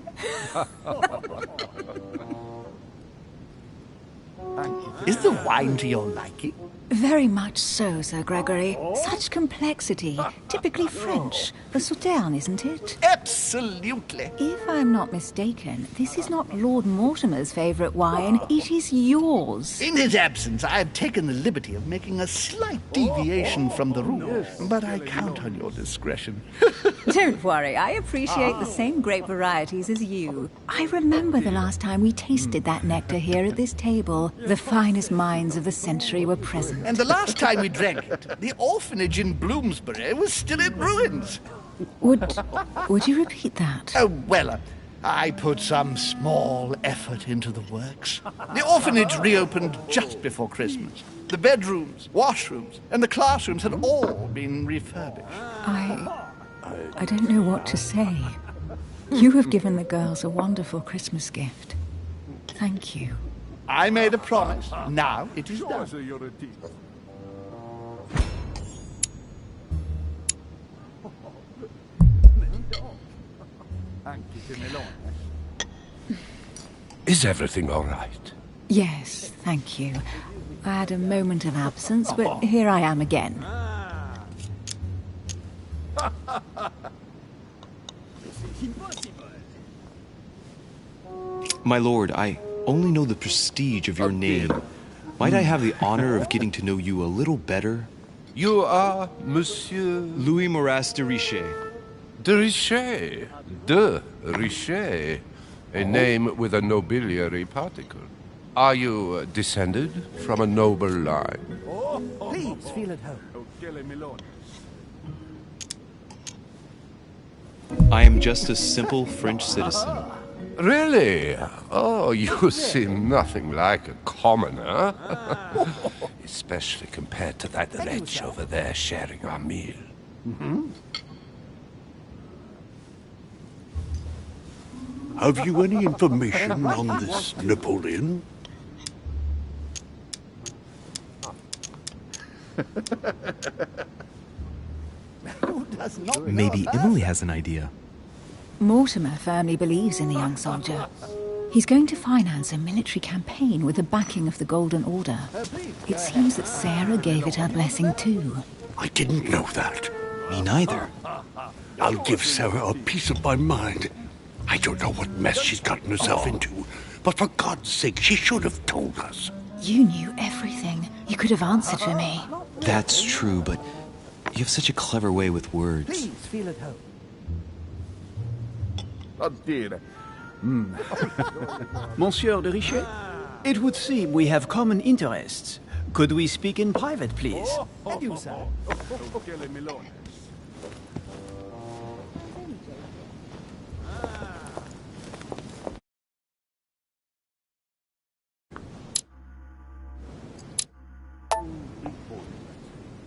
Is the wine to your liking? Very much so, Sir Gregory. Such complexity. Typically French. The Sauternes, isn't it? Absolutely. If I'm not mistaken, this is not Lord Mortimer's favourite wine. It is yours. In his absence, I have taken the liberty of making a slight deviation from the rule. But I count on your discretion. Don't worry, I appreciate the same grape varieties as you. I remember the last time we tasted that nectar here at this table. The finest minds of the century were present. And the last time we drank it, the orphanage in Bloomsbury was still in ruins. Would you repeat that? Oh, well, I put some small effort into the works. The orphanage reopened just before Christmas. The bedrooms, washrooms, and the classrooms had all been refurbished. I don't know what to say. You have given the girls a wonderful Christmas gift. Thank you. I made a promise. Now it is done. Is everything all right? Yes, thank you. I had a moment of absence, but here I am again. My lord, I only know the prestige of your name. Might I have the honor of getting to know you a little better? You are Monsieur... Louis Moras de Richet. De Richet. De Richet. A name with a nobiliary particle. Are you descended from a noble line? Please feel at home. I am just a simple French citizen. Really? Oh, you seem nothing like a commoner. Especially compared to that wretch over there sharing our meal. Have you any information on this Napoleon? Maybe Emily has an idea. Mortimer firmly believes in the young soldier. He's going to finance a military campaign with the backing of the Golden Order. It seems that Sarah gave it her blessing too. I didn't know that. Me neither. I'll give Sarah a piece of my mind. I don't know what mess she's gotten herself into, but for God's sake, she should have told us. You knew everything. You could have answered for me. That's true, but you have such a clever way with words. Please feel at home. Oh dear. Monsieur de Richet? It would seem we have common interests. Could we speak in private, please? Adieu, sir.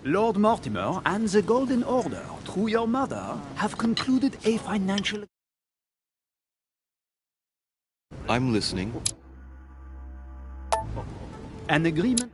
Lord Mortimer and the Golden Order, through your mother, have concluded a financial... I'm listening. An agreement...